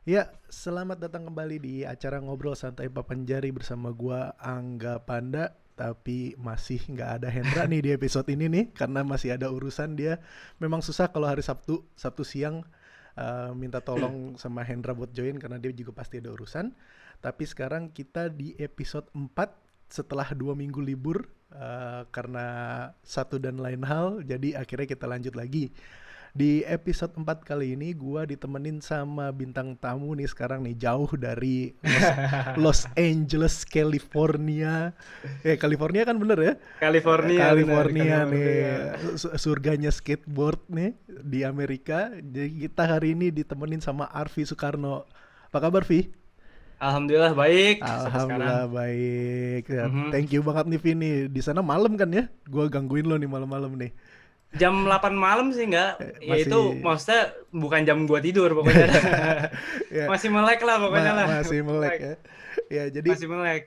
Ya, selamat datang kembali di acara ngobrol santai Papanjari bersama gua Angga Panda. Tapi masih nggak ada Hendra nih di episode ini nih karena masih ada urusan dia. Memang susah kalau hari Sabtu, Sabtu siang minta tolong sama Hendra buat join karena dia juga pasti ada urusan. Tapi sekarang kita di episode 4 setelah 2 minggu libur karena satu dan lain hal. Jadi akhirnya kita lanjut lagi. Di episode 4 kali ini gua ditemenin sama bintang tamu nih sekarang nih jauh dari Los Angeles, California. California kan bener ya? California, benar, California nih, California. surganya skateboard nih di Amerika. Jadi kita hari ini ditemenin sama Arfi Soekarno. Apa kabar, Vi? Alhamdulillah baik sampai sekarang. Alhamdulillah baik. Ya, Mhm. thank you banget nih, Vi nih. Di sana malam kan ya? Gua gangguin lo nih malam-malam nih. Jam 8 malam sih enggak, ya itu Masih maksudnya bukan jam gua tidur pokoknya. ya Masih melek lah pokoknya lah. masih melek Melek, ya. Ya jadi masih melek.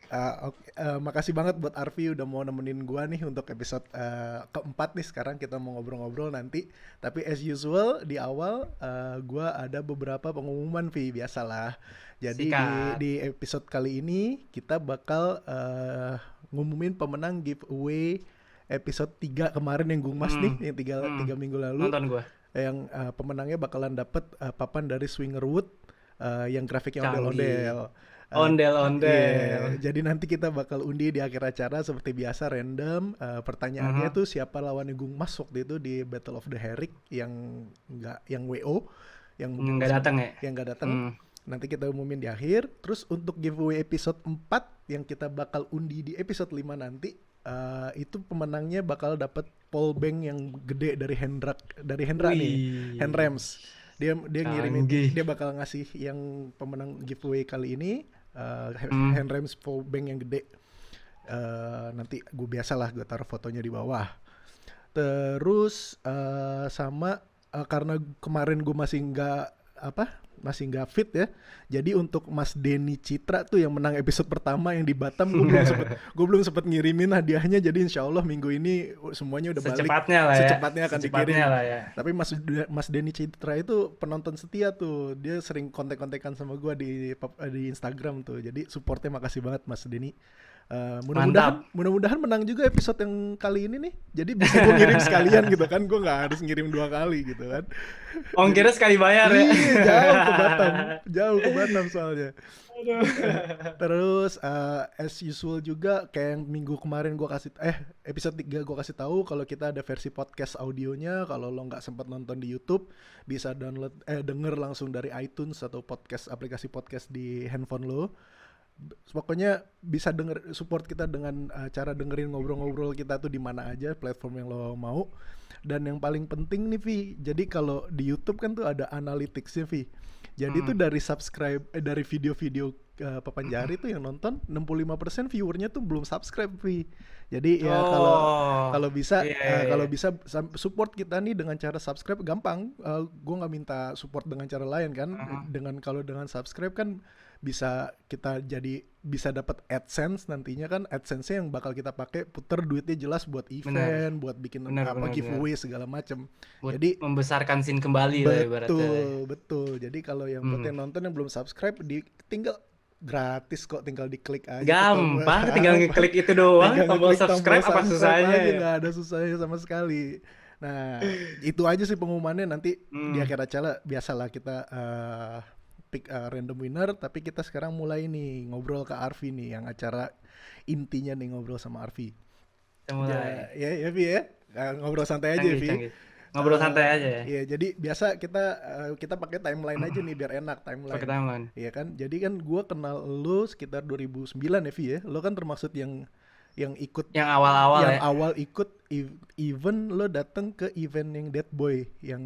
makasih banget buat Arfi udah mau nemenin gua nih untuk episode keempat nih. Sekarang kita mau ngobrol-ngobrol nanti. Tapi as usual di awal gua ada beberapa pengumuman, Vi, biasalah. Jadi Sikat. di episode kali ini kita bakal ngumumin pemenang giveaway episode 3 kemarin yang gue mas nih, Hmm. yang tiga, Hmm. 3 minggu lalu, Nonton gua. yang pemenangnya bakalan dapet papan dari Swingerwood yang grafiknya Canggih. ondel-ondel. Iya, Ondel-ondel. jadi nanti kita bakal undi di akhir acara seperti biasa random. Pertanyaannya Mhm. tuh siapa lawannya Gung Mas waktu itu di Battle of the Herrick yang nggak, yang WO, yang mungkin Nggak datang ya? yang nggak datang. Hmm. Nanti kita umumin di akhir. Terus untuk giveaway episode 4 yang kita bakal undi di episode 5 nanti, itu pemenangnya bakal dapat powerbank yang gede dari Hendra nih, Wih. Handrems. Dia ngirimin, Canggih. dia bakal ngasih yang pemenang giveaway kali ini Hmm. Handrems powerbank yang gede. Nanti gue biasalah gue taruh fotonya di bawah. Terus sama karena kemarin gue masih nggak fit ya. Jadi untuk Mas Denny Citra tuh yang menang episode pertama yang di Batam, gue belum sempet ngirimin hadiahnya. Jadi insya Allah minggu ini semuanya udah balik, Secepatnya lah ya. secepatnya akan Secepatnya dikirim. lah ya. Tapi Mas Denny Citra itu penonton setia tuh, dia sering kontek-kontekan sama gue di Instagram tuh. Jadi supportnya makasih banget Mas Denny. Mudah-mudahan Mantap. mudah-mudahan menang juga episode yang kali ini nih. Jadi bisa gue ngirim sekalian gitu kan, gue nggak harus ngirim 2 kali gitu kan. Jadi Ongkirnya sekali bayar ya. iya, jauh ke Batam soalnya. Aduh. Terus as usual juga kayak yang minggu kemarin episode 3 gue kasih tahu kalau kita ada versi podcast audionya. Kalau lo nggak sempat nonton di YouTube, bisa download denger langsung dari iTunes atau aplikasi podcast di handphone lo. Pokoknya bisa support kita dengan cara dengerin ngobrol-ngobrol kita tuh di mana aja platform yang lo mau. Dan yang paling penting nih, Vi, jadi kalau di YouTube kan tuh ada analyticsnya, Vi. Jadi tuh Hmm. dari video-video Papanjari tuh yang nonton 65% viewernya tuh belum subscribe, Vi. Jadi ya kalau Oh, kalau bisa iya, iya, kalau iya. bisa support kita nih dengan cara subscribe gampang. Gue nggak minta support dengan cara lain kan. Aha. Kalau dengan subscribe kan bisa dapat AdSense nantinya kan. AdSense-nya yang bakal kita pakai puter duitnya jelas buat Benar, event, buat bikin benar, benar, benar. giveaway segala macem. Buat Jadi membesarkan scene kembali lah ibaratnya. betul, betul. Jadi kalau yang buat Hmm. yang nonton yang belum subscribe, tinggal gratis kok, tinggal diklik aja ke tombol. Gampang, tinggal ngeklik itu doang, Tinggal tombol ngeklik tombol subscribe apa subscribe susahnya aja, ya? nggak ada susahnya sama sekali. Nah, itu aja sih pengumumannya. Nanti di Hmm, akhir acara biasalah kita pick random winner. Tapi kita sekarang mulai nih ngobrol ke Arfi nih, yang acara intinya nih ngobrol sama Arfi. kita mulai. Ya, Vi ya. Ngobrol santai aja, Canggih, Vi. canggih. Ngobrol santai aja ya. Iya, jadi biasa kita pakai timeline aja nih biar enak Pakai timeline. timeline. Iya kan? Jadi kan gua kenal lu sekitar 2009 ya, Vi ya. Lo kan termasuk yang ikut Yang awal-awal yang ya. awal ikut event. Lo datang ke event yang Dead Boy yang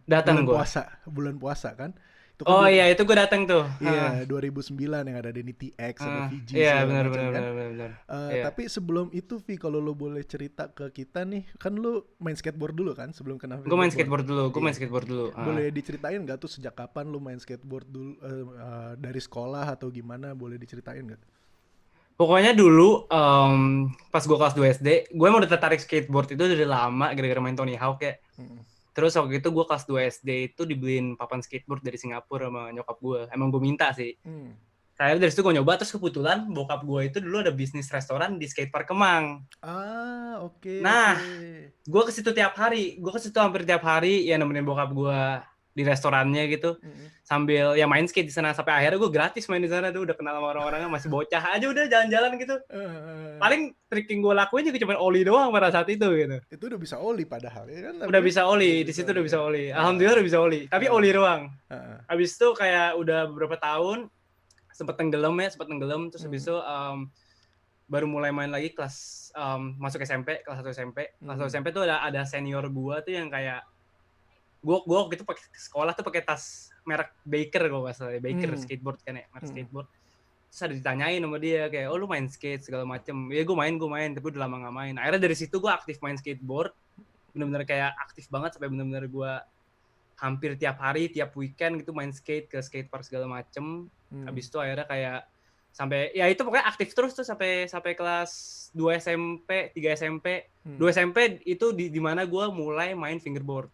Datang gua. bulan puasa kan? Itu kan Oh iya, itu gua datang tuh. iya 2009 yang ada Denny TX, ada VG Iya, segala benar, macam benar, kan. benar, benar, benar. Iya. Tapi sebelum itu, Vi, kalau lo boleh cerita ke kita nih, kan lo main skateboard dulu kan sebelum kenal Gue main Dead Boy. skateboard dulu. Gue Iya. main skateboard dulu. Boleh diceritain nggak tuh sejak kapan lo main skateboard dulu, dari sekolah atau gimana? Boleh diceritain nggak? Pokoknya dulu pas gue kelas 2 SD, gue emang udah tertarik skateboard itu dari lama gara-gara main Tony Hawk ya. Mm. Terus waktu itu gue kelas 2 SD itu dibeliin papan skateboard dari Singapura sama nyokap gue. Emang gue minta sih. Saya dari situ gue nyoba, terus kebetulan bokap gue itu dulu ada bisnis restoran di skatepark Kemang. Oke. Nah, gue ke situ tiap hari. Gue ke situ hampir tiap hari ya nemenin bokap gue di restorannya gitu. Sambil ya main skate di sana, sampai akhirnya gue gratis main di sana tuh, udah kenal sama orang-orangnya, masih bocah aja udah jalan-jalan gitu. Paling trik yang gue lakuin juga cuma oli doang pada saat itu gitu. Itu udah bisa oli padahal ya kan. Udah bisa oli, di situ udah bisa oli. Alhamdulillah udah bisa oli, tapi oli doang. Habis itu kayak udah beberapa tahun sempat tenggelam, terus habis itu baru mulai main lagi kelas masuk SMP, kelas 1 SMP. Kelas 1 SMP tuh ada senior gua tuh yang kayak gua waktu itu pakai sekolah tuh pakai tas merek Baker kalau nggak salah, Baker skateboard kan ya, merek skateboard. Terus ada ditanyain sama dia kayak, oh lu main skate segala macem. Ya gue main, tapi udah lama nggak main. Akhirnya dari situ gue aktif main skateboard, bener-bener kayak aktif banget sampai bener-bener gue hampir tiap hari, tiap weekend gitu main skate ke skatepark segala macem. Habis itu akhirnya kayak sampai ya itu pokoknya aktif terus tuh sampai kelas 2 SMP, 3 SMP. 2 SMP itu di mana gue mulai main fingerboard.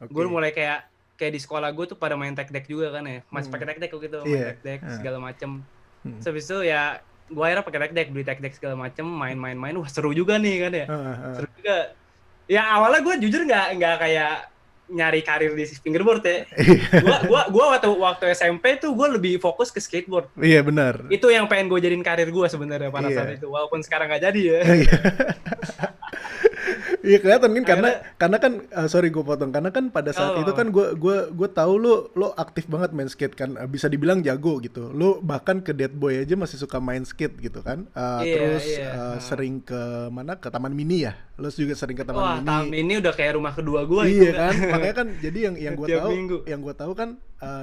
Gue mulai kayak di sekolah gue tuh pada main tech deck juga kan ya, masih pakai tech deck gitu, main tech deck segala macem. Terus habis itu ya gue akhirnya pakai tech deck, beli tech deck segala macem, main, wah seru juga nih kan ya, seru juga. Ya awalnya gue jujur nggak kayak nyari karir di fingerboard ya. Gue waktu SMP tuh gue lebih fokus ke skateboard. Iya benar. Itu yang pengen gue jadiin karir gue sebenarnya pada saat itu, walaupun sekarang nggak jadi ya. Iya kelihatan kan karena kan sorry gue potong, karena kan pada saat itu kan gue tahu lo aktif banget main skate kan, bisa dibilang jago gitu. Lo bahkan ke Dead Boy aja masih suka main skate gitu kan. Sering ke mana, ke Taman Mini ya. Lo juga sering ke Taman Mini. Taman Mini udah kayak rumah kedua gue. Iya kan, makanya kan jadi yang gue tahu kan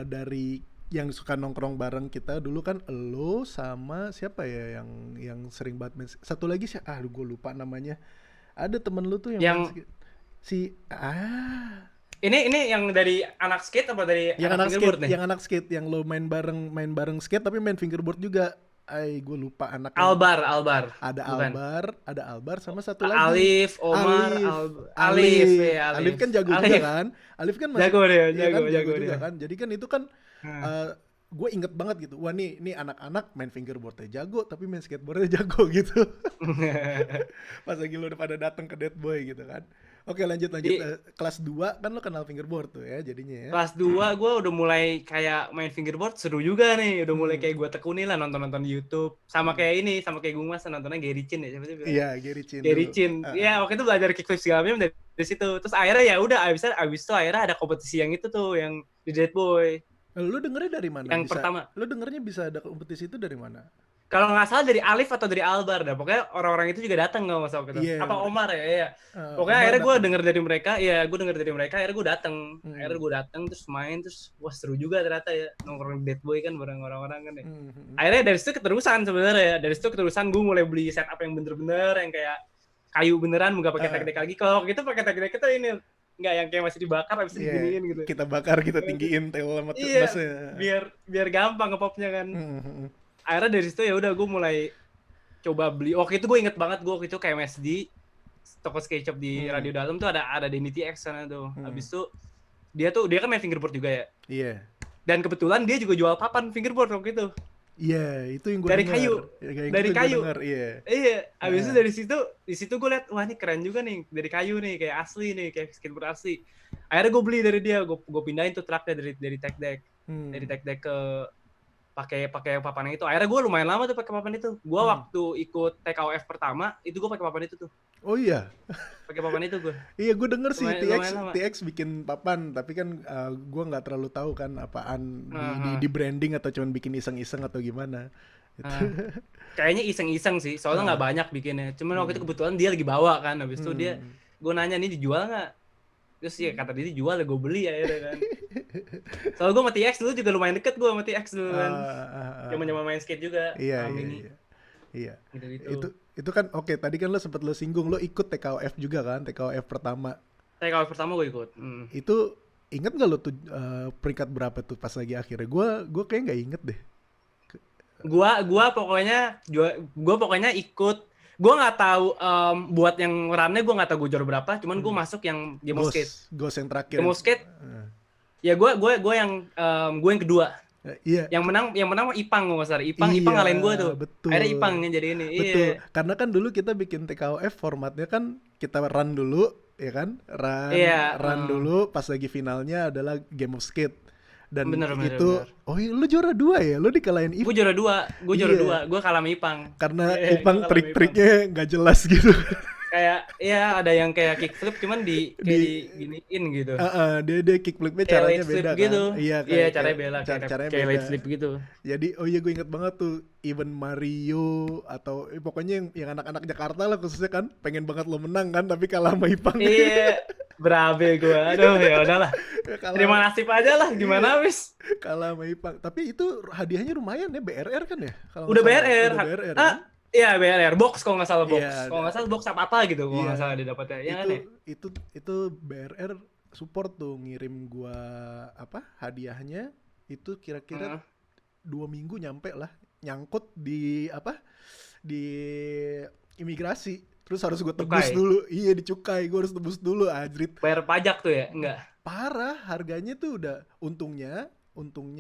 dari yang suka nongkrong bareng kita dulu kan lo sama siapa ya yang sering banget main. Satu lagi sih, gue lupa namanya. Ada temen lu tuh yang ini yang dari anak skate apa dari anak fingerboard nih? Yang anak skate, yang lo main bareng skate tapi main fingerboard juga. Gue lupa anaknya. Albar. Ada bukan. Albar sama satu lagi. Alif, Omar, Alif. Alif kan jago juga kan? Alif kan masih jago juga kan? Jadi kan itu kan gue inget banget gitu. Wah nih anak-anak main fingerboardnya jago tapi main skateboardnya jago gitu. Pas lagi lo udah pada datang ke Dead Boy gitu kan. Oke lanjut. Kelas 2 kan lo kenal fingerboard tuh ya jadinya ya. Kelas 2 gue udah mulai kayak main fingerboard, seru juga nih. Udah mulai kayak gue tekuni lah nonton di YouTube. Sama kayak Gumas nontonnya Gary Chin ya. Iya Gary Chin. Iya waktu itu belajar kickflip segala macam dari situ. Terus akhirnya ya udah abis itu akhirnya ada kompetisi yang itu tuh yang di Dead Boy. Lu dengernya dari mana? Yang pertama. Lu dengernya bisa ada kompetisi itu dari mana? Kalau nggak salah dari Alif atau dari Albar dah. Pokoknya orang-orang itu juga datang nggak masalah gitu. Yeah. Apa Omar ya? Iya. Pokoknya akhirnya gue denger dari mereka. Akhirnya gue datang. Akhirnya gue datang terus main terus wah seru juga ternyata ya nongkrong Dead Boy kan bareng orang-orang kan ya. Akhirnya dari situ keterusan sebenarnya ya. Dari situ keterusan gue mulai beli setup yang bener-bener yang kayak kayu beneran, nggak pakai tech-deck lagi. Kalau gitu pakai tech-deck itu ini nggak yang kayak masih dibakar habis diginiin gitu. Kita bakar, kita tinggiin tail sama basnya. Biar gampang ngepopnya kan. Akhirnya dari situ ya udah gue mulai coba beli. Waktu itu gue inget banget gue waktu itu KMS di toko skate shop di Radio Dalam tuh ada Denny TX sana tuh. Habis itu dia kan main fingerboard juga ya. Iya. Dan kebetulan dia juga jual papan fingerboard waktu itu. Iya, itu yang gue dari kayu. Dari kayu. Iya. Habis itu di situ gue liat wah ini keren juga nih, dari kayu nih, kayak asli nih, kayak skateboard asli. Akhirnya gue beli dari dia, gue pindahin tuh truknya dari tech deck. Dari tech deck ke pakai papan itu. Akhirnya gue lumayan lama tuh pakai papan itu. Gue waktu ikut TKOF pertama, itu gue pakai papan itu tuh. Oh iya. Pakai papan itu gue. Iya, gue denger sih TX bikin papan, tapi kan gue nggak terlalu tahu kan apaan di branding atau cuman bikin iseng-iseng atau gimana. Kayaknya iseng-iseng sih, soalnya nggak banyak bikinnya. Cuman waktu itu kebetulan dia lagi bawa kan, habis itu gue nanya nih dijual nggak? Terus ya kata dia dijual, ya gue beli akhirnya kan. Soalnya gue sama TX dulu juga lumayan deket gue sama TX dulu kan. Zaman-zaman main skate juga. Iya. Itu kan oke, tadi kan lo singgung lo ikut TKOF juga kan, TKOF pertama. TKOF pertama gue ikut. Itu inget nggak lo tuh peringkat berapa tuh pas lagi akhirnya? Gue kayak nggak inget deh. Gue pokoknya ikut Gue nggak tahu buat yang runnya gue nggak tahu gue juara berapa, cuman gue masuk yang Game of Skate. Ghost yang terakhir. Game of Skate. Ya gue yang kedua. Iya. Yang menang Ipang gue salah. Ipang ngalahin gue tuh. Betul. Akhirnya Ipang yang jadi ini. Betul. Iya. Karena kan dulu kita bikin TKOF formatnya kan kita run dulu, ya kan? Run dulu. Pas lagi finalnya adalah Game of Skate. Dan bener. Oh iya, lu juara 2 ya? Lu dikalahin Ipang. Gue juara 2. Gue kalah sama Ipang. Karena Ipang trik-triknya nggak jelas gitu. Kayak ada yang kayak kickflip cuman diginiin gitu. Dia kickflipnya caranya beda kan. Gitu. Iya, caranya beda. Kayak light flip gitu. Jadi gue inget banget tuh event Mario atau pokoknya yang anak-anak Jakarta lah khususnya kan pengen banget lo menang kan tapi kalah sama Ipang. Iya. Berabe gue. Aduh ya udahlah. Terima nasib aja lah gimana wis. Kalah sama Ipang. Tapi itu hadiahnya lumayan ya, BRR kan ya? Udah BRR. Kan? Iya BRR box kalau nggak salah box. Kalau nggak salah box apa gitu kalau nggak salah dia dapatnya. Itu BRR support tuh ngirim gua hadiahnya itu kira-kira 2 minggu nyampe lah, nyangkut di imigrasi. Terus harus gue tebus dulu. Iya dicukai, gue harus tebus dulu anjrit. Bayar pajak tuh ya? Enggak. Parah, harganya tuh udah untungnya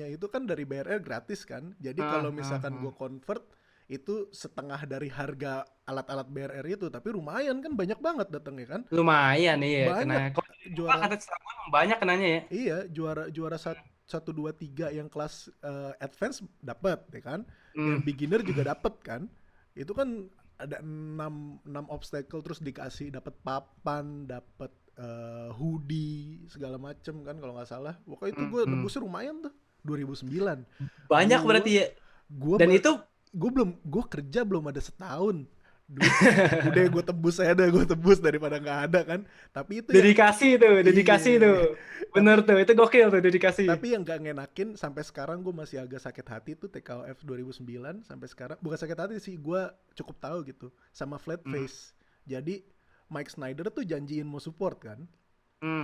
itu kan dari BRR gratis kan. Jadi kalau misalkan gue convert itu setengah dari harga alat-alat BRR itu, tapi lumayan kan banyak banget datangnya kan. Lumayan iya. Banyak. Juara kata banyak kenanya ya. Iya, juara 1 2 3 yang kelas advance dapat ya kan. Yang beginner juga dapat kan. Itu kan ada 6 obstacle terus dikasih dapat papan, dapat hoodie segala macem kan kalau nggak salah. Pokoknya itu gue nebusnya lumayan tuh 2009. Banyak berarti ya. Gue kerja belum ada setahun. Udah gue tebus daripada nggak ada kan. Tapi itu dedikasi tuh. Bener tuh, itu gokil tuh dedikasi. Tapi yang nggak ngenakin sampai sekarang gue masih agak sakit hati tuh TKOF 2009 sampai sekarang. Bukan sakit hati sih, gue cukup tahu gitu sama flat face. Jadi Mike Snyder tuh janjiin mau support kan.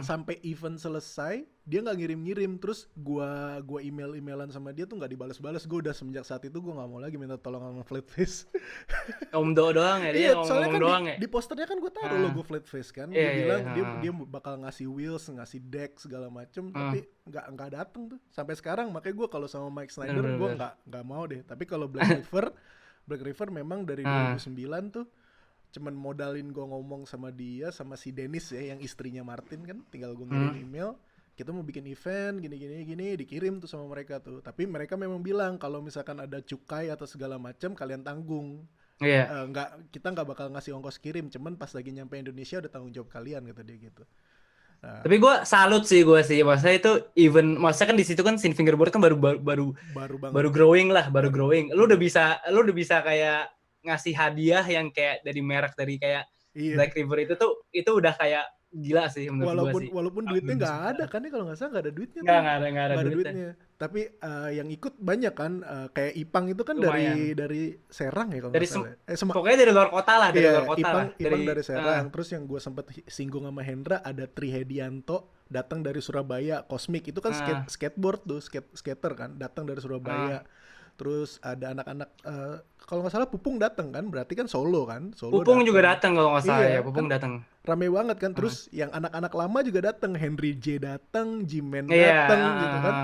Sampai event selesai dia nggak ngirim-ngirim, terus gua email-emailan sama dia tuh nggak dibalas-balas. Gue udah semenjak saat itu gue nggak mau lagi minta tolong sama Flatface. Omdo doang ya dia. Iya, soalnya kan doang di posternya kan gue taruh logo Flatface kan. Dia bilang dia bakal ngasih wheels, ngasih deck segala macem, tapi nggak dateng tuh sampai sekarang. Makanya gue kalau sama Mike Snyder gue nggak mau deh. Tapi kalau Black River memang dari 2009 tuh cuman modalin gue ngomong sama dia, sama si Dennis ya yang istrinya Martin kan, tinggal gue ngirim email, kita mau bikin event gini dikirim tuh sama mereka tuh. Tapi mereka memang bilang kalau misalkan ada cukai atau segala macam kalian tanggung. Kita nggak bakal ngasih ongkos kirim, cuman pas lagi nyampe Indonesia udah tanggung jawab kalian kata dia gitu. Nah, tapi gue salut sih maksudnya itu event, maksudnya kan di situ kan Sin Fingerboard kan baru growing lah, growing. Lu udah bisa kayak ngasih hadiah yang kayak dari merek dari kayak Black River itu udah kayak gila sih menurut gue sih. Walaupun duitnya nggak ada kan ya, kalau nggak salah nggak ada duitnya. Nggak ada duitnya. Tapi yang ikut banyak kan, kayak Ipang itu kan dari Serang ya kalau nggak salah. Pokoknya dari luar kota lah, Ipang dari Serang. Terus yang gue sempet singgung sama Hendra ada Trihedianto datang dari Surabaya, Cosmic itu kan skateboard tuh, skater kan, datang dari Surabaya. Terus ada anak-anak kalau nggak salah Pupung datang kan, berarti kan Solo kan. Pupung juga datang kalau nggak salah ya, Pupung kan datang. Rame banget kan. Terus yang anak-anak lama juga datang, Henry J datang, Jimen datang gitu kan.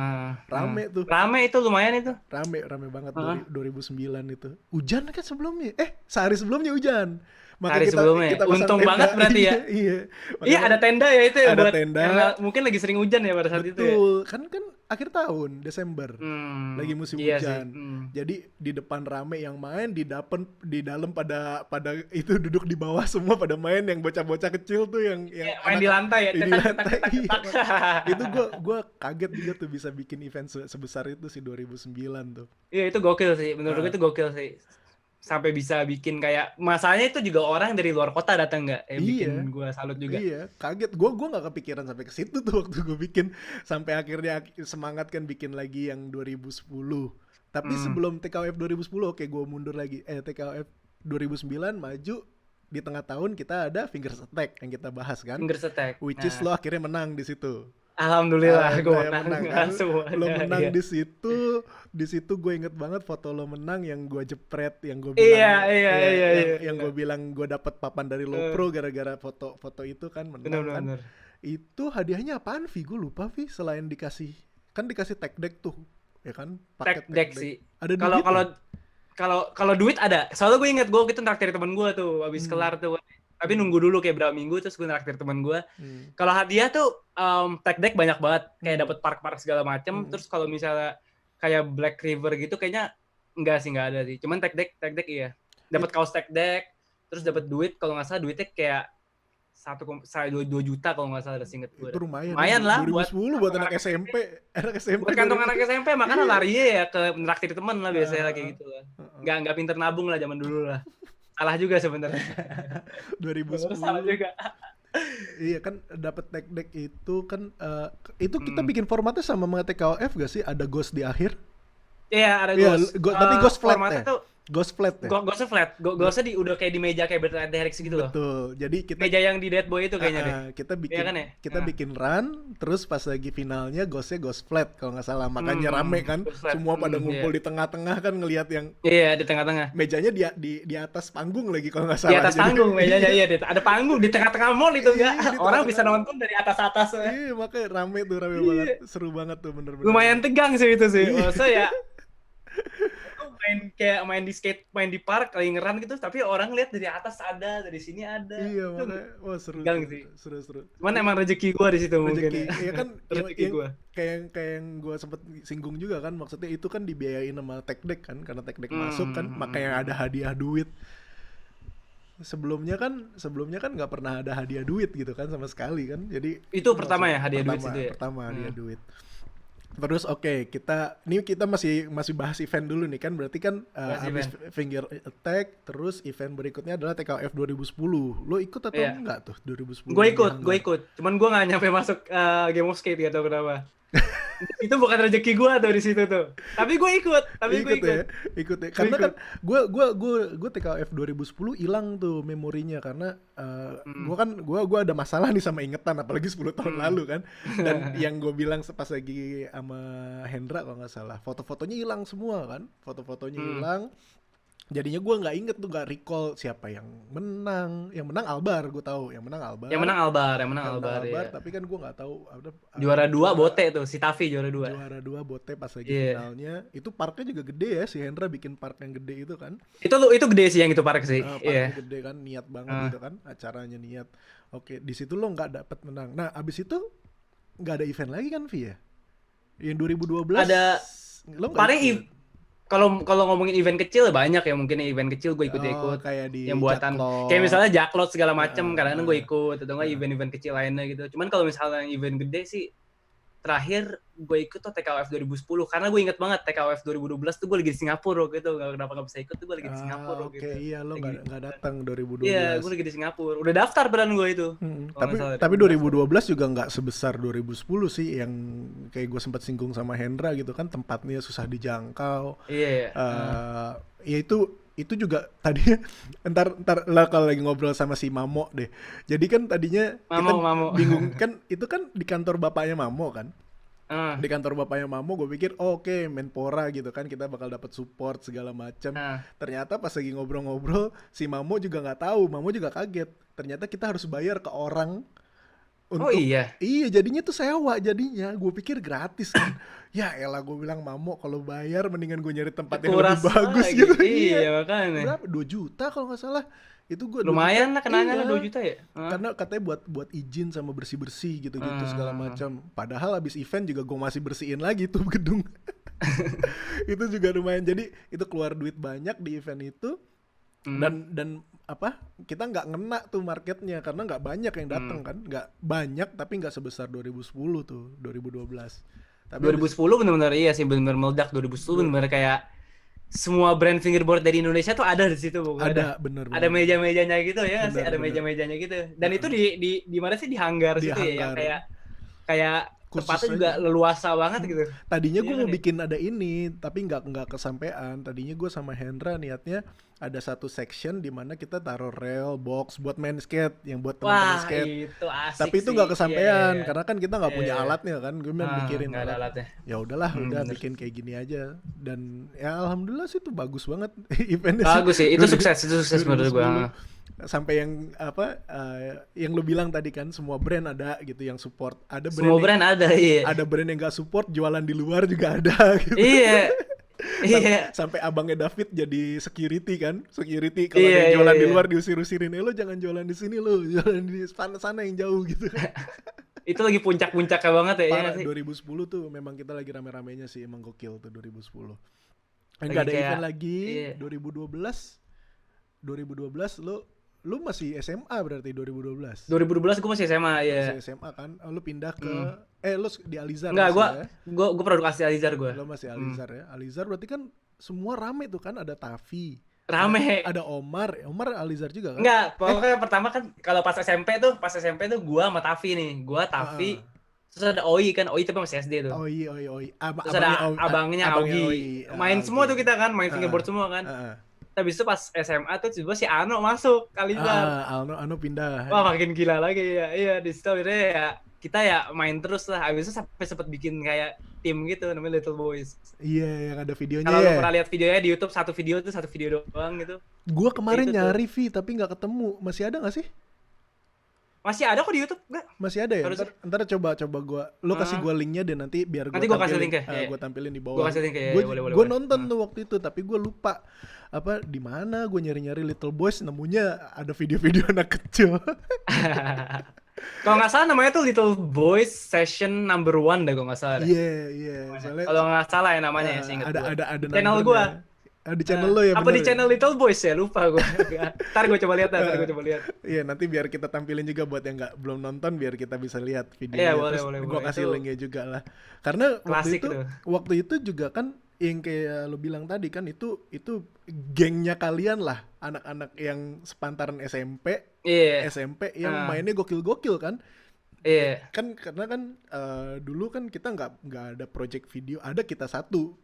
Rame tuh. Rame itu lumayan itu. Rame banget 2009 itu. Hujan kan sebelumnya. Sehari sebelumnya hujan. Hari sebelumnya. Untung banget berarti ya. Iya, ada tenda ya itu ya, buat tenda. Mungkin lagi sering hujan ya pada saat itu ya. Betul. Kan akhir tahun Desember. Lagi musim hujan. Jadi di depan rame yang main, di dalam pada itu duduk di bawah semua pada main, yang bocah-bocah kecil tuh yang main di lantai ya. Itu gue kaget juga tuh bisa bikin event sebesar itu sih 2009 tuh. Iya, itu gokil sih. Menurut gue itu gokil sih. Sampai bisa bikin kayak, masalahnya itu juga orang dari luar kota datang nggak? Bikin gue salut juga. Iya, kaget. Gue nggak kepikiran sampai ke situ tuh waktu gue bikin. Sampai akhirnya semangat kan bikin lagi yang 2010. Tapi sebelum TKOF 2010, oke gue mundur lagi. TKOF 2009 maju, di tengah tahun kita ada Fingers Attack yang kita bahas kan. Fingers Attack. Which is lo akhirnya menang di situ. Alhamdulillah gue menang kan. Lo menang di situ, di situ gue inget banget foto lo menang yang gue jepret, yang gue bilang yang gue bilang gue dapet papan dari Lopro gara-gara foto itu kan menang kan. Itu hadiahnya apaan Vi? Gue lupa Vi, selain dikasih tag deck tuh ya kan, paket tag deck sih. Ada kalau duit ada, soalnya gue inget gue gitu traktir teman gue tuh abis kelar tuh, tapi nunggu dulu kayak berapa minggu terus gue traktir teman gue. Kalau hadiah tuh tag deck banyak banget, kayak dapet park segala macem. Terus kalau misalnya kayak Black River gitu kayaknya enggak ada sih, cuman tag deck iya, dapat kaos tag deck, terus dapat duit, kalau nggak salah duitnya kayak 2 juta kalau nggak salah, seinget gue. Itu lumayan lah 2010 buat anak SMP. Buat kantong anak SMP, makanya larinya ya ke nraktir temen lah biasanya kayak gitu lah. Nggak pinter nabung lah zaman dulu lah. Salah juga sebenarnya. 2010. Salah juga. Iya kan, dapat tag deck itu kan itu kita bikin formatnya sama TKOF gak sih? Ada ghost di akhir? Iya, ada ghost. Tapi ghost flat formatnya tuh Ghost flat ya? Ghostnya flat. Ghostnya udah kayak di meja kayak Bertrand Derricks gitu loh. Betul. Jadi kita meja yang di Dead Boy itu kayaknya deh. Kita bikin ya kan ya? Kita bikin run, terus pas lagi finalnya ghostnya ghost flat kalau nggak salah. Makanya rame kan. Semua pada ngumpul di tengah-tengah kan, ngelihat yang di tengah-tengah. Mejanya di atas panggung lagi kalau nggak salah. Di atas panggung mejanya, iya, ada panggung di tengah-tengah mall itu enggak. Orang bisa nonton dari atas-atas. Iya, makanya rame banget. Seru banget tuh, bener-bener. Lumayan tegang sih itu sih. Maksudnya ya main di skate, main di park lagi ngeran gitu, tapi orang lihat dari atas ada, dari sini ada. Iya, makanya seru sih. Seru. Cuman emang rezeki gua di situ mungkin. Iya kan, rezeki gua. Kayak yang gua sempet singgung juga kan, maksudnya itu kan dibiayain sama tag deck kan, karena tag deck masuk kan, makanya ada hadiah duit. Sebelumnya kan nggak pernah ada hadiah duit gitu kan sama sekali kan. Jadi itu pertama ya hadiah duit itu ya. Pertama hadiah duit. Terus kita masih bahas event dulu nih kan, berarti kan habis Finger Attack, terus event berikutnya adalah TKF 2010. Lo ikut atau enggak tuh 2010? Gue ikut. Cuman gue nggak nyampe masuk Game of Skate, gak tau kenapa. Itu bukan rezeki gue tuh di situ tuh. Tapi gue ikut. Ikut ya. Karena kan gue TKF 2010 hilang tuh memorinya karena gue ada masalah nih sama ingetan, apalagi 10 tahun lalu kan. Dan yang gue bilang pas lagi sama Hendra kalau nggak salah, foto-fotonya hilang semua kan. Foto-fotonya hilang. Jadinya gue nggak inget tuh, nggak recall siapa yang menang. Yang menang Albar, gue tahu. Yang menang Albar. Ya. Tapi kan gue nggak tahu. Juara 2 Bote tuh, si Tavi juara 2. Juara 2 Bote pas lagi finalnya. Itu parknya juga gede ya, si Hendra bikin park yang gede itu kan. Itu gede sih yang itu park sih. Parknya gede kan, niat banget gitu kan. Acaranya niat. Oke, di situ lo nggak dapet menang. Nah, abis itu nggak ada event lagi kan, Vi ya? Yang 2012 ada. Lo paling kalau ngomongin event kecil banyak ya, mungkin event kecil gue ikut kayak di yang buatan Jaklot. Kayak misalnya Jaklot segala macem, kadang-kadang gue ikut, atau enggak event-event kecil lainnya gitu. Cuman kalau misalnya event gede sih, terakhir gue ikut tuh TKOF 2010, karena gue inget banget TKOF 2012 tuh gue lagi di Singapura gitu, kenapa nggak bisa ikut tuh, gue lagi di Singapura gitu. Iya, lo nggak datang 2012. Iya, gue lagi di Singapura, udah daftar padahal gue itu. Tapi 2012 juga nggak sebesar 2010 sih, yang kayak gue sempat singgung sama Hendra gitu kan, tempatnya susah dijangkau. Iya. Ya itu juga tadi ntar lah kalau lagi ngobrol sama si Mamo deh. Jadi kan tadinya kita bingung kan, itu kan di kantor bapaknya Mamo kan. Di kantor bapaknya Mamo gue pikir oke, Menpora gitu kan, kita bakal dapat support segala macam. Ternyata pas lagi ngobrol-ngobrol si Mamo juga nggak tahu, Mamo juga kaget. Ternyata kita harus bayar ke orang. Iya, jadinya tuh sewa, jadinya gue pikir gratis kan. Ya elah, gue bilang Mamo kalau bayar mendingan gue nyari tempat yang lebih bagus gitu. Iya, makanya. Berapa? 2 juta kalau nggak salah. Itu gue lumayan lah kenangan 2 juta ya. Karena katanya buat izin sama bersih-bersih gitu-gitu segala macam. Padahal abis event juga gue masih bersihin lagi tuh gedung. Itu juga lumayan. Jadi itu keluar duit banyak di event itu. Dan apa, kita nggak ngena tuh marketnya karena nggak banyak yang datang kan, nggak banyak tapi nggak sebesar 2010 tuh, 2012. Tapi 2010 benar-benar iya sih, benar-benar meledak. 2010 benar-benar kayak semua brand fingerboard dari Indonesia tuh ada di situ, ada bener. Ada meja-mejanya gitu ya, bener, sih ada meja-mejanya gitu. Dan itu di mana sih, di hanggar situ ya, yang kayak tempatnya Khusus juga aja. leluasa banget gitu. Tadinya Iya gue kan mau ya? bikin ada ini, tapi nggak kesampaian. Tadinya gue sama Hendra niatnya ada satu section di mana kita taruh rail box buat main skate, yang buat teman-teman Wah, skate. itu asik Tapi itu sih. nggak Iya, iya, kesampaian iya. karena kan kita nggak Iya, punya iya. alatnya kan. Gue mikirin Nggak ada alat. alatnya. Ya udahlah, udah Bener. bikin kayak gini aja. Dan ya alhamdulillah sih itu bagus banget eventnya sih. Bagus sih, itu sukses menurut gua. 2010 sampai yang apa yang lu bilang tadi kan semua brand ada gitu yang support. Semua brand ada, iya. Ada brand yang gak support jualan di luar juga ada gitu. Iya. Iya. Sampai abangnya David jadi security kan, security kalau ada Iya, yang iya, jualan di iya. luar diusir-usirin, lo jangan jualan di sini, lo jualan di sana yang jauh gitu kan. Itu lagi puncak-puncaknya banget ya, iya Parah, nggak sih? 2010 tuh memang kita lagi rame-ramenya sih, emang gokil tuh 2010. Lagi Enggak ada kayak, event lagi. iya. 2012 lu masih SMA berarti 2012. 2012 gue masih SMA, ya. Masih SMA kan? Oh, lu pindah ke lu di Alizar Enggak, masih gue produk asli Alizar gue. Lo masih Alizar ya. Alizar berarti kan semua rame tuh kan, ada Tavi. Rame. Ada Omar Alizar juga kan? Enggak, pokoknya pertama kan kalau pas SMP tuh gue sama Tavi nih. Gue, Tavi, terus ada Oi kan, Oi tapi masih SD tuh. Oi. Terus ada abangnya Augie. Main semua tuh kita kan, main fingerboard semua kan. Habis itu pas SMA tuh tiba si Ano masuk Alizar. Ano pindah. Wah, makin gila lagi ya. Iya, di situ akhirnya ya kita ya main terus lah. Habis itu sampai sempet bikin kayak tim gitu namanya Little Boys. Iya, yang ada videonya Kalau ya. lu pernah lihat videonya di YouTube, satu video doang gitu. Gua kemarin Itu tuh. nyari Vi tapi nggak ketemu. Masih ada nggak sih? Masih ada kok di YouTube, enggak? Masih ada ya? Harusnya. Ntar coba gua. Lo kasih gua linknya deh nanti biar gua Nanti gua kasih link ya. gua tampilin di bawah. Gua kasih link ya. Boleh. Gua nonton tuh waktu itu tapi gua lupa apa di mana gua nyari-nyari Little Boys, nemunya ada video-video anak kecil. Kalau nggak salah namanya tuh Little Boys Session Number 1 deh kalau nggak salah. Iya. Kalau nggak salah ya namanya ya, seinget gua. Ada channel numbernya. gua. Di channel lo ya. Apa di bener channel Little Boys ya? Lupa gua. Ntar gua coba lihat. Iya, nanti biar kita tampilin juga buat yang belum nonton biar kita bisa lihat videonya. Iya, Terus boleh. gua kasih Itu linknya juga lah. Karena klasik waktu itu juga kan yang kayak lo bilang tadi kan itu gengnya kalian lah, anak-anak yang sepantaran SMP, Iya. SMP yang mainnya gokil-gokil kan. Iya. Kan karena kan dulu kan kita nggak ada project video, ada kita satu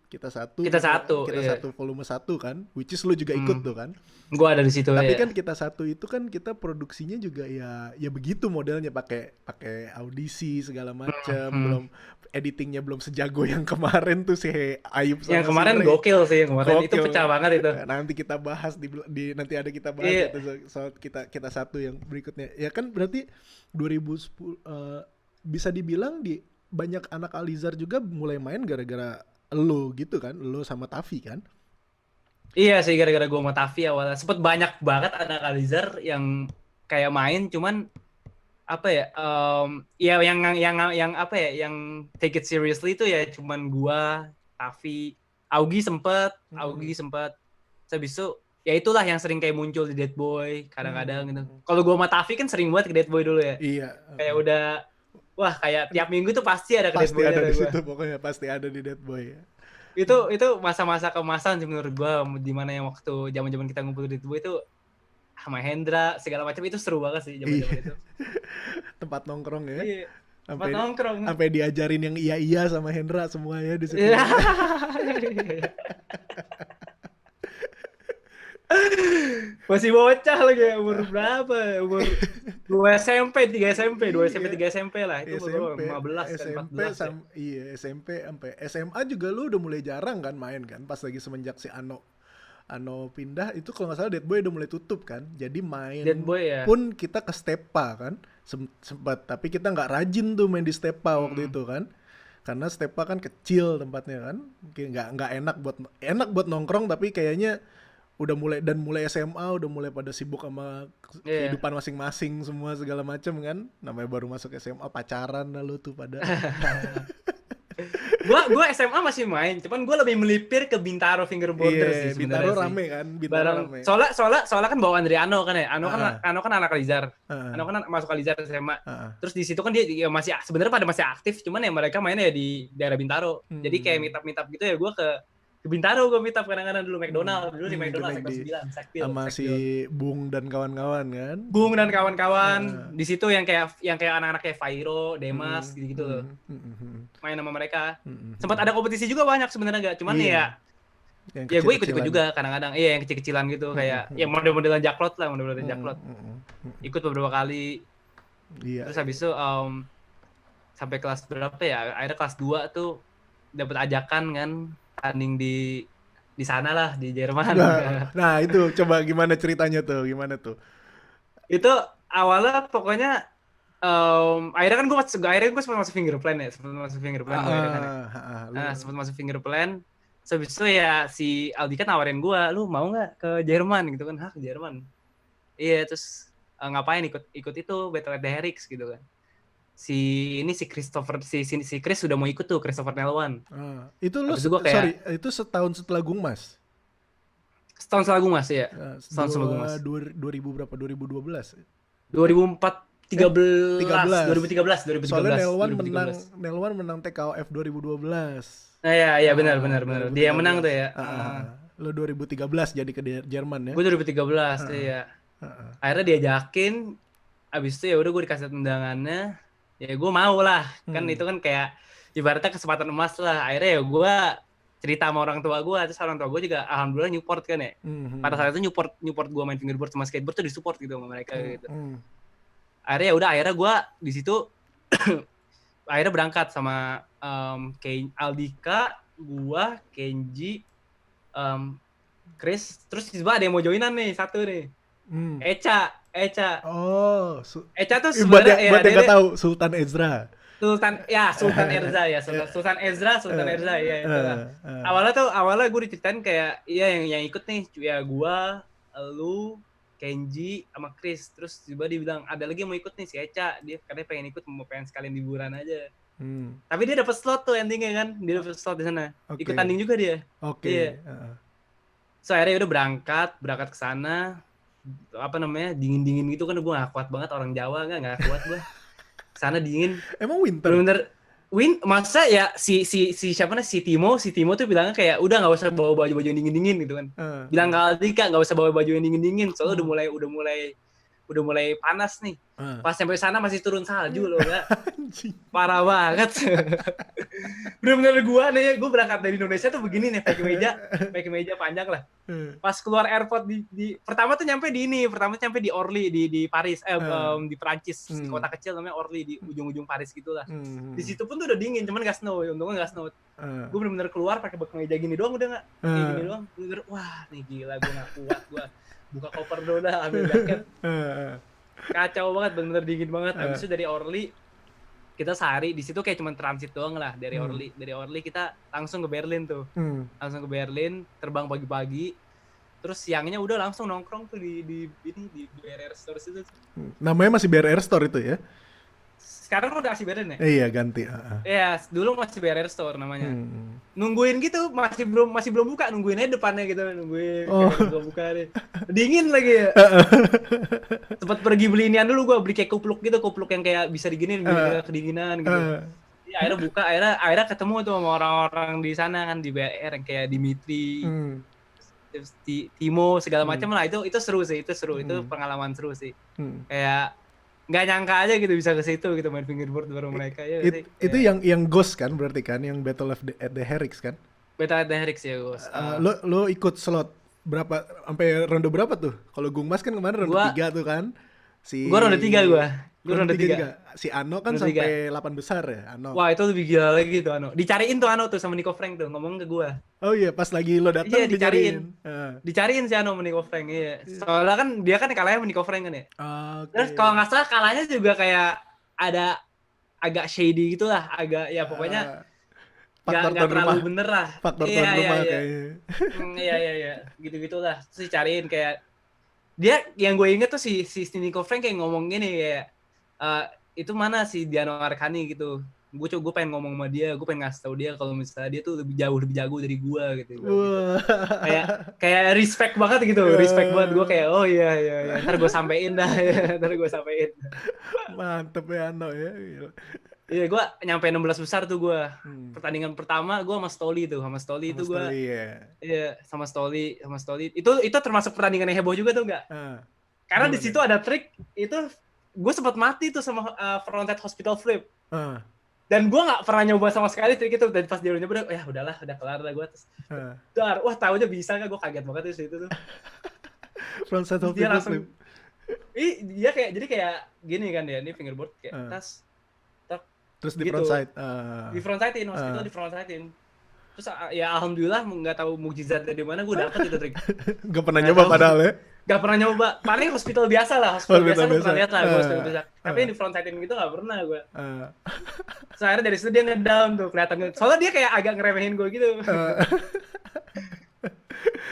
volume 1 kan, which is lu juga ikut tuh kan. Gua ada di situ. Tapi ya. kan kita satu itu kan kita produksinya juga ya begitu modelnya, pakai audisi segala macam, belum editingnya belum sejago yang kemarin tuh si Ayub sama Yang kemarin si Ray. gokil sih, yang kemarin itu Gokil. pecah banget itu. Nanti kita bahas nanti ada kita bahas Iya. itu soal kita satu yang berikutnya. Ya kan berarti 2010 bisa dibilang di banyak anak Alizar juga mulai main gara-gara lo gitu kan, lo sama Tavi kan. Iya sih, gara-gara gue sama Tavi awalnya sempet banyak banget anak Alizar yang kayak main, cuman apa ya, ya yang apa ya, yang take it seriously itu ya cuman gua, Tavi, Augie sempet, terus habis itu ya itulah yang sering kayak muncul di Dead Boy kadang-kadang gitu. Kalau gua sama Tavi kan sering banget ke Dead Boy dulu ya. Iya. Kayak udah, wah kayak tiap minggu tuh pasti ada ke Dead Pasti Boy. ada di situ, pokoknya pasti ada di Dead Boy ya. Itu masa-masa keemasan sih menurut gua, dimana yang waktu zaman-zaman kita ngumpul di Dead Boy itu sama Hendra segala macam, itu seru banget sih zaman-zaman itu. Tempat nongkrong ya. Iya. Tempat nongkrong. Sampai diajarin yang iya sama Hendra semua ya di situ. Iya. Masih bocah lagi ya, umur berapa? Umur 2 SMP, 3 SMP lah. Itu umur 15 kan, 14. Iya, SMP sampai SMA juga lu udah mulai jarang kan main kan, pas lagi semenjak si Ano pindah itu kalau nggak salah Dead Boy udah mulai tutup kan, jadi main Dead Boy, ya. pun kita ke Stepa kan sempat, tapi kita nggak rajin tuh main di Stepa waktu itu kan, karena Stepa kan kecil tempatnya kan, nggak enak buat nongkrong, tapi kayaknya udah mulai SMA udah mulai pada sibuk sama kehidupan masing-masing semua segala macam kan, namanya baru masuk SMA pacaran lalu tuh pada. Gua SMA masih main, cuman gua lebih melipir ke Bintaro Fingerboarders sih sebenarnya. Bintaro rame kan, rame. Soalnya kan bawaan dari Ano kan ya. Ano kan anak Alizar. Ano kan masuk Alizar SMA. Terus di situ kan dia ya masih sebenarnya masih aktif, cuman ya mereka mainnya ya di daerah Bintaro. Jadi kayak meetup gitu ya, gua ke Ke Bintaro gue meet up kadang-kadang dulu McDonald. Dulu di McDonald connect sektor di 9, Sekpil. sama si Bung dan kawan-kawan kan. Bung dan kawan-kawan. Di situ yang kayak anak-anak kayak Fairo, Demas gitu-gitu loh. Main sama mereka. Sempat ada kompetisi juga banyak sebenarnya gak, cuman ya gue ikut-ikut juga kadang-kadang. Iya, yang kecil-kecilan gitu kayak yang model-modelan Jaklot lah, model-modelan Jaklot. Ikut beberapa kali. Iya. Terus habis itu sampai kelas berapa ya? Akhirnya kelas 2 tuh dapat ajakan kan tanding di sana lah di Jerman. Nah, itu coba gimana ceritanya tuh? Gimana tuh? Itu awalnya pokoknya akhirnya kan gue sempat masuk Fingerplan ya, sempat masuk Fingerplan gue akhirnya kan. Sempat masuk Fingerplan. So, habis itu ya si Aldi kan nawarin gue, lu mau nggak ke Jerman gitu kan? Hah, ke Jerman? Iya, terus ngapain ikut itu Battle at the Herix gitu kan. Si Christopher si Chris sudah mau ikut tuh, Christopher Nelwan. Itu lu itu setahun setelah Gungmas. Setahun setelah Gungmas ya. Setahun setelah Gungmas. 2000 berapa? 2012. 2013. Soalnya Nelwan menang TKOF 2012. Nah, iya benar. Dia yang menang tuh ya. Lo 2013 jadi ke Jerman ya. Gue 2013 ya. Akhirnya diajakin, abis itu ya udah gue dikasih undangannya. Ya gue mau lah, kan itu kan kayak ibaratnya kesempatan emas lah. Akhirnya ya gue cerita sama orang tua gue, terus orang tua gue juga alhamdulillah Newport kan ya. Pada saat itu Newport gue main fingerboard sama skateboard tuh disupport gitu sama mereka gitu. Akhirnya ya udah, akhirnya gue di situ akhirnya berangkat sama Aldika, gue, Kenji, Chris, terus tiba ada yang mau joinan nih, satu nih. Echa. Oh, Echa tuh sebenarnya ya nggak tahu Sultan Ezra ya. Sultan Ezra ya itu lah. Awalnya gue diceritain kayak yang ikut nih ya gue, lu, Kenji sama Chris, terus tiba dia bilang ada lagi yang mau ikut nih si Echa, dia katanya pengen sekalian liburan aja. Tapi dia dapat slot tuh endingnya kan, dia dapat slot di sana. Ikut tanding juga dia. Iya. So akhirnya udah berangkat ke sana. Dingin gitu kan, gue gak kuat banget, orang Jawa gak kuat gue. Sana dingin. Emang winter? Bener-bener masa ya si siapa nih, si Timo tuh bilangnya kayak udah gak usah bawa baju yang dingin gitu kan. Bilang ke Aldika gak usah bawa baju yang dingin soalnya udah mulai panas nih. Pas sampai sana masih turun salju loh, enggak. Parah banget. Bener-bener gue berangkat dari Indonesia tuh begini nih, pakai meja panjang lah. Pas keluar airport pertama tuh nyampe di Orly di Paris, di Prancis, kota kecil namanya Orly di ujung-ujung Paris gitulah. Di situ pun tuh udah dingin, cuman nggak snow, untungnya nggak snow. Gue bener-bener keluar pakai meja gini doang, udah nggak, kayak gini doang. Bener, wah nih gila, gue nggak kuat, gue buka koper dulu dah, ambil jaket. Kacau banget, bener-bener dingin banget. Habis itu dari Orly kita sehari di situ kayak cuma transit doang lah dari Orly. Dari Orly kita langsung ke Berlin tuh. Langsung ke Berlin, terbang pagi-pagi. Terus siangnya udah langsung nongkrong tuh di BRR Store itu. Namanya masih BRR Store itu ya? Sekarang udah kasih Berlin ya? Iya, ganti. Iya, dulu masih BRR Store namanya. Nungguin gitu, masih belum buka, nungguin aja depannya gitu, belum buka deh. Dingin lagi ya. Sempat pergi beli inian dulu, gue beli kayak kupluk yang kayak bisa diginin biar kedinginan gitu. Ya, akhirnya buka, akhirnya ketemu tuh sama orang-orang di sana kan, di BRR yang kayak Dimitri, Timo segala macam lah. Itu seru sih, itu pengalaman seru sih. Kayak nggak nyangka aja gitu bisa ke situ gitu main fingerboard baru mereka ya. Itu yang Ghost kan berarti kan, yang Battle at the Herix kan? Battle at the Herix ya, Ghost. Lo ikut slot berapa, sampai ronde berapa tuh? Kalau Gungmas kan kemarin ronde 3 tuh kan. Gua ronde 3 Gue ronde 3 juga. Si Ano kan ronde sampai 8 besar ya, Ano. Wah, itu lebih gila lagi tuh Ano. Dicariin tuh Ano tuh sama Nico Frank tuh, ngomong ke gua. Oh iya, pas lagi lo datang dicariin. Dicariin si Ano sama Nico Frank, iya. Soalnya kan dia kan kalahnya sama Nico Frank kan ya. Terus kalau nggak salah kalahnya juga kayak ada agak shady gitu lah, agak ya pokoknya nggak terlalu bener lah. Faktor tuan rumah kayaknya. Iya. Gitu-gitu lah. Terus dicariin kayak dia, yang gue inget tuh si Nico Frank kayak ngomong gini kayak itu mana si Diano Arkani gitu. Gue pengen ngomong sama dia, gue pengen ngasih tau dia kalau misalnya dia tuh lebih jago dari gue gitu. Kayak respect banget gitu, respect banget. Gue kayak oh iya, ntar gue sampein dah. Mantep ya Ano ya. Iya, gue nyampe 16 besar tuh gue. Pertandingan pertama gue sama Stoli itu gue. Iya, sama Stoli. Itu termasuk pertandingan yang heboh juga tuh enggak? Karena di situ ada trik itu gue sempat mati tuh sama frontside hospital flip. Dan gue nggak pernah nyoba sama sekali trik itu. Dan pas dia nyoba, ya udahlah, udah kelar lah gue. Terus, wah taunya bisa nggak? Gue kaget banget di situ tuh. Frontside hospital flip. Dia kayak gini kan dia, ini fingerboard kayak tas. Terus di gitu. frontside. Di frontsidein, hospital di frontsidein. Terus ya alhamdulillah nggak tahu mukjizatnya di mana gue dapet itu trik. Gak pernah nyoba padahal ya? Gak pernah nyoba. Paling hospital biasa lah, hospital biasa lu pernah lihat lah, hospital biasa. Tapi yang di frontsidein gitu nggak pernah gue. Terus akhirnya dari situ dia ngedown tuh kelihatan. Soalnya dia kayak agak ngeremehin gue gitu.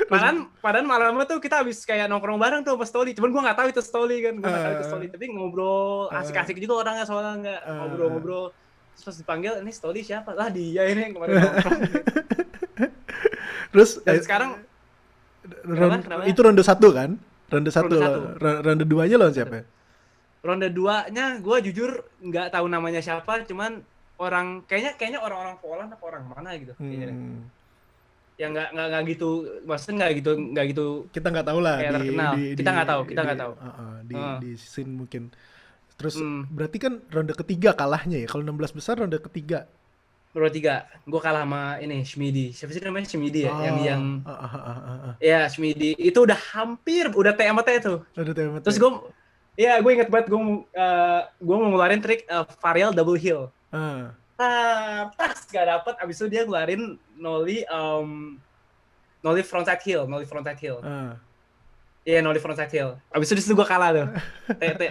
Padahal malamnya tuh kita habis kayak nongkrong bareng tuh sama Stoli. Cuman gue nggak tahu itu Stoli kan, gue nggak tahu itu Stoli. Tapi ngobrol asik-asik juga orangnya soalnya nggak ngobrol-ngobrol. Terus pas dipanggil, ini Stoli siapa? Lah dia ini yang kemarin nongkrong. Terus dan sekarang kenapa? Itu ronde 1 kan? Ronde 1. Ronde 2-nya lawan siapa? Ronde 2-nya gue jujur nggak tahu namanya siapa, cuman kayaknya orang-orang Poland atau orang mana gitu kayaknya. Yang nggak gitu, maksudnya nggak gitu kita nggak tahu lah kita nggak tahu di scene mungkin. Terus berarti kan ronde ketiga kalahnya ya, kalau 16 besar ronde ketiga gue kalah sama ini Schmidi. Siapa sih namanya? Schmidi ya, ya Schmidi itu udah hampir udah TMT tuh. Terus gue inget banget gue mau ngeluarin trik varial double heel. Pas gak dapet, abis itu dia ngeluarin nollie frontside heel. Iya, nollie frontside heel. Abis itu disitu gue kalah tuh.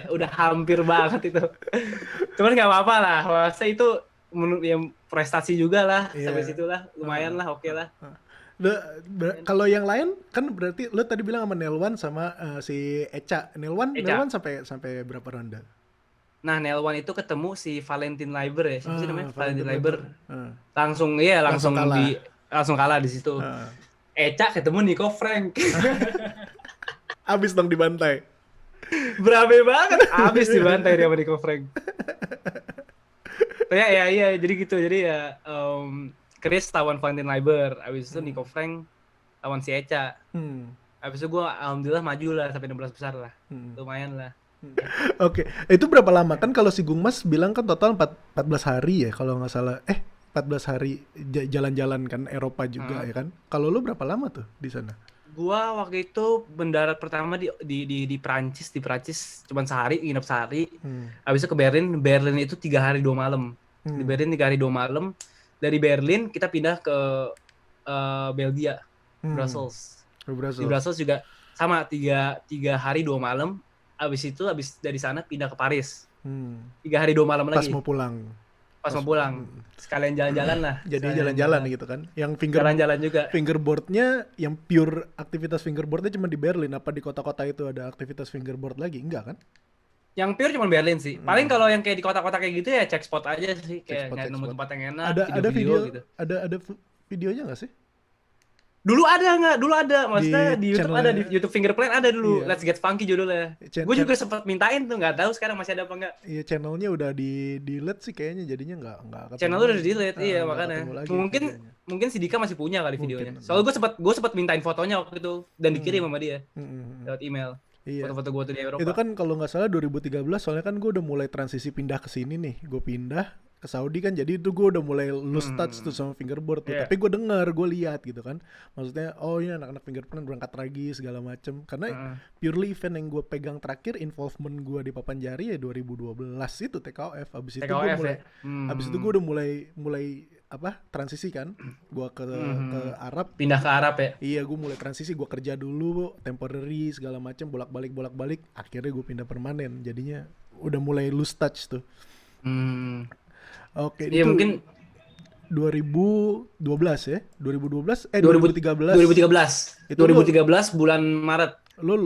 Udah hampir banget itu. Cuman gak apa-apa lah. Masa itu prestasi juga lah. Sampai situ lah, lumayan lah, oke lah. Kalau yang lain kan berarti lo tadi bilang sama Nelwan sama si Echa. Nelwan sampai berapa ronde? Nah, Nelwan itu ketemu si Valentin Leiber ya. Siapa sih namanya? Valentin Leiber. Langsung kalah di situ. Echa ketemu Nico Frank. Abis dong dibantai. Berabe banget. Abis dibantai dia sama Nico Frank. Iya, jadi gitu. Jadi ya Chris lawan Valentin Leiber. Abis itu Nico Frank lawan si Echa. Abis itu gue alhamdulillah maju lah sampai 16 besar lah. Lumayan lah. Oke, itu berapa lama? Kan kalau si Gung Mas bilang kan total 14 hari ya kalau nggak salah. 14 hari jalan-jalan kan Eropa juga ya kan. Kalau lu berapa lama tuh di sana? Gua waktu itu mendarat pertama di Prancis, cuma sehari, nginep sehari. Habis itu ke Berlin. Berlin itu 3 hari 2 malam. Di Berlin 3 hari 2 malam. Dari Berlin kita pindah ke Belgia, Brussels. Di Brussels juga sama 3 hari 2 malam. Habis dari sana pindah ke Paris. 3 hari 2 malam lagi. Pas mau pulang. Sekalian jalan-jalan lah. Jadi jalan-jalan gitu kan. Yang jalan-jalan juga. Fingerboardnya, yang pure aktivitas fingerboardnya cuma di Berlin. Apa di kota-kota itu ada aktivitas fingerboard lagi? Enggak kan? Yang pure cuma Berlin sih. Paling kalau yang kayak di kota-kota kayak gitu ya cek spot aja sih. Kayak nemu tempat yang enak. Ada video gitu. Ada videonya nggak sih? Dulu ada. Maksudnya di YouTube ada, di YouTube Fingerplan ada dulu. Let's Get Funky judulnya. Gue juga sempat mintain tuh, nggak tahu sekarang masih ada apa nggak. Iya, channelnya udah di delete sih kayaknya, jadinya nggak. Channelnya udah di delete, iya makanya. Mungkin si Dika masih punya kali videonya. Soalnya gue sempat mintain fotonya waktu itu dan dikirim sama dia lewat email. Iya. Foto-foto gue tuh di Eropa. Itu kan kalau nggak salah 2013, soalnya kan gue udah mulai transisi pindah ke sini nih. Gue pindah ke Saudi kan, jadi itu gue udah mulai lose touch tuh sama fingerboard tuh. Tapi gue lihat gitu kan, maksudnya ini anak-anak fingerprint berangkat lagi segala macem, karena purely event yang gue pegang terakhir, involvement gue di Papanjari ya 2012 itu TKOF. Abis itu gue udah mulai transisi kan, gue ke Arab, pindah ke Arab ya. Iya, gue mulai transisi, gue kerja dulu temporary segala macem, bolak-balik, akhirnya gue pindah permanen, jadinya udah mulai lose touch tuh. Oke, iya, itu mungkin 2012 ya? 2013? 2013. Itu 2013 bulan Maret. Lo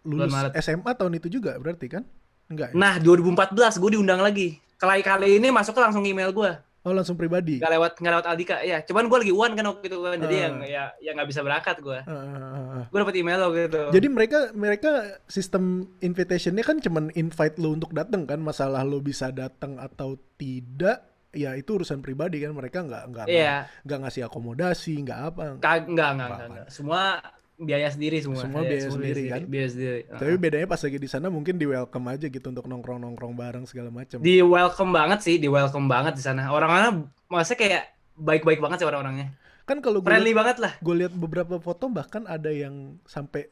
lulus Maret. SMA tahun itu juga berarti kan? Enggak ya? Nah, 2014 gue diundang lagi. Kali ini masuknya langsung email gue. Oh, langsung pribadi. Nggak lewat Aldika. Ya, cuman gue lagi UAN kan waktu itu kan. Jadi yang nggak bisa berangkat gue. Gue dapet email lo gitu. Jadi mereka sistem invitation-nya kan cuman invite lo untuk datang kan, masalah lo bisa datang atau tidak ya itu urusan pribadi kan, mereka nggak ngasih akomodasi, nggak apa. Nggak. Semua biaya sendiri semua. Biaya sendiri kan. Biaya sendiri. Tapi bedanya pas lagi di sana mungkin di welcome aja gitu untuk nongkrong bareng segala macam. Di welcome banget di sana. Orang-orang maksudnya kayak baik-baik banget sih orang-orangnya. Kan kalau friendly banget lah. Gue lihat beberapa foto bahkan ada yang sampai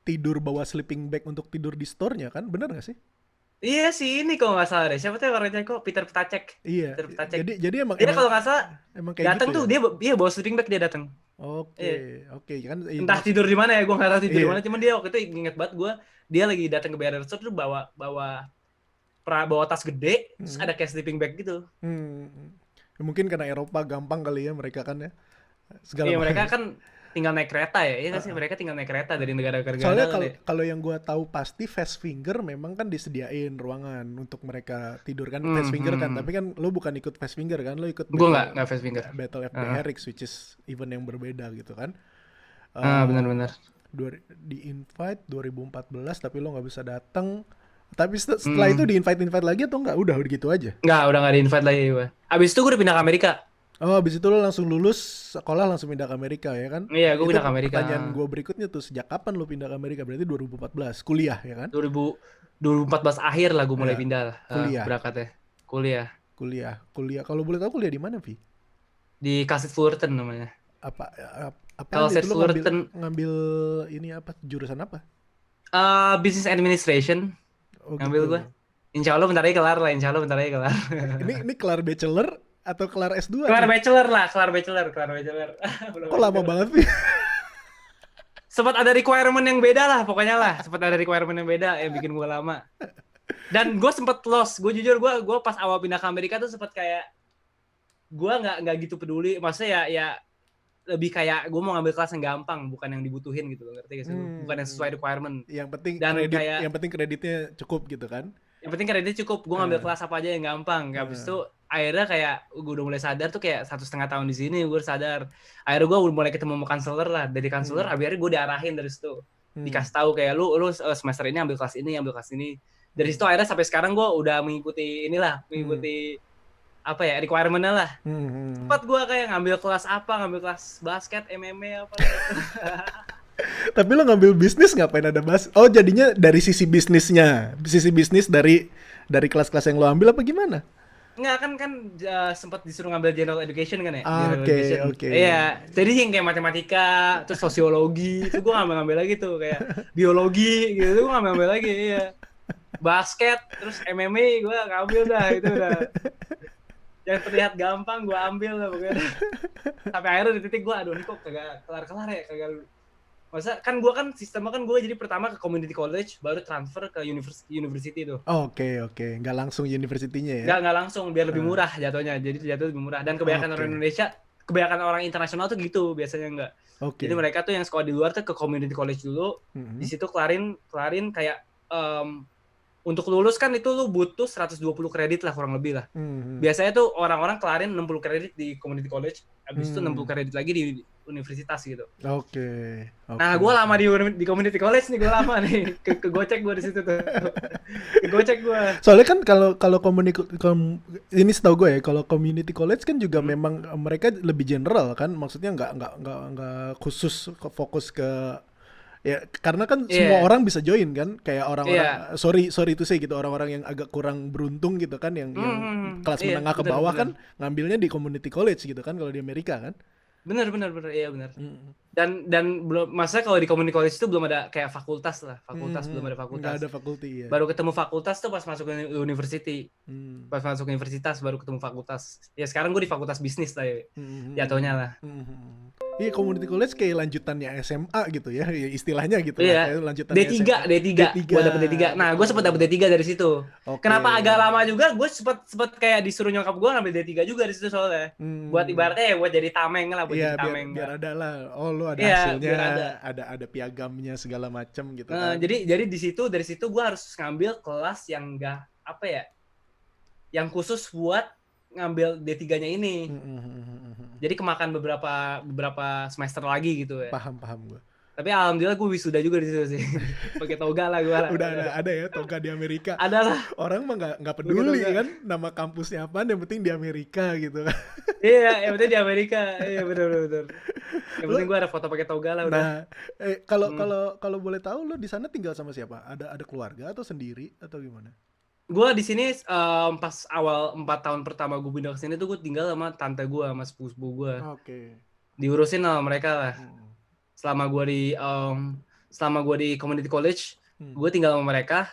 tidur bawa sleeping bag untuk tidur di store-nya kan, benar nggak sih? Iya sih, ini kalau nggak salah deh. Siapa tuh orangnya kok Peter Ptacek. Iya. Peter Ptacek. Jadi emang kalau nggak salah emang kayak datang gitu tuh ya? dia bawa sleeping bag dia datang. Oke kan. Entah tidur di mana ya, gue nggak tahu tidur di mana. Cuman dia waktu itu inget banget gue, dia lagi datang ke BR Resort tuh bawa tas gede, terus ada kayak sleeping bag gitu. Mungkin karena Eropa gampang kali ya mereka kan ya. Iya mereka kan tinggal naik kereta ya, iya nggak sih, mereka tinggal naik kereta dari negara-negara. Soalnya kalau yang gue tahu pasti fast finger memang kan disediain ruangan untuk mereka tidur kan, fast finger kan, tapi kan lo bukan ikut fast finger kan, lo ikut gue nggak fast finger, Battle of the Herrix, which is event yang berbeda gitu kan. Benar-benar di invite 2014 tapi lo nggak bisa datang. Tapi setelah itu di invite lagi atau nggak? Udah gitu aja? Udah nggak di invite lagi gue. Abis itu gue udah pindah ke Amerika. Oh, abis itu lo langsung lulus sekolah langsung pindah ke Amerika ya kan? Iya, gue pindah ke Amerika. Pertanyaan gue berikutnya tuh, sejak kapan lo pindah ke Amerika? Berarti 2014, kuliah ya kan? 2014 akhir lah gue mulai pindah lah. Kuliah. Berangkatnya. Kuliah. Kalau boleh tahu kuliah di mana, Vi? Di Castle Fullerton namanya. Apa Castle Fullerton ngambil ini apa? Jurusan apa? Business Administration. Ngambil gue. Insya Allah bentar lagi kelar. Ini kelar bachelor atau kelar S2? Kelar bachelor. Kok lama banget sih? Sempat ada requirement yang beda lah pokoknya lah. Yang bikin gue lama. Dan gue sempat lost. Gue jujur gue pas awal pindah ke Amerika tuh sempat kayak gue nggak gitu peduli. Maksudnya ya lebih kayak gue mau ngambil kelas yang gampang, bukan yang dibutuhin gitu, ngerti gak sih? Bukan yang sesuai requirement. Yang penting kreditnya cukup gitu kan? Yang penting kreditnya cukup. Gue ngambil kelas apa aja yang gampang. Habis itu akhirnya kayak gue udah mulai sadar tuh kayak 1,5 tahun di sini gue sadar. Akhirnya gue mulai ketemu sama counselor lah. Dari counselor akhirnya gue diarahin dari situ. Dikasih tahu kayak lu semester ini ambil kelas ini. Dari situ akhirnya sampai sekarang gue udah mengikuti apa ya, requirement-nya lah. Sempat gue kayak ngambil kelas basket, MMA apa. Tapi lo ngambil bisnis ngapain ada Oh, jadinya dari sisi bisnis dari kelas-kelas yang lo ambil apa gimana? Enggak kan sempat disuruh ngambil general education kan ya. Oke. Iya, jadi yang kayak matematika, terus sosiologi, itu gue ngambil lagi tuh kayak biologi gitu, gue ngambil lagi, iya. Basket, terus MMA gue ngambil dah itu udah. Yang terlihat gampang gue ambil lah pokoknya. Sampai akhirnya di titik gue, aduh ini kok kagak kelar-kelar ya, masa kan gue kan sistemnya kan gue jadi pertama ke community college baru transfer ke university tuh. Oke. Nggak langsung universitinya ya? Nggak langsung, biar lebih murah jatuhnya. Jadi jatuh lebih murah. Dan kebanyakan orang Indonesia, kebanyakan orang internasional tuh gitu biasanya nggak. Jadi mereka tuh yang sekolah di luar tuh ke community college dulu. Di situ kelarin kayak untuk lulus kan itu lu butuh 120 kredit lah kurang lebih lah. Biasanya tuh orang-orang kelarin 60 kredit di community college, habis itu 60 kredit lagi di universitas gitu. Oke. Nah, gue lama di community college nih, gue lama nih. Kegocek gue di situ tuh. Kegocek gue. Soalnya kan kalau ini setahu gue ya, kalau community college kan juga memang mereka lebih general kan, maksudnya nggak khusus fokus ke ya, karena kan semua orang bisa join kan, kayak orang-orang sorry itu sih gitu, orang-orang yang agak kurang beruntung gitu kan, yang kelas menengah ke bawah kan ngambilnya di community college gitu kan kalau di Amerika kan. Benar, iya benar. Dan belum, maksudnya kalau di community college itu belum ada kayak fakultas lah, belum ada fakultas. Nggak ada fakulti ya. Baru ketemu fakultas tuh pas masuk ke university. Pas masuk ke universitas baru ketemu fakultas. Ya sekarang gue di fakultas bisnis lah ya. Jatuhnya lah. Iya, community college kayak lanjutannya SMA gitu ya, istilahnya gitu lah. Kayak lanjutannya D3. Gue dapet D3. Nah, gue sempet dapet D3 dari situ. Kenapa agak lama juga? Gue sempet kayak disuruh nyokap gue ngambil D3 juga dari situ soalnya. Buat ibaratnya ya buat jadi tameng lah, biar ada lah. Oh, lu ada hasilnya, ada piagamnya segala macam gitu kan. Jadi dari situ gue harus ngambil kelas yang enggak apa ya? Yang khusus buat ngambil D3-nya ini. Jadi kemakan beberapa semester lagi gitu ya. Paham gue. Tapi alhamdulillah gue wisuda juga di situ sih. Pakai toga lah gue lah. Udah ada ya toga di Amerika. Ada lah. Orang mah nggak peduli kan nama kampusnya apaan, yang penting di Amerika gitu kan. Iya, yang penting di Amerika. Iya benar. Yang penting gue ada foto pakai toga lah udah. Nah, kalau boleh tahu lo di sana tinggal sama siapa? Ada keluarga atau sendiri atau gimana? Gue di sini pas awal 4 tahun pertama gue pindah ke sini tuh gue tinggal sama tante gue, sama sepupu gue. Oke. Diurusin sama mereka lah. Selama gue di community college, gue tinggal sama mereka.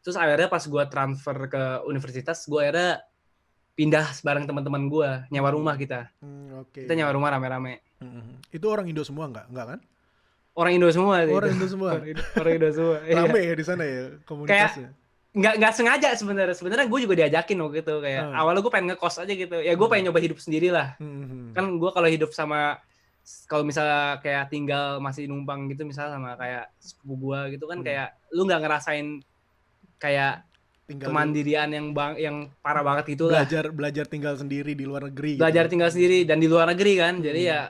Terus akhirnya pas gue transfer ke universitas, gue akhirnya pindah bareng teman-teman gue, nyewa rumah kita. Kita nyewa rumah rame-rame. Itu orang Indo semua nggak kan? Orang Indo semua. Orang Indo semua. Orang Indo semua. Rame ya di sana ya komunitasnya. Kayak nggak sengaja sebenarnya gue juga diajakin waktu itu kayak awalnya gue pengen ngekos aja gitu ya, gue pengen nyoba hidup sendiri lah. Kan gue kalau hidup sama, kalau misalnya kayak tinggal masih numpang gitu misalnya sama kayak sepupu gue gitu kan, kayak lu nggak ngerasain kayak tinggal kemandirian yang parah banget gitu lah. Belajar tinggal sendiri di luar negeri. Belajar tinggal sendiri dan di luar negeri kan, jadi ya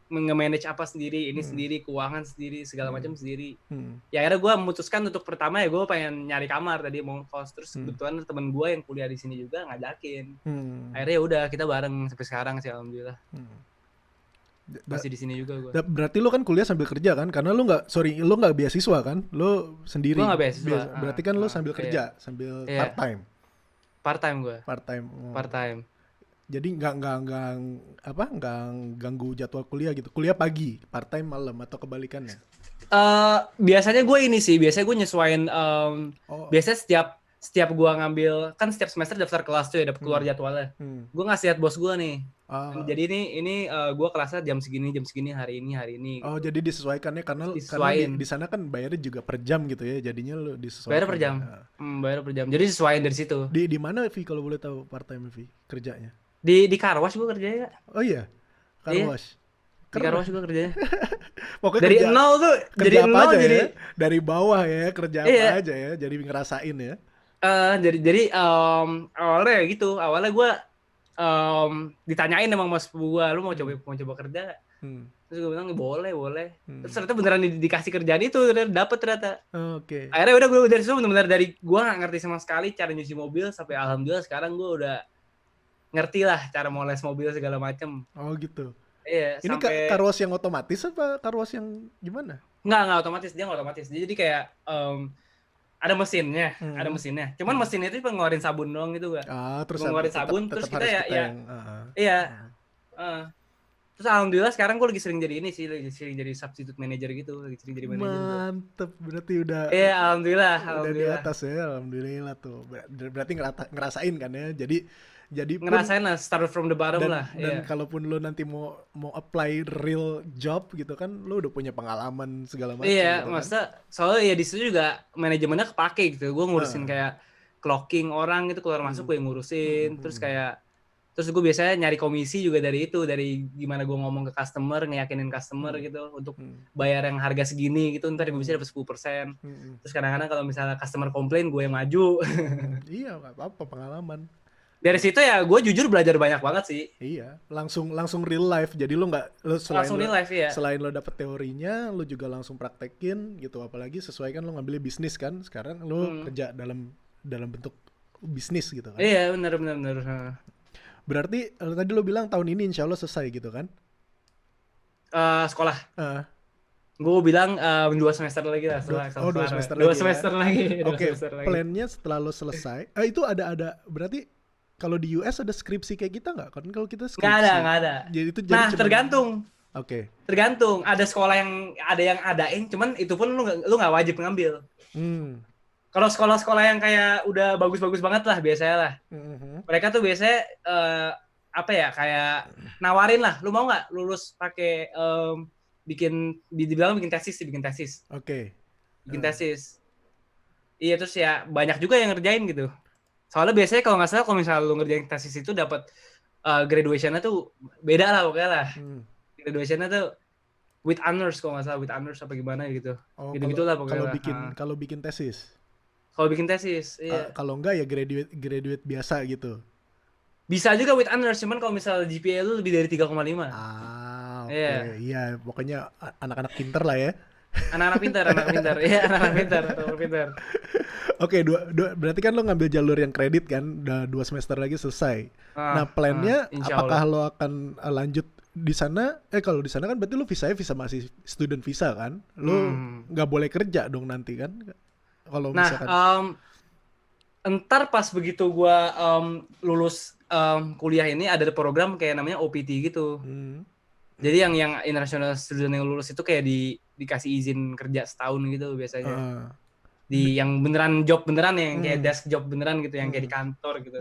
nge-manage apa sendiri, ini sendiri, keuangan sendiri, segala macam sendiri. Ya akhirnya gue memutuskan untuk pertama ya gue pengen nyari kamar tadi, mau kos. Terus kebetulan temen gue yang kuliah di sini juga ngajakin. Akhirnya ya udah kita bareng sampai sekarang sih alhamdulillah. Masih di sini juga gue. Berarti lo kan kuliah sambil kerja kan? Karena lo nggak beasiswa kan? Lo sendiri. Gue nggak beasiswa. Berarti kan lo sambil kerja, sambil part time. Part time gue. Part time. Jadi nggak ganggu jadwal kuliah gitu. Kuliah pagi, part time malam atau kebalikannya? Biasanya gue gue nyesuaiin. Biasanya setiap gue ngambil, kan setiap semester daftar kelas tuh ya, dapat keluar jadwalnya. Gue ngasih lihat bos gue nih. Jadi ini gue kelasnya jam segini hari ini. Oh, jadi disesuaikannya karena di sana kan bayarnya juga per jam gitu ya. Jadinya lo disesuaikan. Bayar per jam. Bayar per jam. Jadi sesuaiin dari situ. Di mana Vi kalau boleh tahu part time Vi kerjanya? Di Car Wash gue kerjanya. Oh iya. Car Wash. Di Car Wash gue kerjanya. Pokoknya dari nol tuh kerja apa aja jadi ya? Dari bawah ya, kerja apa aja ya. Jadi ngerasain ya. Jadi awalnya gitu. Awalnya gue ditanyain emang mas gue, lu mau coba kerja? Terus gue bilang boleh. Terus ternyata beneran dikasih kerjaan itu, dapet ternyata. Oke. Akhirnya udah gue dari situ bener-bener dari gue nggak ngerti sama sekali cara nyuci mobil sampai alhamdulillah sekarang gue udah ngerti lah cara moles mobil segala macem. Oh gitu. Iya. Ini sampai... car wash yang otomatis apa car wash yang gimana? Nggak otomatis, dia nggak otomatis. Dia jadi kayak ada mesinnya. Cuman mesinnya itu ngeluarin sabun doang gitu gak? Terus ngeluarin sabun, terus kita ya. Iya. Terus alhamdulillah sekarang gue lagi sering jadi jadi substitute manager gitu, lagi sering jadi manager. Mantep, berarti udah. Iya, alhamdulillah. Udah di atas ya, alhamdulillah tuh. Berarti ngerasain kan ya. Jadi ngerasain lah, start from the bottom lah. Dan kalaupun lo nanti mau apply real job gitu kan, lo udah punya pengalaman segala macam. Iya, gitu maksudnya soalnya ya di situ juga manajemennya kepake gitu. Gue ngurusin kayak clocking orang gitu, keluar masuk gue ngurusin. Terus gue biasanya nyari komisi juga dari gimana gue ngomong ke customer, ngeyakinin customer gitu untuk bayar yang harga segini gitu, ntar gue bisa dapat 10%. Terus kadang-kadang kalau misalnya customer komplain, gue yang maju. Iya, nggak apa-apa, pengalaman. Dari situ ya gue jujur belajar banyak banget sih. Iya, langsung real life. Jadi lo selain lo dapet teorinya, lo juga langsung praktekin gitu. Apalagi sesuai kan lo ngambilnya bisnis kan. Sekarang lo kerja dalam bentuk bisnis gitu kan. Iya, benar. Berarti tadi lo bilang tahun ini insya Allah selesai gitu kan? Sekolah. Gue bilang 2 semester lagi lah. 2 semester lagi. Oke, plannya setelah lo selesai. Itu ada berarti kalau di US ada skripsi kayak kita nggak? Kan kalau kita skripsi. Nggak ada. Jadi tergantung. Oke. Tergantung. Ada sekolah yang adain, cuman itu pun lu nggak wajib ngambil. Kalau sekolah-sekolah yang kayak udah bagus-bagus banget lah biasanya lah. Mereka tuh biasanya kayak nawarin lah. Lu mau nggak lulus pakai bikin tesis. Oke. Bikin tesis. Iya, terus ya banyak juga yang ngerjain gitu. Soalnya biasanya kalau nggak salah kalau misalnya lu ngerjain tesis itu dapat graduation-nya tuh beda lah pokoknya lah. Graduation-nya tuh with honors kalau nggak salah, with honors apa gimana gitu. Gitu-gitu lah pokoknya. Kalau bikin tesis. Kalau bikin tesis, iya. Kalau enggak ya graduate biasa gitu. Bisa juga with honors, cuman kalau misalnya GPA lu lebih dari 3,5. Oke. Iya. Iya, pokoknya anak-anak pinter lah ya. Anak-anak pintar. Iya, anak-anak pintar, anak pintar. Oke, berarti kan lo ngambil jalur yang kredit kan, udah 2 semester lagi selesai. Nah, plannya Insya apakah Allah. lo akan lanjut di sana? Kalau di sana kan berarti lo visanya visa masih student visa kan? Lo nggak boleh kerja dong nanti kan? Kalau Nah, misalkan. entar pas begitu gua lulus kuliah ini ada program kayak namanya OPT gitu. Jadi yang international student yang lulus itu kayak dikasih izin kerja setahun gitu biasanya. Yang beneran job beneran yang kayak desk job beneran gitu, yang kayak di kantor gitu.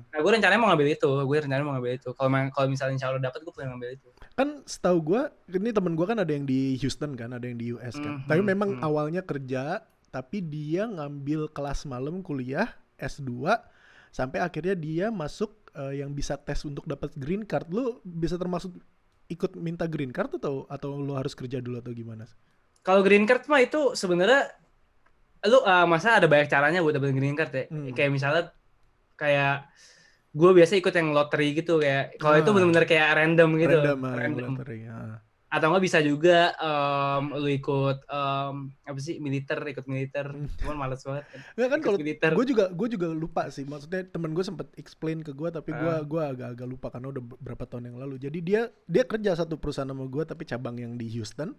Nah, gue rencananya mau ngambil itu. Kalau misalnya insya Allah dapat, gue pengen ngambil itu. Kan setahu gue, ini temen gue kan ada yang di Houston kan, ada yang di US kan. Tapi memang awalnya kerja, tapi dia ngambil kelas malam kuliah S2 sampai akhirnya dia masuk yang bisa tes untuk dapat green card. Lu bisa termasuk ikut minta green card atau lu harus kerja dulu atau gimana? Kalau green card mah itu sebenarnya lu masa ada banyak caranya buat dapat green card ya. Kayak misalnya kayak gue biasa ikut yang lottery gitu, kayak kalau itu benar-benar kayak random gitu. Random. Lottery, atau nggak bisa juga lu ikut apa sih, ikut militer, cuman males banget kan. Nggak kan, kalau gue juga lupa sih, maksudnya temen gue sempet explain ke gue tapi gue agak lupa karena udah beberapa tahun yang lalu. Jadi dia kerja satu perusahaan sama gue tapi cabang yang di Houston.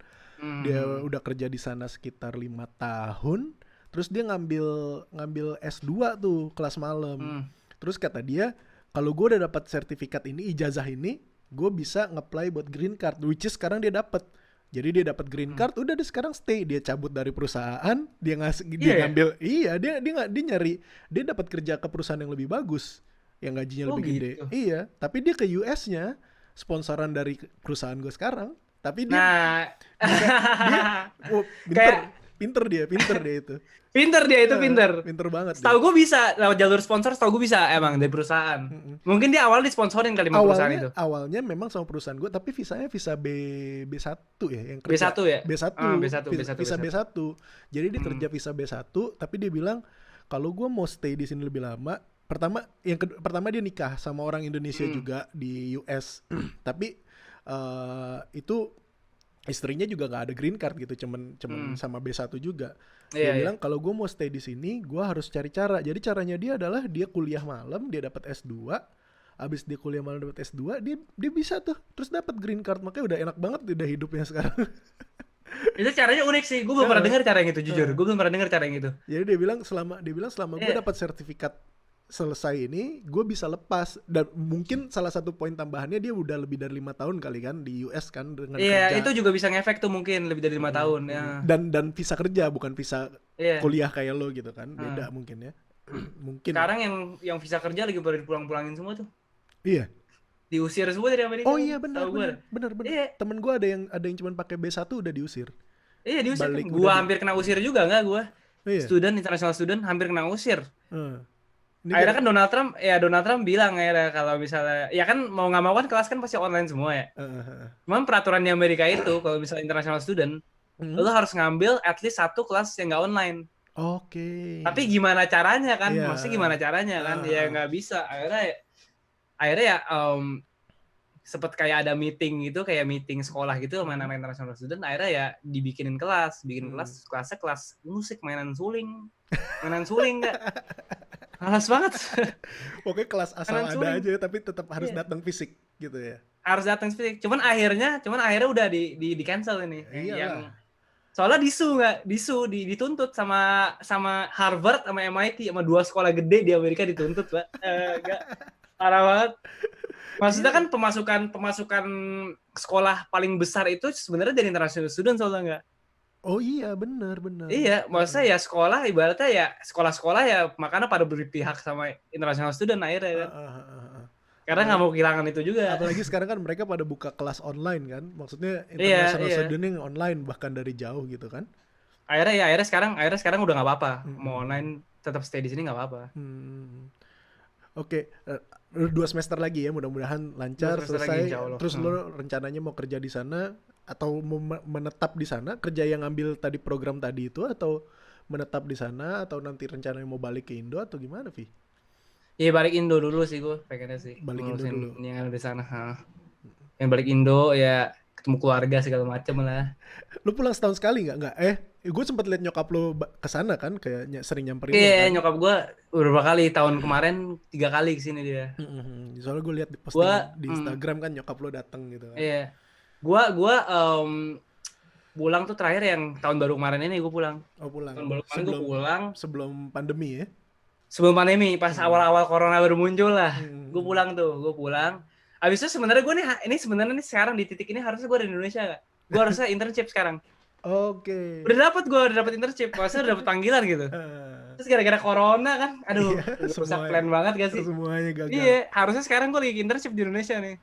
Dia udah kerja di sana sekitar 5 tahun, terus dia ngambil S2 tuh kelas malam. Terus kata dia, kalau gue udah dapat sertifikat ini, ijazah ini, gue bisa nge-apply buat green card, which is sekarang dia dapat. Jadi dia dapat green card, udah dia sekarang stay, dia cabut dari perusahaan, dia ngambil, dia nyari, dia dapat kerja ke perusahaan yang lebih bagus, yang gajinya lebih gede. Iya, tapi dia ke US-nya, sponsoran dari perusahaan gue sekarang, tapi dia, pinter dia itu. Pinter banget. Setahu gue bisa lewat jalur sponsor, setahu gue bisa emang dari perusahaan. Mungkin dia awalnya disponsorin kali sama perusahaan itu. Awalnya memang sama perusahaan gue, tapi visanya visa B1 ya, yang kerja. B1 ya? B1. Visa B1. Jadi dia kerja visa B1, tapi dia bilang kalau gue mau stay di sini lebih lama, pertama dia nikah sama orang Indonesia juga di US. Tapi itu istrinya juga nggak ada green card gitu, cuman sama B1 juga. Dia bilang kalau gue mau stay di sini, gue harus cari cara. Jadi caranya dia adalah dia kuliah malam, dia dapat S2. Abis dia kuliah malam dapat S2, dia bisa tuh terus dapat green card. Makanya udah enak banget udah hidupnya sekarang. Itu caranya unik sih. Gue belum pernah dengar cara yang itu, jujur. Gue belum pernah dengar cara yang itu. Jadi dia bilang selama gue dapat sertifikat selesai ini, gue bisa lepas. Dan mungkin salah satu poin tambahannya, dia udah lebih dari 5 tahun kali kan di US kan dengan kerja. Itu juga bisa ngefek tuh, mungkin lebih dari 5 tahun ya. Dan visa kerja, bukan visa kuliah kayak lo gitu kan. Beda mungkin ya. Mungkin sekarang yang visa kerja lagi pada dipulang-pulangin semua tuh. Iya. Diusir semua dari Amerika. Oh iya, benar. Temen gue ada yang cuma pakai B1 udah diusir. Iya, diusir. Gue hampir kena usir juga enggak gue. International student hampir kena usir. Akhirnya kan Donald Trump bilang akhirnya kalau misalnya, ya kan mau nggak mau kan kelas kan pasti online semua ya. Cuman peraturan di Amerika itu kalau misalnya international student, lo harus ngambil at least 1 kelas yang nggak online. Oke. Tapi gimana caranya kan? Maksudnya gimana caranya kan? Ya nggak bisa. Akhirnya ya sempet kayak ada meeting gitu, kayak meeting sekolah gitu sama anak international student. Akhirnya ya bikin kelas, kelasnya kelas musik, mainan suling nggak. Malas banget. Pokoknya kelas asal ada aja, tapi tetap harus datang fisik gitu ya. Harus datang fisik. Cuman akhirnya udah di cancel ini. Yang soalnya dituntut sama Harvard sama MIT, sama 2 sekolah gede di Amerika dituntut, Pak. Enggak. Parah banget. Maksudnya kan pemasukan sekolah paling besar itu sebenarnya dari international student soalnya enggak. Oh iya, benar. Iya, maksudnya ya sekolah ibaratnya ya sekolah-sekolah ya makanya pada berpihak sama international student akhirnya kan. Karena nggak mau kehilangan itu juga. Apalagi sekarang kan mereka pada buka kelas online kan, maksudnya international student yang online bahkan dari jauh gitu kan. Akhirnya sekarang udah nggak apa-apa, mau online tetap stay di sini nggak apa-apa. Oke, 2 semester lagi ya, mudah-mudahan lancar selesai. Terus lo rencananya mau kerja di sana atau mau menetap di sana, kerja yang ngambil tadi program tadi itu, atau menetap di sana, atau nanti rencananya mau balik ke Indo atau gimana, Vi? Iya balik Indo dulu sih gue pengennya sih. Balik Indo Ngurusin dulu. yang ada di sana. Yang balik Indo ya ketemu keluarga segala macam lah. Lu pulang setahun sekali nggak? Nggak. Gue sempat liat nyokap lu ke sana kan, kayak sering nyamperin lu Iya, kan. nyokap gue beberapa kali tahun kemarin 3 kali kesini dia. Soalnya gue liat di Gue, postingan di Instagram kan nyokap lu dateng gitu kan. iya, gue pulang tuh terakhir yang tahun baru kemarin ini gue pulang. Oh pulang. Tahun baru kemarin gue pulang. Sebelum pandemi ya? Sebelum pandemi, pas awal-awal corona baru muncul lah, gue pulang tuh, gue pulang. Abis itu sebenarnya gue nih sebenarnya nih sekarang di titik ini harusnya gue di Indonesia gak? Gue harusnya internship sekarang. Oke. Udah dapet internship, maksudnya udah dapet panggilan gitu. Terus gara-gara corona kan, aduh, rusak plan banget gak sih? Semuanya gagal. Iya, harusnya sekarang gue lagi internship di Indonesia nih.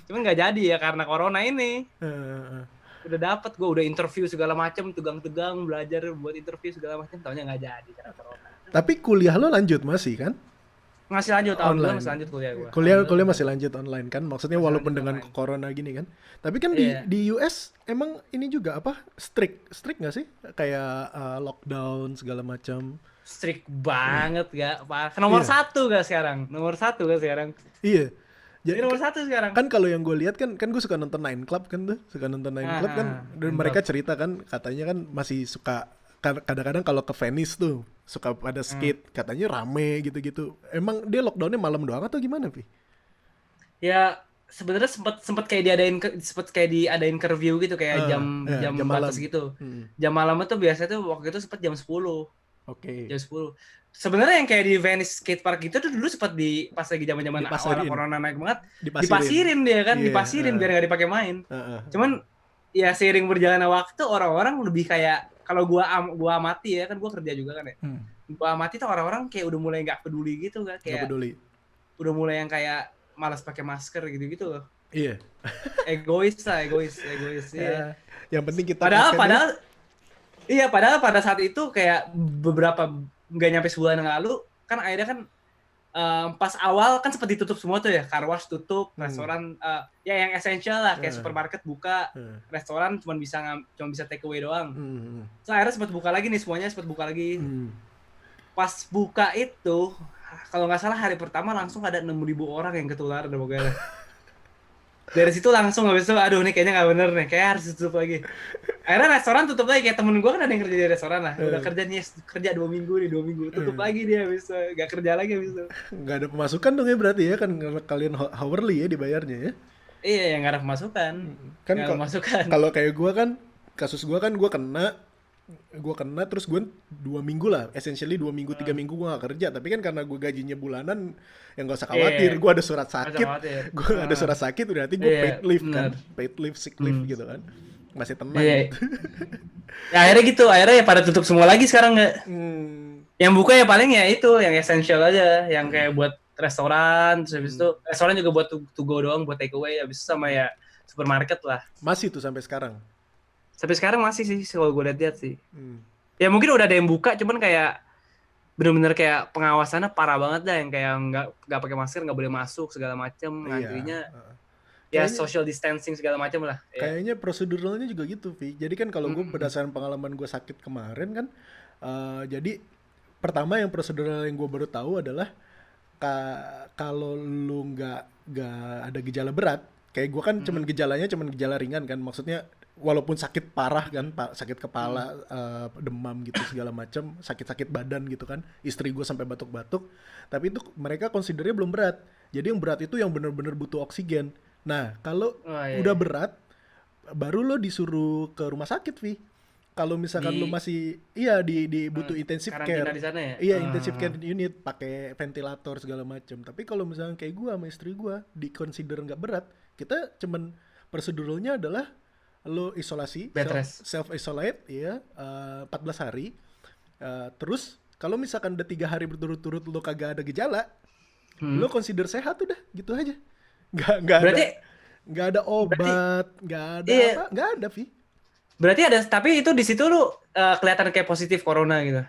Cuman nggak jadi ya karena corona ini. Udah dapet, gue udah interview segala macem, tegang-tegang belajar buat interview segala macem, taunya nggak jadi karena corona. Tapi kuliah lo lanjut masih kan? Masih lanjut, Online. masih lanjut kuliah gue. Kuliah masih lanjut online kan? Maksudnya Masih walaupun lanjut dengan online. corona gini kan? Tapi kan Iya. di US emang ini juga apa? Strict nggak sih? Kayak lockdown segala macam. Strict banget gak? Nomor Iya. satu gak sekarang? Nomor satu gak sekarang? Iya. Jadi nomor satu sekarang. Kan kalau yang gue lihat kan gue suka nonton Nine Club kan tuh, suka nonton Nine Club kan, dan mereka cerita kan katanya kan masih suka kadang-kadang kalau ke Venice tuh suka pada skate, katanya rame gitu-gitu. Emang dia lockdownnya malam doang atau gimana, Pi? Ya sebenarnya sempat kayak diadain curfew gitu kayak jam batas malam. gitu. Jam malam itu biasanya tuh waktu itu sempat jam 10. Oke. Jam 10. Sebenarnya yang kayak di Venice Skate Park gitu tuh dulu sempat pas lagi zaman-zaman awal corona naik banget, dipasirin dia kan, dipasirin biar nggak dipakai main. Cuman ya seiring berjalannya waktu orang-orang lebih kayak kalau gua amati ya kan gua kerja juga kan ya. Gua amati tuh orang-orang kayak udah mulai nggak peduli gitu kan, kayak udah mulai yang kayak malas pakai masker gitu-gitu loh. Iya. Egois. Iya. Yang penting kita padahal pada saat itu kayak beberapa nggak nyampe sebulan yang lalu kan akhirnya kan pas awal kan sempat ditutup semua tuh ya, car wash tutup, restoran ya yang essential lah kayak supermarket buka, restoran cuma bisa take away doang. So akhirnya sempat buka lagi nih, semuanya sempat buka lagi. Pas buka itu kalau nggak salah hari pertama langsung ada 6.000 orang yang ketularan pokoknya. Dari situ langsung habis itu aduh nih kayaknya nggak bener nih, kayak harus tutup lagi. Akhirnya restoran tutup lagi, kayak temen gue kan ada yang kerja di restoran lah, udah kerja 2 minggu tutup lagi dia habis itu, nggak kerja lagi habis itu. Nggak ada pemasukan dong ya berarti ya kan, kalian hourly ya dibayarnya ya. Iya yang nggak ada pemasukan. Kan kalau kayak gue kan, kasus gue kan gue kena terus gue 2 minggu lah, essentially 2 minggu 3 minggu gue gak kerja, tapi kan karena gue gajinya bulanan yang gak usah khawatir, gue ada surat sakit, berarti gue paid leave kan, paid leave, sick leave gitu kan, masih tenang. Ya akhirnya ya pada tutup semua lagi sekarang nggak. Yang buka ya paling ya itu yang essential aja, yang kayak buat restoran, terus habis itu restoran juga buat to go doang, buat take away, habis itu sama ya supermarket lah. Masih tuh sampai sekarang. Sampai sekarang masih sih kalau gue lihat sih. Ya mungkin udah ada yang buka, cuman kayak bener-bener kayak pengawasannya parah banget dah, yang kayak nggak pakai masker, nggak boleh masuk segala macem, ngantrinya ya social distancing segala macem lah. Kayaknya proseduralnya juga gitu, Vi. Jadi kan kalau gue berdasarkan pengalaman gue sakit kemarin kan, jadi pertama yang prosedural yang gue baru tahu adalah kalau lu nggak ada gejala berat, kayak gue kan cuman gejala ringan kan, maksudnya walaupun sakit parah kan, sakit kepala, demam gitu segala macam, sakit badan gitu kan, istri gue sampai batuk-batuk, tapi itu mereka considernya belum berat. Jadi yang berat itu yang benar-benar butuh oksigen. Nah kalau udah berat, baru lo disuruh ke rumah sakit, Vi. Kalau misalkan lo masih butuh intensive care, di sana ya? Iya intensive care unit, pakai ventilator segala macam. Tapi kalau misalkan kayak gue sama istri gue di consider nggak berat, kita cuman proseduralnya adalah lo isolasi, self isolate ya, 14 hari. Terus kalau misalkan udah 3 hari berturut-turut lo kagak ada gejala, lo consider sehat udah, gitu aja. Nggak ada obat, nggak ada, Vi. Berarti ada, tapi itu di situ lo kelihatan kayak positif corona gitu.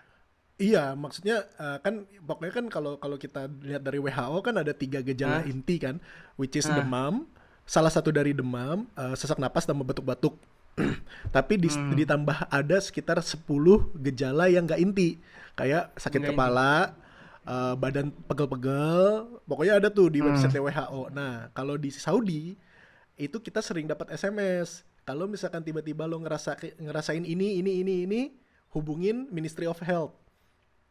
Iya, maksudnya kan pokoknya kan kalau kita lihat dari WHO kan ada 3 gejala inti kan, which is demam. Salah satu dari demam, sesak napas sama batuk-batuk. Tapi ditambah ada sekitar 10 gejala yang nggak inti. Kayak sakit kepala, badan pegel-pegel, pokoknya ada tuh di website Hmm. WHO. Nah, kalau di Saudi itu kita sering dapat SMS. Kalau misalkan tiba-tiba lo ngerasain ini, hubungin Ministry of Health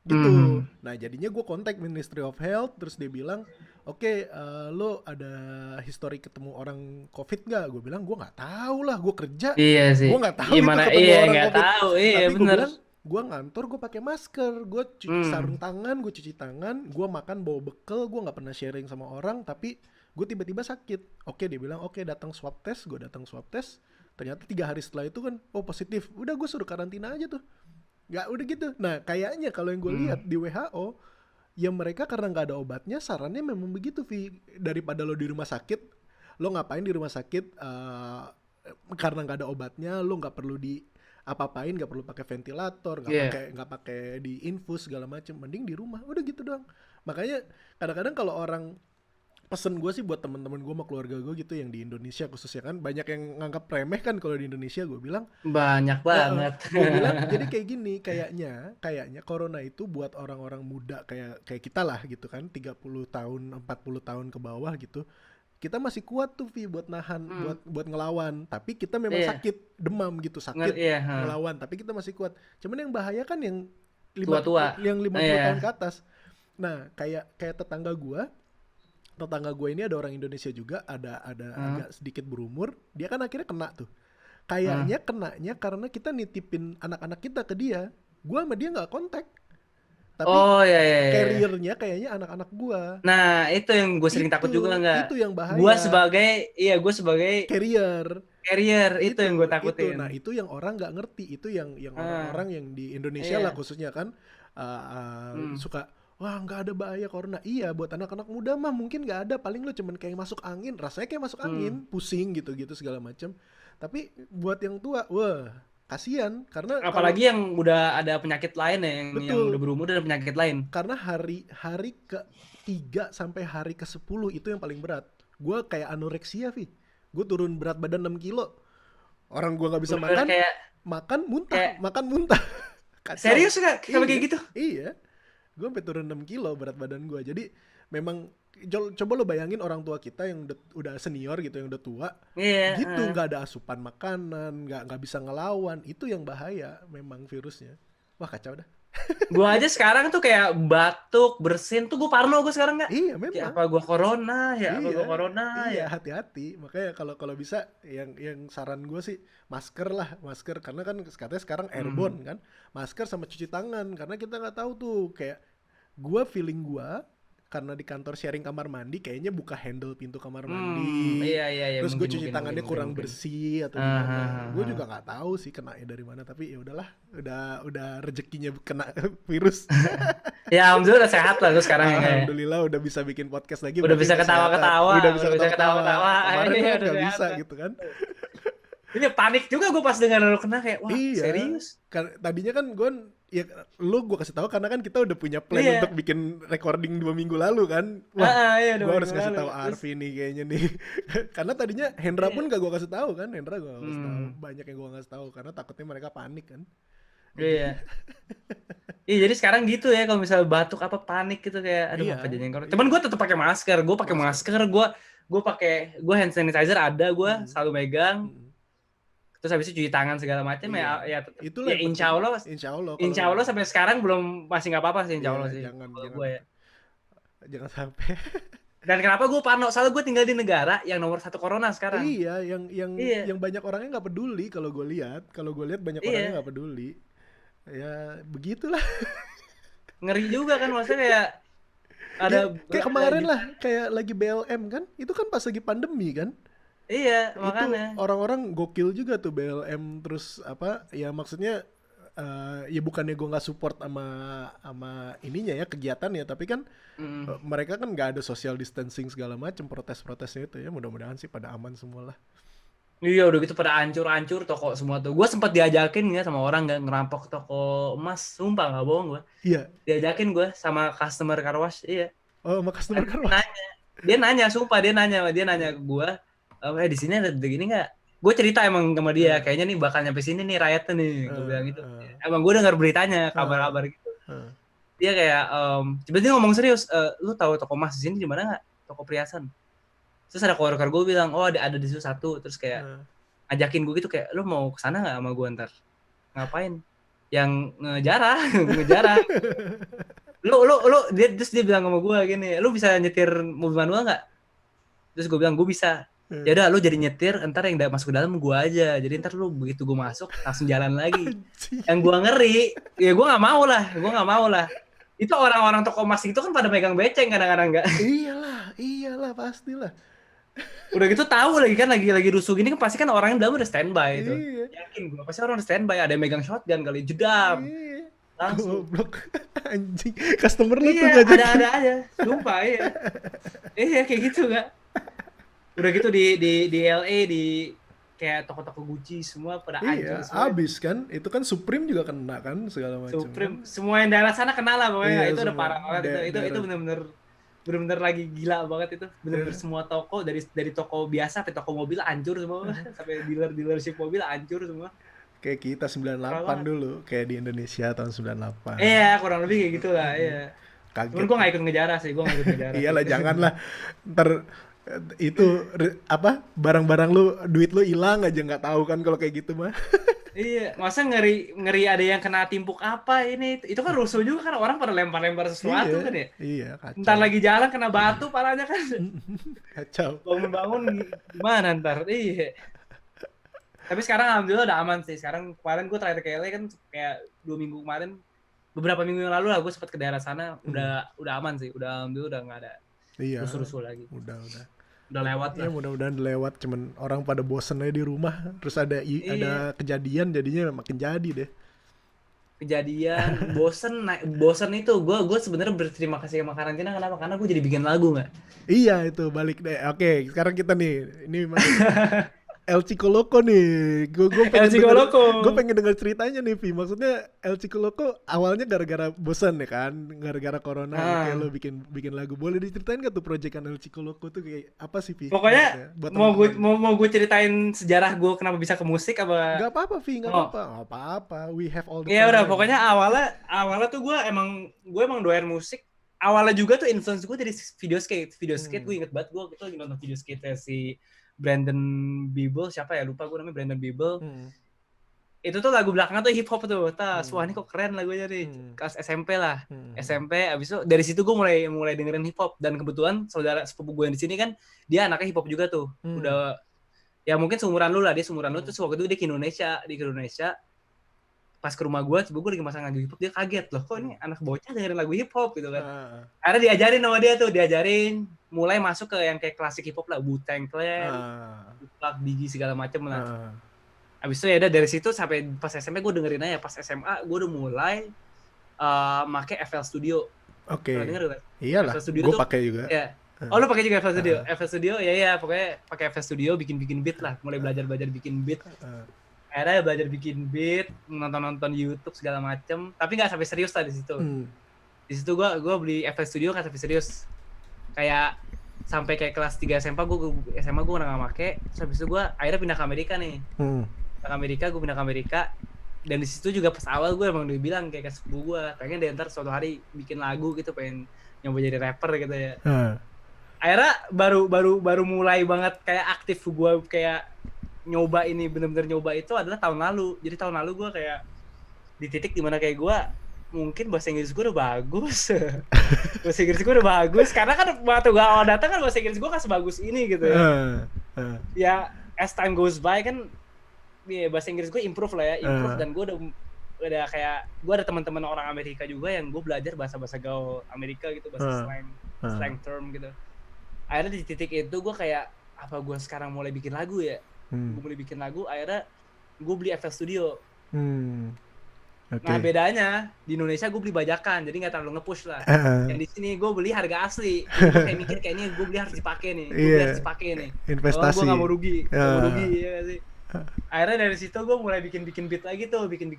gitu. Hmm. Nah, jadinya gue kontak Ministry of Health, terus dia bilang, oke, lo ada histori ketemu orang COVID nggak? Gue bilang, gue nggak tahu lah, gue kerja, Iya sih. gue nggak tahu itu Gimana? ketemu Iya, orang nggak COVID. tahu. Iya, Tapi gue bener. bilang, gue ngantor, gue pakai masker, gue cuci sarung Hmm. tangan, gue cuci tangan, gue makan bawa bekal, gue nggak pernah sharing sama orang, tapi gue tiba-tiba sakit. Oke, dia bilang, oke, datang swab test, gue datang swab test. Ternyata 3 hari setelah itu kan, oh positif. Udah, gue suruh karantina aja tuh. Nggak, udah gitu. Nah, kayaknya kalau yang gue lihat Hmm. di WHO, ya mereka karena nggak ada obatnya, sarannya memang begitu, Vi. Daripada lo di rumah sakit, lo ngapain di rumah sakit, karena nggak ada obatnya, lo nggak perlu di apa-apain, nggak perlu pakai ventilator, Iya. nggak pakai di infus segala macem, mending di rumah, udah gitu doang. Makanya kadang-kadang kalau orang pesen gue sih buat temen-temen gue sama keluarga gue gitu yang di Indonesia khususnya, kan banyak yang nganggap remeh kan kalau di Indonesia. Gue bilang, Banyak banget. gue bilang jadi kayak gini, kayaknya corona itu buat orang-orang muda kayak kayak kita lah gitu kan, 30 tahun 40 tahun ke bawah gitu, kita masih kuat tuh, Vi, buat nahan, Hmm. buat ngelawan. Tapi kita memang Iya. sakit demam gitu, sakit Iya. ngelawan, tapi kita masih kuat. Cuman yang bahaya kan yang Tua-tua. 50 tahun ke Iya. atas. Nah, kayak tetangga gue ini ada orang Indonesia juga, ada Hmm. agak sedikit berumur, dia kan akhirnya kena tuh. Hmm. Kayaknya kenanya karena kita nitipin anak-anak kita ke dia. Gua sama dia nggak kontak, tapi Oh, iya, iya, iya. carrier-nya kayaknya anak-anak gua. Nah, itu yang gue sering takut juga Itu nggak. yang Gue bahaya. sebagai, iya, gue sebagai Carrier. carrier, itu yang gue Itu. takutin. Nah, itu yang orang nggak ngerti. Itu yang Ah, orang-orang yang di Indonesia lah iya. khususnya kan, Hmm. suka, wah nggak ada bahaya corona. Iya, buat anak-anak muda mah mungkin nggak ada. Paling lo cuman kayak masuk angin. Rasanya kayak masuk angin, Hmm. pusing gitu-gitu segala macam. Tapi buat yang tua, wah kasihan. Karena kalau Apalagi yang udah ada penyakit lain ya, yang udah betul, berumur dan penyakit lain. karena hari ke 3 sampai hari ke 10 itu yang paling berat. Gue kayak anoreksia, Vi. Gue turun berat badan 6 kilo. Orang gue nggak bisa Bener-bener makan, kayak kayak makan muntah. Kacau. serius nggak kalau kayak Iya, gitu? iya. Gue sampai turun 6 kilo berat badan gue. Jadi memang coba lo bayangin orang tua kita yang udah senior gitu, yang udah tua, Iya. gitu nggak ada asupan makanan, nggak bisa ngelawan. Itu yang bahaya memang virusnya. Wah kacau dah. Gue aja sekarang tuh kayak batuk, bersin tuh gue parno gue sekarang nggak. Iya Ya memang. apa gue corona, ya apa gue Iya, corona iya, ya. hati-hati. Makanya kalau bisa yang saran gue sih masker lah, masker, karena kan katanya sekarang Hmm. airborne kan, masker sama cuci tangan, karena kita nggak tahu tuh, kayak feeling gue karena di kantor sharing kamar mandi, kayaknya buka handle pintu kamar mandi, Iya, iya, iya, terus gue mungkin, cuci mungkin, mungkin, tangannya mungkin, kurang mungkin. bersih atau Ah, gimana. ah, ah, Gue ah. juga nggak tahu sih kenanya dari mana, tapi ya udahlah, udah rezekinya kena virus. Ya alhamdulillah udah sehat lah gue sekarang ya kayak. Alhamdulillah udah bisa bikin podcast lagi, Udah berarti bisa kesehatan. ketawa-ketawa, Udah bisa udah bisa ketawa-ketawa. ketawa-ketawa. Kemarin Iya, kan udah nggak sehat bisa lah. gitu kan. Ini panik juga gue pas dengar lu kena kayak, wah Iya. serius? Tadinya kan gue, ya gue kasih tahu karena kan kita udah punya plan Iya. untuk bikin recording 2 minggu lalu kan. Wah, Iya, gue harus 2 minggu kasih lalu. tahu Terus, Arfi nih kayaknya nih. Karena tadinya Hendra iya. pun gak gue kasih tahu kan. Hendra gue gak kasih tahu. Hmm. Banyak yang gue gak kasih tahu karena takutnya mereka panik kan. Iya. Iya, jadi sekarang gitu ya, kalau misalnya batuk apa panik gitu kayak, aduh Iya. apa jadi yang corona. Cuman gue tetap pakai masker, gue pakai hand sanitizer ada, gue Mm-mm. selalu megang. Mm-mm. Terus habis itu cuci tangan segala macam Iya. ya tetap. Itulah Ya yang insya penting. Allah, Insya Allah. sampai sekarang masih nggak apa-apa sih insya Iya, Allah sih. jangan Kalau gue ya. jangan sampai. Dan kenapa gue parno? Soalnya gue tinggal di negara yang nomor 1 corona sekarang. Iya, Iya. yang banyak orangnya nggak peduli kalau gue lihat. Kalau gue lihat banyak orangnya Iya. nggak peduli. Ya begitulah. Ngeri juga kan, maksudnya kayak ada Ya, kayak kemarin ada- lah, kayak lagi BLM kan, itu kan pas lagi pandemi kan. Iya, Itu makanya. orang-orang gokil juga tuh BLM, terus apa? Ya maksudnya ya bukannya gue nggak support sama ininya ya, kegiatan ya, tapi kan Mm. mereka kan nggak ada social distancing segala macam, protes-protesnya itu ya, mudah-mudahan sih pada aman semua lah. Iya udah gitu pada hancur-hancur toko semua tuh. Gue sempat diajakin ya sama orang nggak ngerampok toko emas, sumpah nggak bohong gue. Iya. Diajakin gue sama customer car wash, iya. Oh, sama customer car wash. Nanya, sumpah dia nanya ke gue, di sini ada begini nggak? Gue cerita emang sama dia, kayaknya nih bakal nyampe sini nih riotnya nih, gue bilang gitu. Emang gue dengar beritanya, kabar-kabar gitu. dia kayak tiba-tiba ngomong serius, lu tahu toko emas di sini di mana nggak, toko perhiasan. Terus ada coworker gue bilang, oh ada di situ satu. Terus kayak ajakin gue gitu kayak, lu mau kesana nggak sama gue ntar? Ngapain? Yang ngejarah, ngejarah. Terus dia bilang sama gue gini, lu bisa nyetir mobil manual nggak? Terus gue bilang gue bisa. Ya udah lu jadi nyetir, ntar yang masuk ke dalam gue aja. Jadi ntar lu begitu gue masuk langsung jalan lagi. Yang gue ngeri, ya gue nggak mau lah. Itu orang-orang toko emas itu kan pada megang beceng kadang-kadang nggak? Iyalah pastilah. Udah gitu tahu lagi kan lagi rusuh gini kan pasti kan orangnya dalam udah standby itu. Iya. Yakin gue pasti orang udah standby, ada yang megang shotgun kali jedam. Iya. Langsung. Goblok. Anjing, customer lu tuh ngajakin. Ada aja. Sumpah iya. Iya kayak gitu enggak. Udah gitu di LA di kayak toko-toko Gucci semua pada hancur semua. Abis kan, itu kan Supreme juga kena kan segala macam. Supreme, kan? Semua yang daerah sana kena lah pokoknya. Itu udah parah banget itu bener-bener lagi gila banget itu. Bener-bener semua toko dari toko biasa sampai toko mobil hancur semua. Sampai dealership mobil hancur semua. Kayak kita 98 dulu, kayak di Indonesia tahun 98. Iya, kurang lebih kayak gitulah, iya. Kaget. Cuman gue gak ikut ngejarah sih, Iyalah, janganlah. Ntar itu apa barang-barang lu, duit lu hilang aja nggak tahu kan kalau kayak gitu mah. Iya, masa ngeri ada yang kena timpuk apa ini, itu kan rusuh juga kan, orang pada lempar-lempar sesuatu kan ya. Iya, kacau. Ntar lagi jalan kena batu parahnya kan. Kacau. Bangun-bangun gimana ntar, iya. Tapi sekarang alhamdulillah udah aman sih. Sekarang kemarin gue terakhir ke LA kan kayak 2 minggu kemarin, beberapa minggu yang lalu lah gue sempat ke daerah sana, udah aman sih, udah alhamdulillah udah nggak ada rusuh-rusuh lagi. Udah lewat lah. Ya mudah-mudahan lewat, cuman orang pada bosen aja di rumah, terus ada kejadian jadinya makin jadi deh. Kejadian bosen itu gue sebenarnya berterima kasih sama karantina. Kenapa? Karena gue jadi bikin lagu nggak? Iya itu balik deh. Oke, sekarang kita nih ini El Chico Loco nih, gue pengen denger ceritanya nih, Vi. Maksudnya El Chico Loco awalnya gara-gara bosan ya kan, gara-gara corona, kayak lo bikin lagu. Boleh diceritain gak tuh proyekan El Chico Loco tuh kayak apa sih, Vi? Pokoknya mau gue ceritain sejarah gue kenapa bisa ke musik apa? Gak apa-apa, Vi, gak apa-apa. We have all the. Ya udah, pokoknya awalnya tuh gue emang doyan musik. Awalnya juga tuh influence gue dari video skate. Gue inget banget, gue lagi nonton video skate si Brandon Biebel, siapa ya, lupa gue namanya, Brandon Biebel. Itu tuh lagu belakangnya tuh hip hop tuh. Wah ini kok keren lagunya nih. Kelas SMP lah. SMP, abis itu dari situ gue mulai dengerin hip hop, dan kebetulan saudara sepupu gue yang di sini kan dia anaknya hip hop juga tuh. Udah ya mungkin seumuran lu lah, dia seumuran lu. Terus waktu itu dia ke Indonesia. Pas ke rumah gue lagi masang lagu hip hop, dia kaget loh, kok ini anak bocah dengerin lagu hip hop gitu kan. Akhirnya diajarin sama dia tuh, mulai masuk ke yang kayak klasik hip hop lah, Wu-Tang Clan, Tupac, Biggie segala macem lah. Abis itu ya udah dari situ sampai pas SMP gue dengerin aja. Pas SMA gue udah mulai make FL Studio. Oke. Denger, iyalah, gue pakai juga. Ya. Oh lu pakai juga FL Studio? FL Studio ya pokoknya pakai FL Studio, bikin beat lah, mulai belajar bikin beat. Akhirnya belajar bikin beat, nonton YouTube segala macem, tapi nggak sampai serius lah di situ. Di situ gue beli FL Studio nggak sampai serius, kayak sampai kayak kelas 3 SMA gue udah nggak make. Terus habis itu gue akhirnya pindah ke Amerika nih. Gue pindah ke Amerika, dan di situ juga pas awal gue emang udah bilang kayak ke sepupu gue, pengen deh ntar suatu hari bikin lagu gitu, pengen nyoba jadi rapper gitu ya. Akhirnya baru mulai banget kayak aktif gue kayak nyoba ini, bener-bener nyoba itu adalah tahun lalu. Jadi tahun lalu gue kayak di titik dimana kayak gue mungkin bahasa Inggris gue udah bagus. Karena kan waktu gue awal datang kan bahasa Inggris gue kan sebagus ini gitu ya. Ya as time goes by kan ya, bahasa Inggris gue improve lah ya, dan gue udah kayak gue ada teman-teman orang Amerika juga yang gue belajar bahasa gaul Amerika gitu, bahasa slang term gitu. Akhirnya di titik itu gue kayak, apa gue sekarang mulai bikin lagu ya? Gue mulai bikin lagu, akhirnya gue beli FL Studio. Okay. Nah bedanya di Indonesia gue beli bajakan, jadi nggak terlalu nge-push lah. Yang di sini gue beli harga asli. Gue kayak mikir kayak ini gue beli harus dipakai nih. Investasi. Gue nggak mau rugi. Ya sih. Akhirnya dari situ gue mulai bikin beat lagi tuh, bikin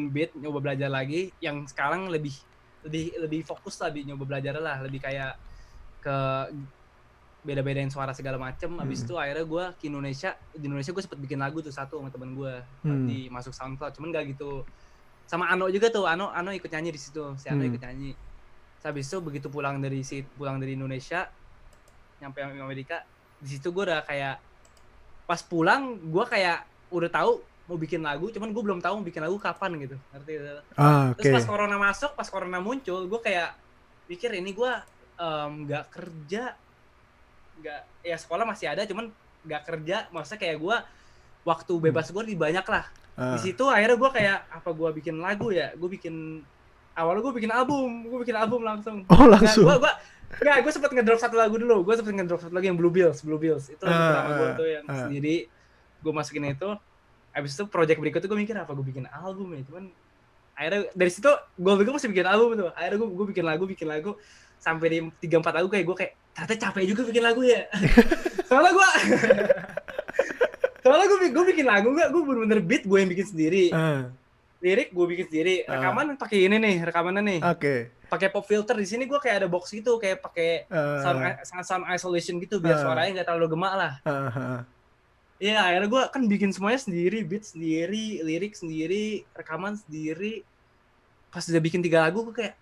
beat, nyoba belajar lagi. Yang sekarang lebih fokus lah, nyoba belajar lah, lebih kayak ke beda-bedain suara segala macem. Abis itu akhirnya gue ke Indonesia. Di Indonesia gue sempet bikin lagu tuh satu sama temen gue, di masuk SoundCloud, cuman gak gitu sama Ano juga tuh, Ano ikut nyanyi di situ, si Ano ikut nyanyi. Terus habis itu begitu pulang dari Indonesia, nyampe Amerika, di situ gue udah kayak pas pulang gue kayak udah tahu mau bikin lagu, cuman gue belum tahu mau bikin lagu kapan gitu, ngerti gitu. Terus pas corona masuk, pas corona muncul, gue kayak pikir ini gue nggak kerja, nggak, ya sekolah masih ada, cuman nggak kerja, maksudnya kayak gue waktu bebas gue lebih banyak lah. Di situ akhirnya gue kayak apa gue bikin lagu ya, awalnya gue bikin album langsung. Oh langsung. Gue sempet ngedrop satu lagu dulu, yang Blue Bills itu lagu pertama gue tuh yang sendiri, gue masukin itu. Abis itu project berikutnya gue mikir apa gue bikin album ya, cuman akhirnya dari situ gue masih bikin album tuh. Akhirnya gue bikin lagu sampai di 3-4 lagu kayak gue kayak ternyata capek juga bikin lagu ya. soalnya gue bikin lagu gue bener-bener beat gue yang bikin sendiri, lirik gue bikin sendiri, rekaman pakai ini nih, rekamannya nih. Pakai pop filter. Di sini gue kayak ada box gitu, kayak pakai sound isolation gitu biar suaranya nggak terlalu gemak lah. Iya, akhirnya gue kan bikin semuanya sendiri, beat sendiri, lirik sendiri, rekaman sendiri. Pas udah bikin 3 lagu, gue kayak,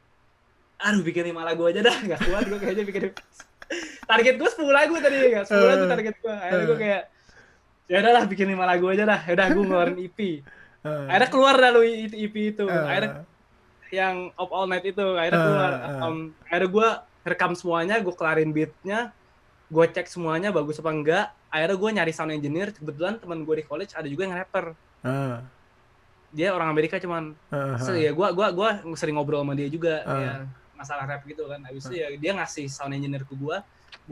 aduh bikin 5 lagu aja dah, gak kuat gue kayaknya bikin. Target gue 10 lagu tadi, 10 lagu target gue. Akhirnya gue kayak, ya udahlah bikin 5 lagu aja dah, yaudah gue ngeluarin EP. Akhirnya keluar dah lu EP itu, akhirnya yang Up All Night itu, akhirnya keluar. Akhirnya gue rekam semuanya, gue kelarin beatnya, gue cek semuanya bagus apa enggak. Akhirnya gue nyari sound engineer, kebetulan teman gue di college ada juga yang rapper. Dia orang Amerika cuman. So, ya gue sering ngobrol sama dia juga ya, masalah rap gitu kan. Habis itu ya dia ngasih sound engineer ke gue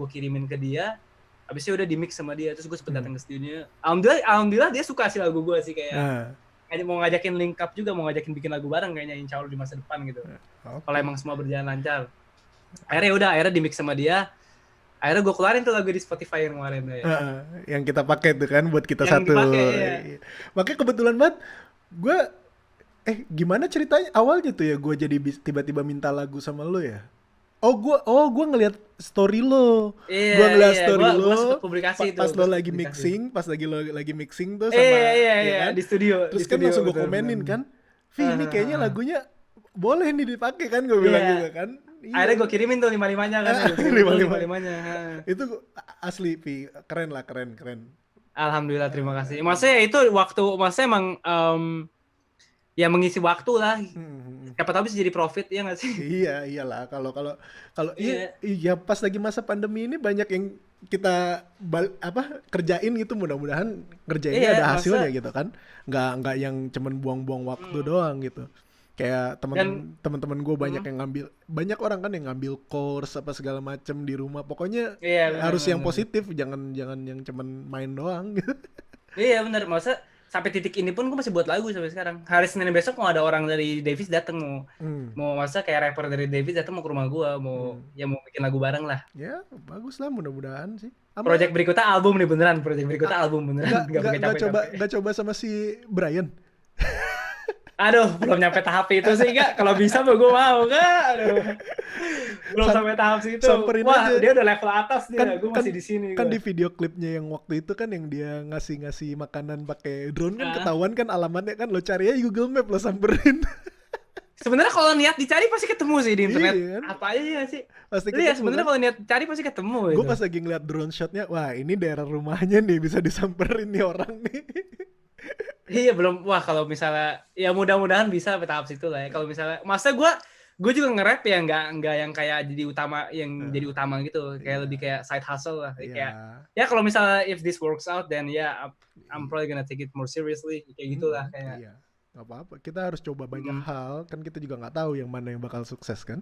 kirimin ke dia. Habis itu udah di mix sama dia, terus gue sempet datang ke studio. Alhamdulillah dia suka sih lagu gue sih, kayak mau ngajakin link up juga, mau ngajakin bikin lagu bareng kayaknya insya Allah di masa depan gitu. Kalau emang semua berjalan lancar. Akhirnya di mix sama dia. Akhirnya gue keluarin tuh lagu di Spotify yang kemarin ya. Yang kita pakai tuh kan buat kita yang satu. Dipake, ya. Makanya kebetulan banget gue gimana ceritanya awalnya tuh ya gue jadi tiba-tiba minta lagu sama lo ya. Gue ngeliat story lo. Gue ngeliat story lo. Pas lo lagi mixing, lagi mixing tuh sama ya kan? Di studio. Terus kan langsung gue komenin kan, ini kayaknya lagunya boleh nih dipakai kan, gue bilang gitu kan. Akhirnya gue kirimin tuh 5-5-nya kan. 5-5-nya. Itu asli, Pi. Keren lah, keren. Alhamdulillah, terima kasih. Maksudnya itu emang ya mengisi waktu lah. Siapa tahu bisa jadi profit, ya nggak sih? Iyalah. Kalau iya pas lagi masa pandemi ini banyak yang kita kerjain gitu, mudah-mudahan kerjainnya ada hasilnya gitu kan. Nggak yang cuman buang-buang waktu doang gitu. Kayak teman-teman gue banyak yang banyak orang kan yang ngambil course apa segala macem di rumah. Pokoknya harus yang positif, jangan yang cuman main doang gitu. Iya benar, masa sampai titik ini pun gue masih buat lagu sampai sekarang. Hari Senin besok mau ada orang dari Davis datang mau masa kayak rapper dari Davis datang mau ke rumah gue, mau bikin lagu bareng lah. Ya bagus lah, mudah-mudahan sih. Project berikutnya album nih beneran, Nggak coba sama si Brian. Aduh, belum nyampe tahap itu sih, Kak. Kalau bisa gue mau, Kak. Aduh. Belum sampai tahap situ. Wah, aja. Dia udah level atas dia. Gue masih di sini. Kan di video klipnya yang waktu itu kan yang dia ngasih makanan pakai drone kan ketahuan kan alamatnya kan, lo cari aja Google Map, lo samperin. Sebenarnya kalau niat dicari pasti ketemu sih di internet. Kan? Apa aja ya sih? Pasti ketemu. Sebenarnya kalau niat cari pasti ketemu. Gue pas lagi ngeliat drone shotnya, wah ini daerah rumahnya nih, bisa disamperin nih orang nih. Iya belum, wah kalau misalnya ya mudah-mudahan bisa sampai tahap situ lah ya. Kalau misalnya masa gue juga nge-rap ya nggak yang kayak jadi utama gitu, kayak lebih kayak side hustle lah. Kayak ya kalau misalnya if this works out then I'm probably gonna take it more seriously kayak gitulah kayak. Iya. Gak apa-apa, kita harus coba banyak hal, kan kita juga nggak tahu yang mana yang bakal sukses kan.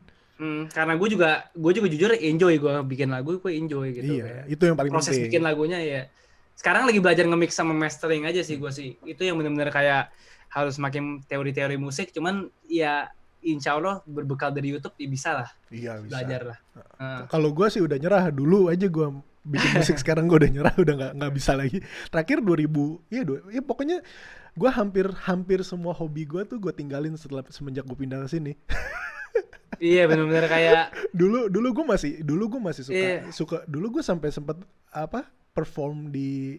Karena gue juga jujur enjoy gue bikin lagu, gue enjoy gitu. Iya, itu yang paling proses penting. Bikin lagunya ya. Sekarang lagi belajar nge-mix sama mastering aja sih gue sih. Itu yang benar-benar kayak harus makin teori-teori musik. Cuman ya insya Allah berbekal dari YouTube ya bisa lah. Iya bisa. Belajar lah. Kalau gue sih udah nyerah dulu aja gue bikin musik. Sekarang gue udah nyerah, udah nggak bisa lagi. Terakhir 2000, ya pokoknya gue hampir semua hobi gue tuh gue tinggalin semenjak gue pindah ke sini. Iya benar-benar kayak dulu gue masih suka. Dulu gue sampai sempat perform di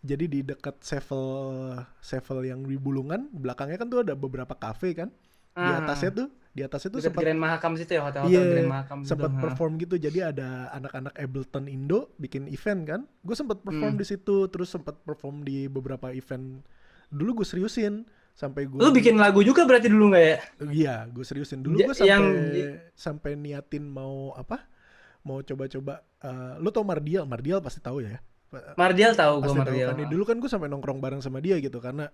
Jadi di dekat Sevel yang di Bulungan, belakangnya kan tuh ada beberapa kafe kan. Di atasnya tuh Dekat sempat, Grand Mahakam situ ya, hotel-hotel Grand iya, Mahakam gitu. sempat perform gitu. Jadi ada anak-anak Ableton Indo bikin event kan. Gue sempat perform di situ, terus sempat perform di beberapa event. Dulu gue seriusin sampai gue. Lu bikin lagu juga berarti dulu nggak ya? Iya, gue seriusin. Dulu gue sampai niatin mau apa? Mau coba-coba. Lu tau Mardial? Mardial pasti tahu ya. Mardial tahu gue, Pasti tahu Mardial. kan. Dulu kan gue sampai nongkrong bareng sama dia gitu karena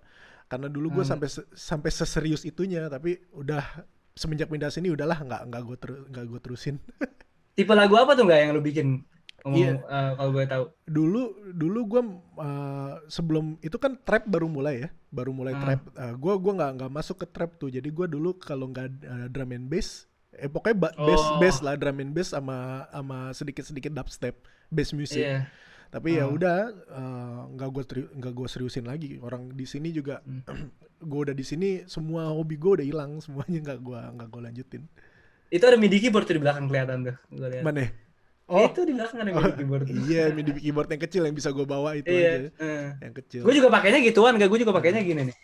dulu gue sampai seserius itunya, tapi udah semenjak pindah sini udahlah nggak gue terusin. Tipe lagu apa tuh nggak yang lu bikin? Iya. Kalau gue tahu. Dulu gue sebelum itu kan trap baru mulai ya, trap. Gue nggak masuk ke trap tuh. Jadi gue dulu kalau nggak drum and bass, pokoknya bass lah, drum and bass sama sedikit dubstep, bass music. Iya. Tapi ya udah nggak gue seriusin lagi. Orang di sini juga gue udah di sini, semua hobi gue udah hilang semuanya, nggak gue lanjutin. Itu ada MIDI keyboard tuh di belakang kelihatan tuh. Mana? Itu di belakang ada MIDI keyboard. Iya, MIDI keyboard yang kecil yang bisa gue bawa itu aja. Yang kecil. Gue juga pakainya gituan, gue juga pakainya gini nih.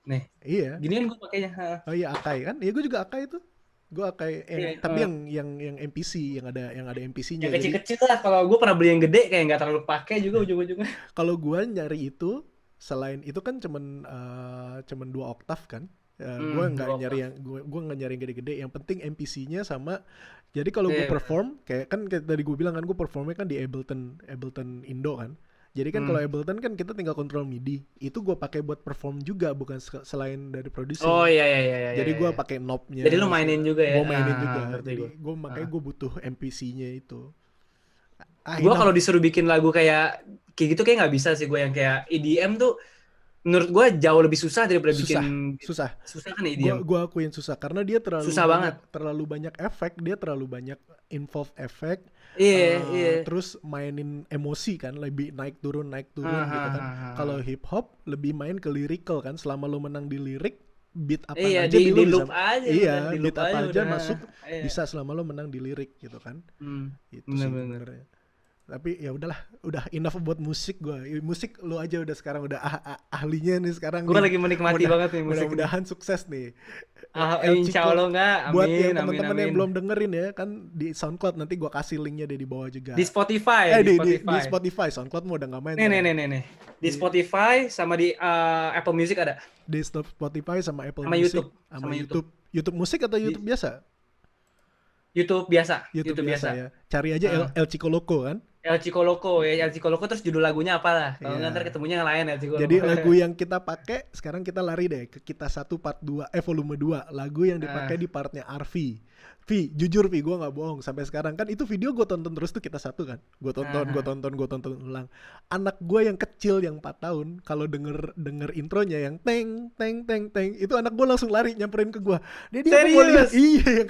Nih. Iya. Ginian gue pakainya. Oh iya, Akai kan? Iya, gue juga Akai itu. Gue Akai tapi yang MPC, yang ada MPC-nya. Yang kecil-kecil lah. Kalau gue pernah beli yang gede kayak nggak terlalu pakai juga ujung-ujungnya. Kalau gue nyari itu, selain itu kan cuman 2 oktav kan. Gue nggak nyari yang gede-gede. Yang penting MPC-nya sama. Jadi kalau gue perform, kayak tadi gue bilang kan, gue performnya kan di Ableton Indo kan. Jadi kan kalau Ableton kan kita tinggal kontrol MIDI. Itu gue pakai buat perform juga, bukan selain dari producing. Oh iya. Jadi gue pakai knob-nya. Jadi lu mainin juga ya? Gue mainin juga. Jadi gue makanya gue butuh MPC-nya itu. Gue kalau disuruh bikin lagu kayak gitu kayak nggak bisa sih gue, yang kayak EDM tuh. Menurut gue jauh lebih susah daripada bikin. Susah Kan EDM. Gue akuin susah karena dia terlalu banyak efek, dia terlalu banyak involve efek. Iya. Terus mainin emosi kan, lebih naik turun gitu kan. Kalau hip hop lebih main ke lyrical kan, selama lo menang di lirik, beat apa aja di loop aja. Iya, beat apa aja masuk bisa selama lo menang di lirik gitu kan. Itu bener. Tapi ya udahlah, udah enough buat musik gue. Musik lo aja udah sekarang udah ahlinya nih sekarang. Gue lagi menikmati banget nih musik. Mudah-mudahan sukses nih. Insya Allah nggak. Amin. Buat yang teman-teman yang belum dengerin ya kan, di SoundCloud nanti gue kasih linknya deh di bawah juga. Di Spotify. Di Spotify. SoundCloud mau udah nggak main. Nih. Di Spotify sama di Apple Music ada. Di Spotify sama Apple sama Music. Sama YouTube. YouTube musik atau YouTube biasa? YouTube biasa. YouTube biasa ya. Cari aja El Chico Loco kan. El Chico Loco terus judul lagunya apa lah. Kalau nggak ketemunya yang lain El Chico Loco. Jadi lagu yang kita pakai sekarang, kita lari deh ke Kita Satu Part 2 volume 2. Lagu yang dipakai di partnya Arfi. Jujur gue nggak bohong, sampai sekarang kan itu video gue tonton terus tuh Kita Satu kan. Gue tonton ulang. Anak gue yang kecil yang 4 tahun kalau denger intronya yang teng teng teng teng, itu anak gue langsung lari nyamperin ke gue. Dia mau lihat. Iya,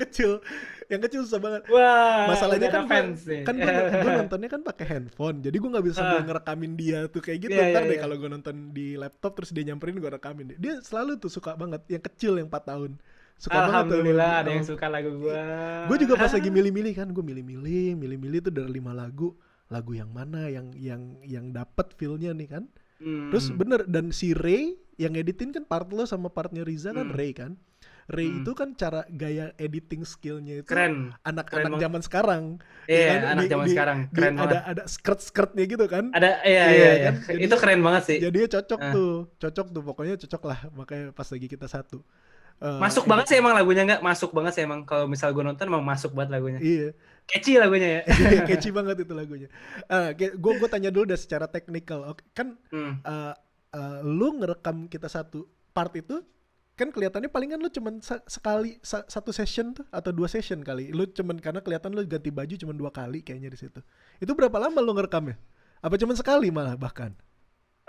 yang kecil susah banget. Wah, masalahnya kan gue nontonnya kan pakai handphone, jadi gue nggak bisa sambil ngerekamin dia tuh kayak gitu. Ntar deh kalau gue nonton di laptop terus dia nyamperin, gue rekamin dia selalu tuh suka banget, yang kecil yang 4 tahun suka banget. Alhamdulillah ada yang suka lagu gue. Gue juga pas lagi milih-milih kan, gue milih-milih tuh dari 5 lagu yang mana yang dapat feel-nya nih kan. Terus bener, dan si Ray yang editin kan part lo sama partnya Riza kan. Ray kan, Ray itu kan cara gaya editing skillnya itu keren. Anak-anak zaman sekarang. Iya, kan? Anak zaman sekarang keren banget. Ada skirt-skirtnya gitu kan. Ada iya. Kan? Jadi, itu keren banget sih. Jadinya cocok tuh pokoknya cocok lah, makanya pas lagi Kita Satu. Masuk banget sih emang lagunya, nggak masuk banget sih emang, kalau misal gue nonton emang masuk banget lagunya. Iya. Catchy lagunya ya. Catchy banget itu lagunya. Gue tanya dulu udah secara teknikal. Kan lu ngerekam Kita Satu part itu kan kelihatannya palingan lu cuman sekali satu session tuh atau 2 session kali. Lu cuman karena kelihatan lu ganti baju cuman 2 kali kayaknya di situ. Itu berapa lama lu ngerekamnya? Apa cuman sekali malah bahkan?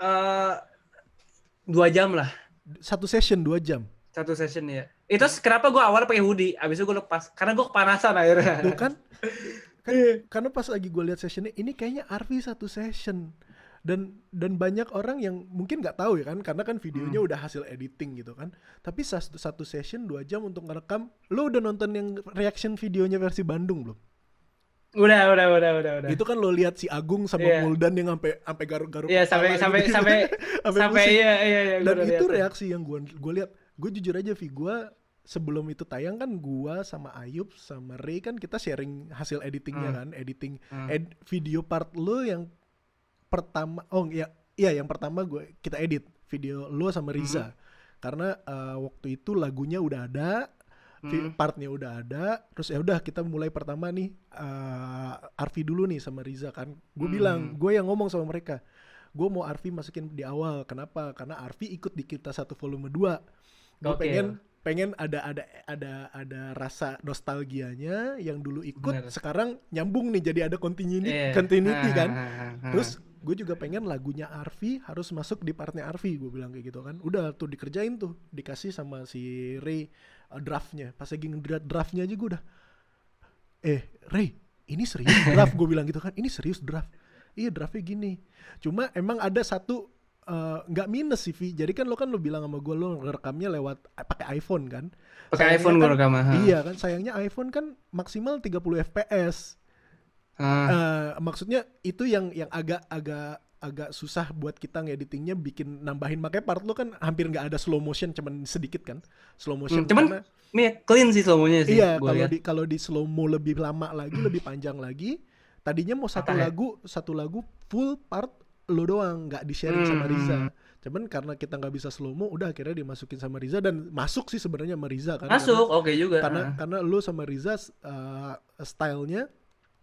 2 jam lah. Satu session 2 jam. Satu session ya. Itu kenapa gue awal pakai hoodie, abis itu gue lepas karena gue kepanasan akhirnya. Tuh kan karena pas lagi gue lihat sessionnya, ini kayaknya Arfi satu session. Dan banyak orang yang mungkin nggak tahu ya kan, karena kan videonya udah hasil editing gitu kan. Tapi satu session 2 jam untuk ngerekam. Lo udah nonton yang reaction videonya versi Bandung belum? Udah. Itu kan lo lihat si Agung sama Iya. Muldan yang sampai garuk-garuk Iya, kepala sampai gitu. Sampai pusing. iya, gue Dan udah itu lihat. reaksi yang gue lihat. Gue jujur aja Vi, gue sebelum itu tayang kan gue sama Ayub sama Ray kan kita sharing hasil editingnya kan, editing video part lo yang pertama. Oh iya, yang pertama kita edit video lo sama Riza. Karena waktu itu lagunya udah ada, partnya udah ada, terus ya udah kita mulai pertama nih Arfi dulu nih sama Riza kan. Gue bilang, gue yang ngomong sama mereka, gue mau Arfi masukin di awal. Kenapa? Karena Arfi ikut di Kita Satu Volume 2. Gue pengen ada rasa nostalgianya yang dulu ikut. Sekarang nyambung nih, jadi ada continuity kan. Terus gue juga pengen lagunya Arfi harus masuk di partnya Arfi. Gue bilang kayak gitu kan. Udah tuh dikerjain tuh, dikasih sama si Ray draftnya. Pas lagi draftnya aja gue udah, Ray, ini serius draft? Gue bilang gitu kan, ini serius draft? Iya, draftnya gini. Cuma emang ada satu nggak minus sih Vi. Jadi kan lo bilang sama gue lo rekamnya lewat pakai iPhone kan. Pakai iPhone gue rekam. Iya kan, sayangnya iPhone kan maksimal 30 fps. Maksudnya itu yang agak susah buat kita ngeditingnya, bikin nambahin. Makanya part lo kan hampir nggak ada slow motion, cuman sedikit kan slow motion. Cuman ini clean sih slow motionnya sih. Iya, kalau di slow mo lebih lama lagi, lebih panjang lagi. Tadinya mau satu lagu full part lo doang, nggak di sharing sama Riza. Cuman karena kita nggak bisa slow mo, udah akhirnya dimasukin sama Riza. Dan masuk sih sebenarnya sama Riza kan. Masuk, oke juga. Karena lo sama Riza stylenya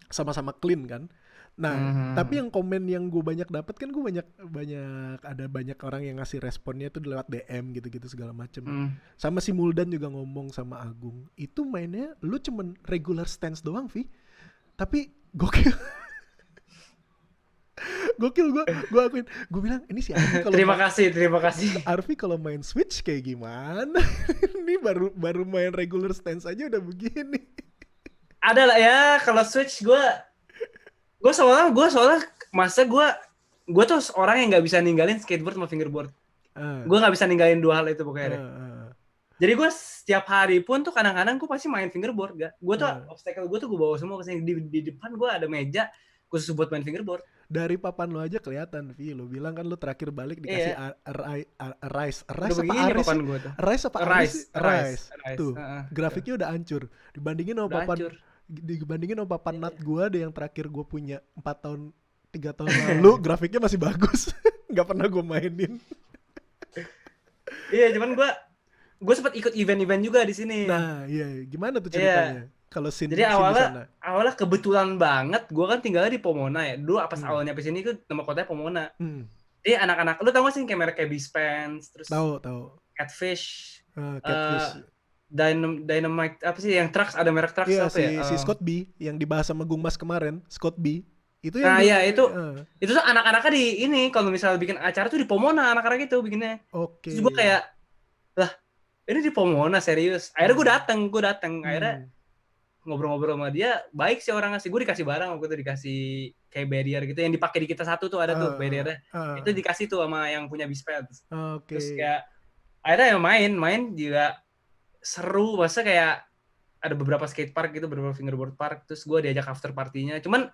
sama-sama clean kan. Nah, tapi yang komen yang gue banyak dapat kan, gue banyak orang yang ngasih responnya itu lewat DM gitu-gitu segala macem. Sama si Muldan juga ngomong sama Agung, itu mainnya lu cuman regular stance doang Vi, tapi gokil. Gue akuin, gue bilang ini si Arfi kalau terima kasih Arfi kalau main Switch kayak gimana. Ini baru main regular stance aja udah begini. Ada lah ya, kalau Switch gue soalnya masa gue tuh orang yang nggak bisa ninggalin skateboard sama fingerboard. Gue nggak bisa ninggalin dua hal itu pokoknya. Jadi gue setiap hari pun tuh kadang-kadang gue pasti main fingerboard. Gue tuh obstacle gue tuh gue bawa semua kesini. Di depan gue ada meja khusus buat main fingerboard. Dari papan lo aja kelihatan, Vi. Lo bilang kan lo terakhir balik dikasih Arise apa Aris? Tuh, grafiknya udah hancur. Dibandingin sama papan Nat gue ada yang terakhir gue punya 3 tahun lalu, grafiknya masih bagus. Nggak pernah gue mainin. Iya, cuman gue sempat ikut event-event juga di sini. Nah, iya, gimana tuh ceritanya? Kalau jadi awalnya kebetulan banget, gue kan tinggalnya di Pomona ya. Dulu pas awalnya ke sini tuh nama kotanya Pomona. Jadi anak-anak, lu tau gak sih kamera kayak Bispens, terus tahu Catfish, Catfish. Dynamite apa sih yang trucks, ada merek trucks apa ya? Si Scott B yang dibahas sama Gung Mas kemarin, Scott B. Itu itu tuh anak-anaknya di ini, kalau misalnya bikin acara tuh di Pomona anak-anak itu bikinnya. Oke. Terus gue kayak, lah ini di Pomona serius. Akhirnya gue datang. Akhirnya ngobrol-ngobrol sama dia, baik sih orang ngasih. Gue dikasih barang, waktu itu dikasih kayak barrier gitu yang dipakai di Kita Satu tuh ada tuh barriernya. Itu dikasih tuh sama yang punya Bispens. Terus kayak akhirnya main juga seru. Masa kayak ada beberapa skatepark gitu, beberapa fingerboard park. Terus gue diajak after partinya. Cuman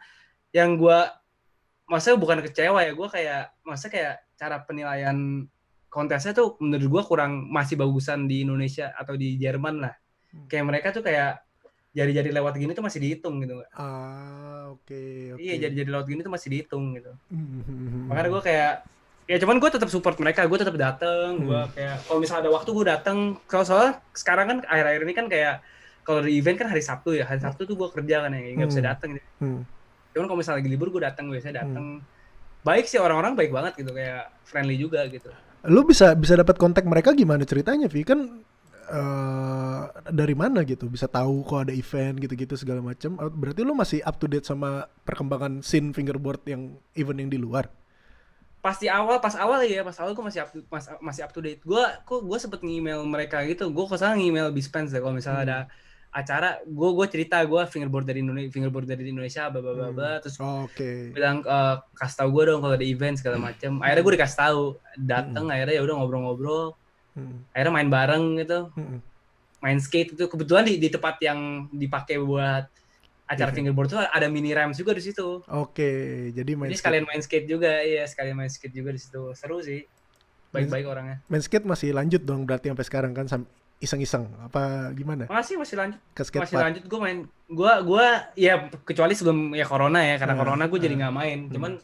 yang gue masa bukan kecewa ya, gue kayak masa kayak cara penilaian kontesnya tuh menurut gue kurang, masih bagusan di Indonesia atau di Jerman lah. Kayak mereka tuh kayak jari-jari lewat gini tuh masih dihitung gitu. Oke. Iya, jari-jari lewat gini tuh masih dihitung gitu. Makanya gue kayak, ya cuman gue tetap support mereka, gue tetap dateng. Gue kayak kalau misalnya ada waktu gue dateng. Kalau soalnya sekarang kan akhir-akhir ini kan kayak kalau di event kan hari Sabtu ya, hari Sabtu tuh gue kerja kan ya, nggak bisa dateng. Cuman kalau misalnya lagi libur gue dateng, biasanya dateng. Baik sih, orang-orang baik banget gitu, kayak friendly juga gitu. Lu bisa dapat kontak mereka gimana ceritanya, Vi? Kan dari mana gitu bisa tahu kok ada event gitu-gitu segala macam? Berarti lu masih up to date sama perkembangan scene fingerboard yang event yang di luar? Pas awal gue masih up to date. Gue sempet nge-email mereka gitu. Gue kesana nge-email Bispens deh, kalau misalnya ada acara, gue cerita gue fingerboard dari Indonesia bla bla bla, terus bilang kasih tahu gue dong kalau ada event segala macam. Akhirnya gue dikasih tahu, dateng. Akhirnya ya udah ngobrol-ngobrol. Akhirnya main bareng gitu. Main skate itu kebetulan di tempat yang dipakai buat acara fingerboard tuh ada mini ramps juga di situ. Oke, jadi main Jadi sekalian main skate juga, iya sekalian main skate juga di situ. Seru sih. Baik-baik orangnya. Main skate masih lanjut dong berarti sampai sekarang kan, iseng-iseng apa gimana? Masih lanjut. Ke skate Masih park. lanjut gue main. Gue ya kecuali sebelum ya corona ya, karena corona gue jadi nggak main. Cuman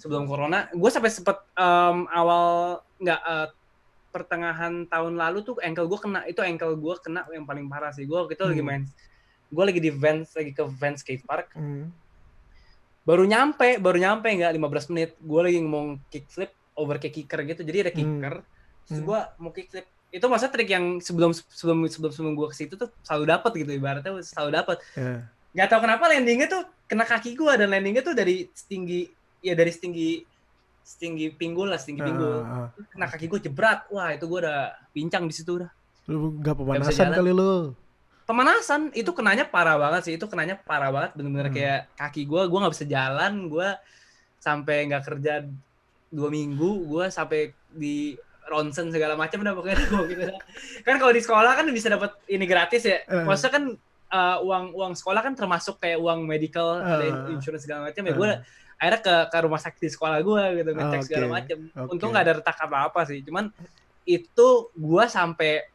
sebelum corona gue sampai sempet awal nggak pertengahan tahun lalu tuh ankle gue kena yang paling parah sih. Gue gitu lagi main. Gue lagi ke Vans skate park. Baru nyampe nggak 15 menit. Gue lagi mau kickflip over kayak kicker gitu. Jadi ada kicker. Terus gue mau kickflip. Itu masa trik yang sebelum gue ke situ tuh selalu dapat gitu, ibaratnya selalu dapat. Nggak tahu kenapa landingnya tuh kena kaki gue, dan landingnya tuh dari setinggi pinggul. Kena kaki gue jebrat. Wah, itu gue udah pincang di situ udah. Lu nggak pemanasan kali lu? Pemanasan, itu kenanya parah banget sih. Bener-bener kayak kaki gue nggak bisa jalan. Gue sampai nggak kerja 2 minggu. Gue sampai di ronsen segala macam udah pokoknya gue gitu. Kan kalau di sekolah kan bisa dapat ini gratis ya. Maksudnya kan uang sekolah kan termasuk kayak uang medical, ada insurance segala macam ya. Gue akhirnya ke rumah sakit di sekolah gue gitu, ngecek segala macam. Untung nggak ada retak apa-apa sih. Cuman itu gue sampai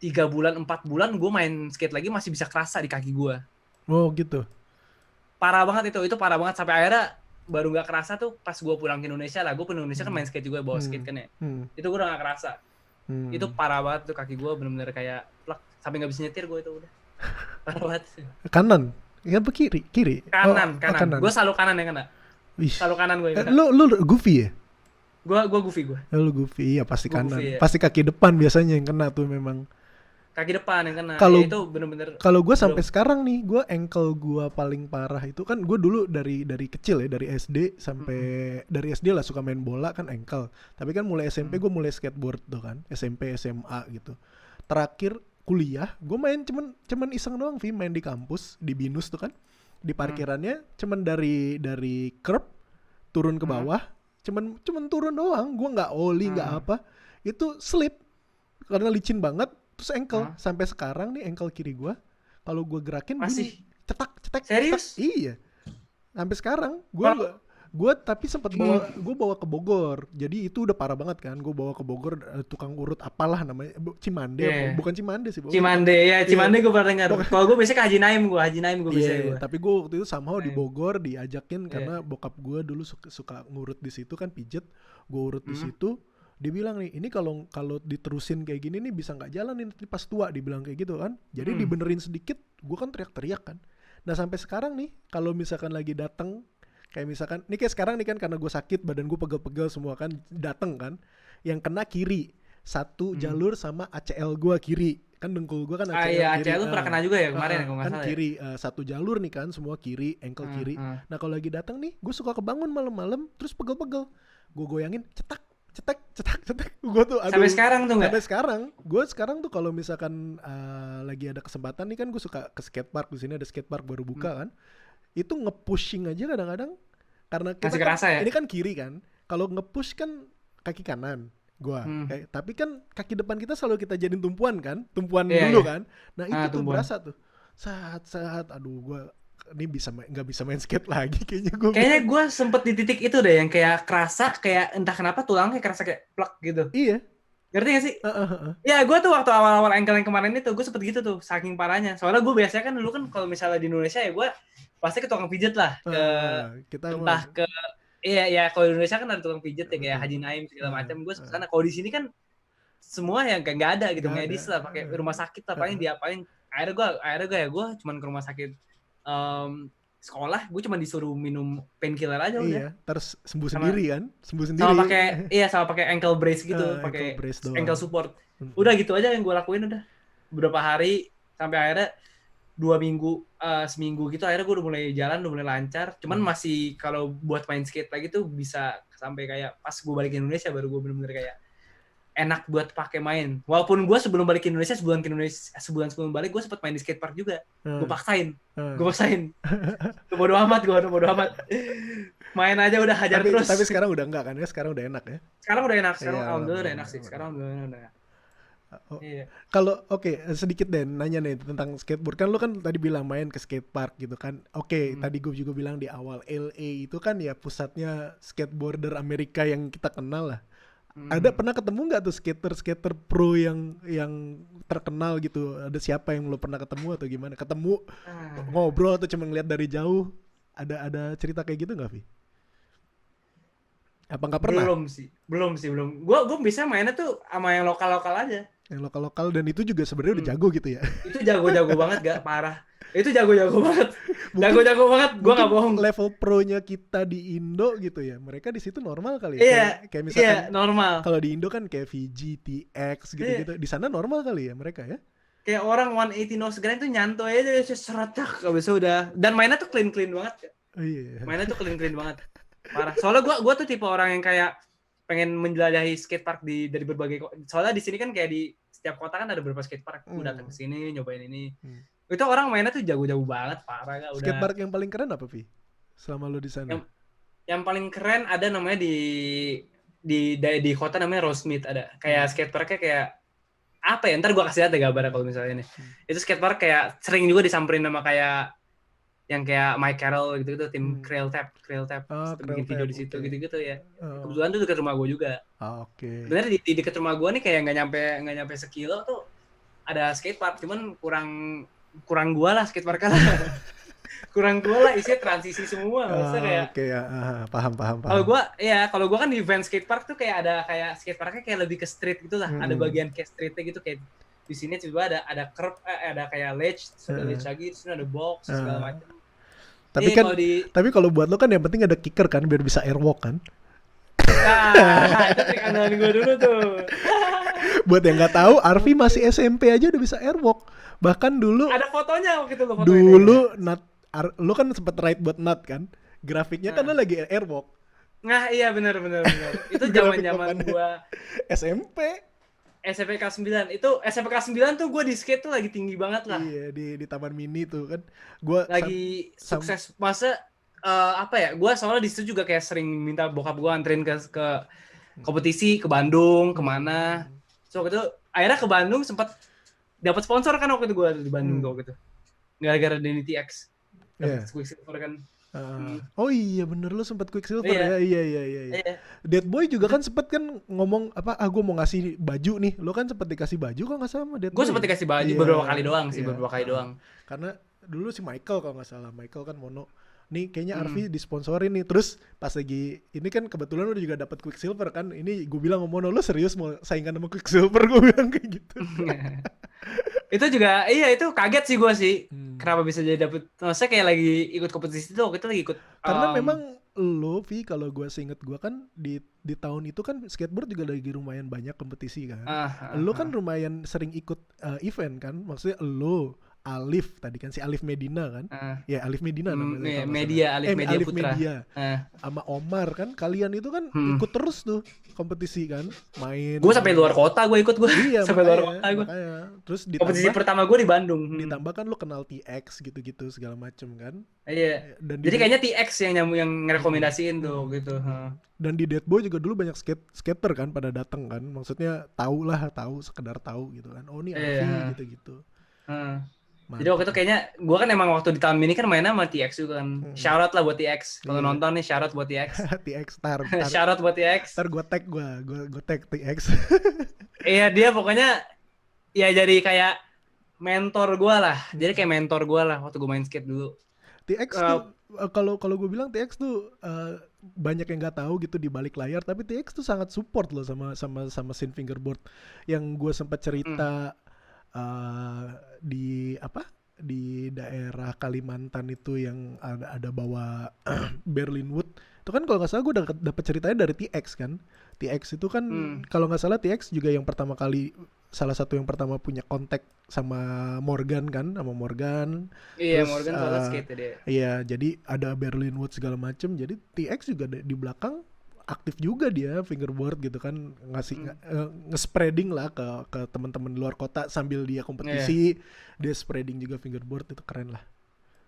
3 bulan 4 bulan gue main skate lagi masih bisa kerasa di kaki gue. Oh gitu. Parah banget itu parah banget, sampai akhirnya baru nggak kerasa tuh pas gue pulang ke Indonesia lah. Gue ke Indonesia kan main skate juga, bawa skate kan ya. Itu gue udah nggak kerasa. Itu parah banget tuh, kaki gue bener-bener kayak plak, sampai nggak bisa nyetir gue itu udah. Parah banget. Kanan? Ya apa kiri? Kanan. Gue selalu kanan yang kena. Selalu kanan gue. Lu goofy ya? Gue goofy gue. Lu goofy ya pasti kanan. Goofy, ya. Pasti kaki depan biasanya yang kena tuh memang. Kaki depan yang kena. Kalau ya itu bener-bener. Kalau gue sampai sekarang nih, gue ankle gue paling parah itu kan gue dulu dari kecil ya, dari SD sampai dari SD lah suka main bola kan ankle. Tapi kan mulai SMP gue mulai skateboard tuh kan, SMP SMA gitu. Terakhir kuliah gue main cuman iseng doang, main di kampus di Binus tuh kan, di parkirannya cuman dari curb turun ke bawah, cuman turun doang, gue nggak ollie nggak apa, itu slip karena licin banget. Terus ankle sampai sekarang nih ankle kiri gue kalau gue gerakin masih cetak. Serius? Iya. Sampai sekarang gue tapi sempat bawa ke Bogor. Jadi itu udah parah banget kan. Gue bawa ke Bogor tukang urut apalah namanya, Cimande bukan Cimande sih. Cimande gue pernah dengar. Kalau gue biasanya ke Haji Naim gue biasanya. Tapi gue waktu itu somehow di Bogor diajakin karena bokap gue dulu suka ngurut di situ kan, pijet. Gue urut di situ. Dia bilang nih, ini kalau diterusin kayak gini nih bisa nggak jalan nih pas tua, dibilang kayak gitu kan. Jadi dibenerin sedikit, gue kan teriak-teriak kan. Nah sampai sekarang nih, kalau misalkan lagi datang, kayak misalkan, nih kayak sekarang nih kan karena gue sakit, badan gue pegel-pegel semua kan, datang kan, yang kena kiri, satu jalur sama ACL gue kiri, kan dengkul gue kan ACL kiri. ACL lu pernah kena juga ya kemarin kalau nggak kan salah kiri, satu jalur nih kan, semua kiri, ankle kiri. Nah kalau lagi datang nih, gue suka kebangun malam-malam, terus pegel-pegel, gue goyangin, cetak. Gue tuh sampai sekarang tuh nggak? Sampai sekarang, gue sekarang tuh kalau misalkan lagi ada kesempatan nih kan, gue suka ke skatepark. Di sini ada skatepark baru buka kan, itu nge-pushing aja kadang-kadang karena kita kerasa, ya? Ini kan kiri kan, kalau nge-push kan kaki kanan gue, tapi kan kaki depan kita selalu kita jadiin tumpuan dulu kan. Nah itu tuh berasa tuh saat aduh gue ini nggak bisa main skate lagi kayaknya gue sempet di titik itu deh yang kayak kerasa kayak entah kenapa tulangnya kerasa kayak plak gitu. Iya, ngerti gak sih? Ya gue tuh waktu awal-awal ankle yang kemarin itu gue sempet gitu tuh, saking parahnya. Soalnya gue biasanya kan dulu kan kalau misalnya di Indonesia ya gue pasti ke tukang pijet lah, iya kalau di Indonesia kan ada tukang pijet ya kayak Haji Naim segala macam. Gue kesana. Kalau di sini kan semua yang nggak ada gitu, medis lah, pakai rumah sakit lah, paling diapain. Akhirnya gue cuman ke rumah sakit sekolah, gue cuma disuruh minum painkiller aja udah. Iya, terus sembuh sendiri. Sama pakai ankle brace gitu, pakai ankle support. Udah gitu aja yang gue lakuin udah. Beberapa hari sampai akhirnya 2 minggu, seminggu gitu akhirnya gue udah mulai jalan, udah mulai lancar. Cuman masih kalau buat main skate lagi tuh bisa sampai kayak pas gue balik ke Indonesia baru gue bener-bener kayak enak buat pakai main. Walaupun gue sebelum balik ke Indonesia, sebulan sebelum balik gue sempat main di skatepark juga. Gue paksain. Bodo amat. Main aja udah hajar terus. Tapi sekarang udah enggak kan ya? Sekarang udah enak ya? Sekarang alhamdulillah udah enak sih. Sekarang udah enak. Oh, Iya. kalau sedikit deh nanya nih tentang skateboard. Kan lu kan tadi bilang main ke skatepark gitu kan. Tadi gue juga bilang di awal LA itu kan ya pusatnya skateboarder Amerika yang kita kenal lah. Ada pernah ketemu nggak tuh skater pro yang terkenal gitu? Ada siapa yang lo pernah ketemu atau gimana? Ketemu ngobrol atau cuma ngeliat dari jauh? Ada cerita kayak gitu nggak, Vi? Apa nggak pernah? Belum sih. Gue bisa mainnya tuh sama yang lokal aja. Yang lokal dan itu juga sebenarnya udah jago gitu ya? Itu jago banget, gak parah. Itu jago banget. Jago banget. Gue nggak bohong. Level pro-nya kita di Indo gitu ya. Mereka di situ normal kali ya. Iya. Kayak misalkan Iya, normal. Kalau di Indo kan kayak VG, TX gitu-gitu. Di sana normal kali ya mereka ya. Kayak orang 180 nose grind tuh nyantai aja seretak habis itu udah. Dan mainnya tuh clean banget. Oh, iya. Mainnya tuh clean banget. Parah. Soalnya gue tuh tipe orang yang kayak pengen menjelajahi skatepark dari berbagai. Soalnya di sini kan kayak di setiap kota kan ada beberapa skatepark. Gue datang ke sini nyobain ini. Itu orang mainnya tuh jago banget, parah gak? Skatepark yang paling keren apa, Vi? Selama lu di sana? Yang paling keren ada namanya di kota namanya Rosemead ada. Kayak skateparknya kayak apa ya? Ntar gue kasih lihat deh gambarnya kalau misalnya ini. Itu skatepark kayak sering juga disamperin sama kayak yang kayak Mike Carroll gitu tim Krail Tap bikin video di situ gitu ya. Kebetulan tuh dekat rumah gue juga. Oke. Sebenarnya di dekat rumah gue nih kayak nggak nyampe sekilo tuh ada skatepark, cuman kurang gue lah skateparknya lah. Kurang gue lah isinya transisi semua. Maksudnya kayak paham. Kalau gue kan di event skatepark tuh kayak ada kayak skateparknya kayak lebih ke street gitu lah. Ada bagian kayak streetnya gitu kayak di sini juga ada curb, ada kayak ledge, terus ada ledge lagi, terus ada box segala macam. Tapi kalau buat lo kan yang penting ada kicker kan biar bisa airwalk kan. Nah, itu trik andalan gue dulu tuh. Buat yang nggak tahu, Arfi masih SMP aja udah bisa airwalk. Bahkan dulu ada fotonya waktu itu lo fotonya. Dulu lo kan sempat ride buat Nat kan. Grafiknya kan lo lagi airwalk. Nah, iya benar. Itu zaman gua SMP kelas 9. Itu SMP kelas 9 tuh gue di skate tuh lagi tinggi banget lah. Iya, di Taman Mini tuh kan. Gua lagi sukses masa gue soalnya di situ juga kayak sering minta bokap gue anterin ke kompetisi ke Bandung kemana. So waktu itu akhirnya ke Bandung sempat dapat sponsor kan waktu itu gue di Bandung waktu itu. Gara-gara Denny TX. Dapat Quicksilver kan. Oh iya bener lu sempat Quicksilver ya. Iya. Dead Boy juga kan sempet kan ngomong gue mau ngasih baju nih. Lu kan sempet dikasih baju kok nggak sama Dead Boy. Gue sempet dikasih baju beberapa kali doang. Karena dulu si Michael kalau nggak salah, Michael kan mono. Nih kayaknya Arfi disponsorin nih. Terus pas lagi ini kan kebetulan udah juga dapat Quicksilver kan. Ini gue bilang sama Mono, lu serius mau saingan sama Quicksilver? Gue bilang kayak gitu. Itu juga itu kaget sih gue sih. Kenapa bisa jadi dapet? Maksudnya kayak lagi ikut kompetisi itu waktu itu lagi ikut. Karena memang lo, Vi, kalau gue seinget gue kan di tahun itu kan skateboard juga lagi lumayan banyak kompetisi kan. Lo kan lumayan sering ikut event kan. Maksudnya lo, Alif tadi kan si Alif Medina kan. Ya Alif Medina namanya. Alif Media Putra. Sama Omar kan. Kalian itu kan ikut terus tuh kompetisi kan. Main. Gue sampai luar kota gue ikut gue. Iya, sampai luar kota gue. Terus kompetisi pertama gue di Bandung. Ditambah kan lu kenal TX gitu-gitu segala macem kan. Iya. Jadi kayaknya TX yang ngerekomendasiin tuh gitu. Dan di Dead Boy juga dulu banyak skater kan pada datang kan. Maksudnya sekedar tahu gitu kan. Oh ini Alfi gitu-gitu. Mantap. Jadi waktu itu kayaknya gue kan emang waktu di tahun mini kan mainnya sama TX juga kan. Shout out lah buat TX. Kalau nonton nih shout out buat TX. TX tar. Shout out buat TX. Ntar gue tag TX. Iya dia pokoknya ya jadi kayak mentor gue lah. Jadi kayak mentor gue lah waktu gue main skate dulu. TX tuh kalau gue bilang TX tuh banyak yang nggak tahu gitu di balik layar, tapi TX tuh sangat support loh sama scene fingerboard. Yang gue sempat cerita di daerah Kalimantan itu yang ada bawa Berlin Wood itu kan kalau nggak salah gue udah dapet ceritanya dari TX kan. TX itu kan kalau nggak salah TX juga yang pertama kali salah satu yang pertama punya kontak sama Morgan kan, sama Morgan. Iya, terus, Morgan soalnya skate dia. Iya, jadi ada Berlin Wood segala macem. Jadi TX juga di belakang aktif juga dia fingerboard gitu kan, ngasih nge-spreading lah ke teman-teman luar kota sambil dia kompetisi. Dia spreading juga fingerboard, itu keren lah.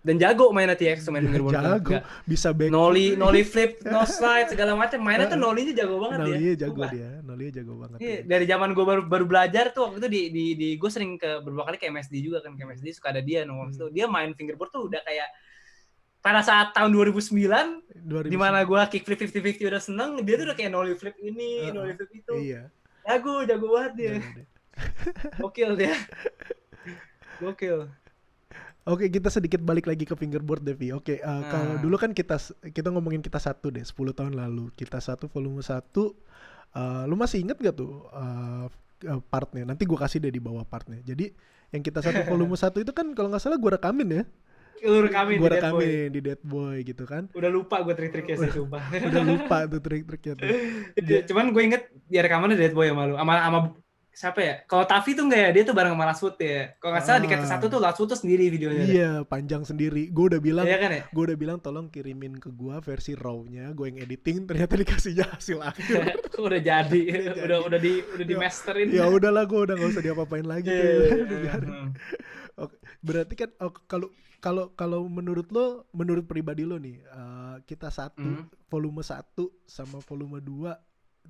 Dan jago mainnya TX, main fingerboard. Jago, bisa back nollie flip, no slide segala macam. Mainnya tuh nollie-nya jago banget Nollie jago banget. Iya, dari zaman gue baru belajar tuh waktu itu di gue sering ke beberapa kali ke MSD juga kan, ke MSD suka ada dia nongol tuh. Dia main fingerboard tuh udah kayak pada saat tahun 2009 di mana gue kickflip 50-50 udah seneng, dia tuh udah kayak nollie flip ini, nollie flip itu. Iya. Jago banget dia. Gokil dia. Gokil. Oke, kita sedikit balik lagi ke fingerboard, Devi. Oke, kalau dulu kan kita ngomongin kita satu deh, 10 tahun lalu. Kita satu volume 1. Lu masih inget gak tuh partnya? Nanti gue kasih deh di bawah partnya. Jadi yang kita satu volume 1 itu kan kalau nggak salah gue rekamin ya. Lu rekamin di Dead Boy gitu kan. Udah lupa gue trik-triknya sih, sumpah. Udah lupa tuh trik-triknya tuh. Cuman gue inget dia rekamannya Dead Boy sama lu. Sama siapa ya? Kalau Tavi tuh enggak ya, dia tuh bareng sama Laswood ya. Kalau nggak salah di kata satu tuh Laswood tuh sendiri videonya. Iya, panjang sendiri. Gue udah bilang, iya kan ya? Gue udah bilang tolong kirimin ke gue versi raw-nya, gue yang editing. Ternyata dikasihnya hasil akhir. udah jadi, udah di masterin. Ya udahlah, gue udah nggak usah diapa-apain lagi. Oke, berarti kan kalau menurut pribadi lo nih, kita volume 1 sama volume 2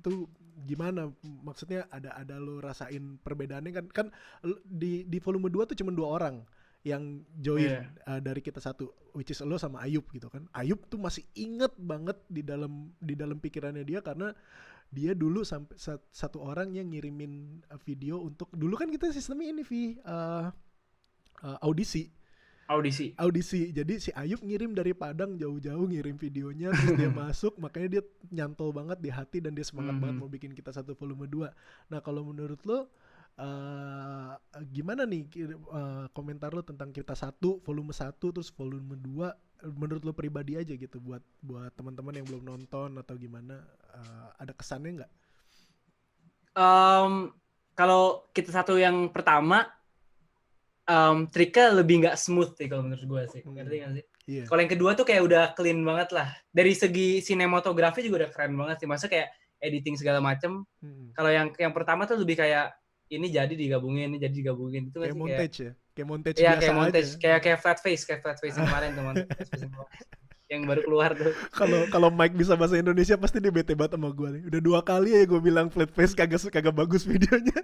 itu gimana? Maksudnya ada lo rasain perbedaannya kan di volume 2 tuh cuma 2 orang yang join dari kita satu, which is lo sama Ayub gitu kan. Ayub tuh masih inget banget di dalam pikirannya dia, karena dia dulu sampai satu orang yang ngirimin video untuk, dulu kan kita sistemnya ini audisi. Jadi si Ayub ngirim dari Padang jauh-jauh, ngirim videonya, terus dia masuk, makanya dia nyantol banget di hati dan dia semangat banget mau bikin kita satu volume 2. Nah, kalau menurut lo gimana nih komentar lo tentang kita volume 1 terus volume 2, menurut lo pribadi aja gitu, buat teman-teman yang belum nonton atau gimana, ada kesannya nggak? Kalau kita satu yang pertama, triknya lebih nggak smooth sih kalau menurut gue sih. Ngerti nggak sih? Yeah. Kalau yang kedua tuh kayak udah clean banget lah. Dari segi sinematografi juga udah keren banget sih. Maksudnya kayak editing segala macem. Kalau yang pertama tuh lebih kayak ini jadi digabungin itu kayak montage ya? Kayak montage biasa kayak montage. Aja. Kayak flat face yang kemarin teman. Yang baru keluar tuh. Kalau Mike bisa bahasa Indonesia pasti dia bete banget sama gue nih. Udah 2 kali ya gue bilang flat face kagak bagus videonya.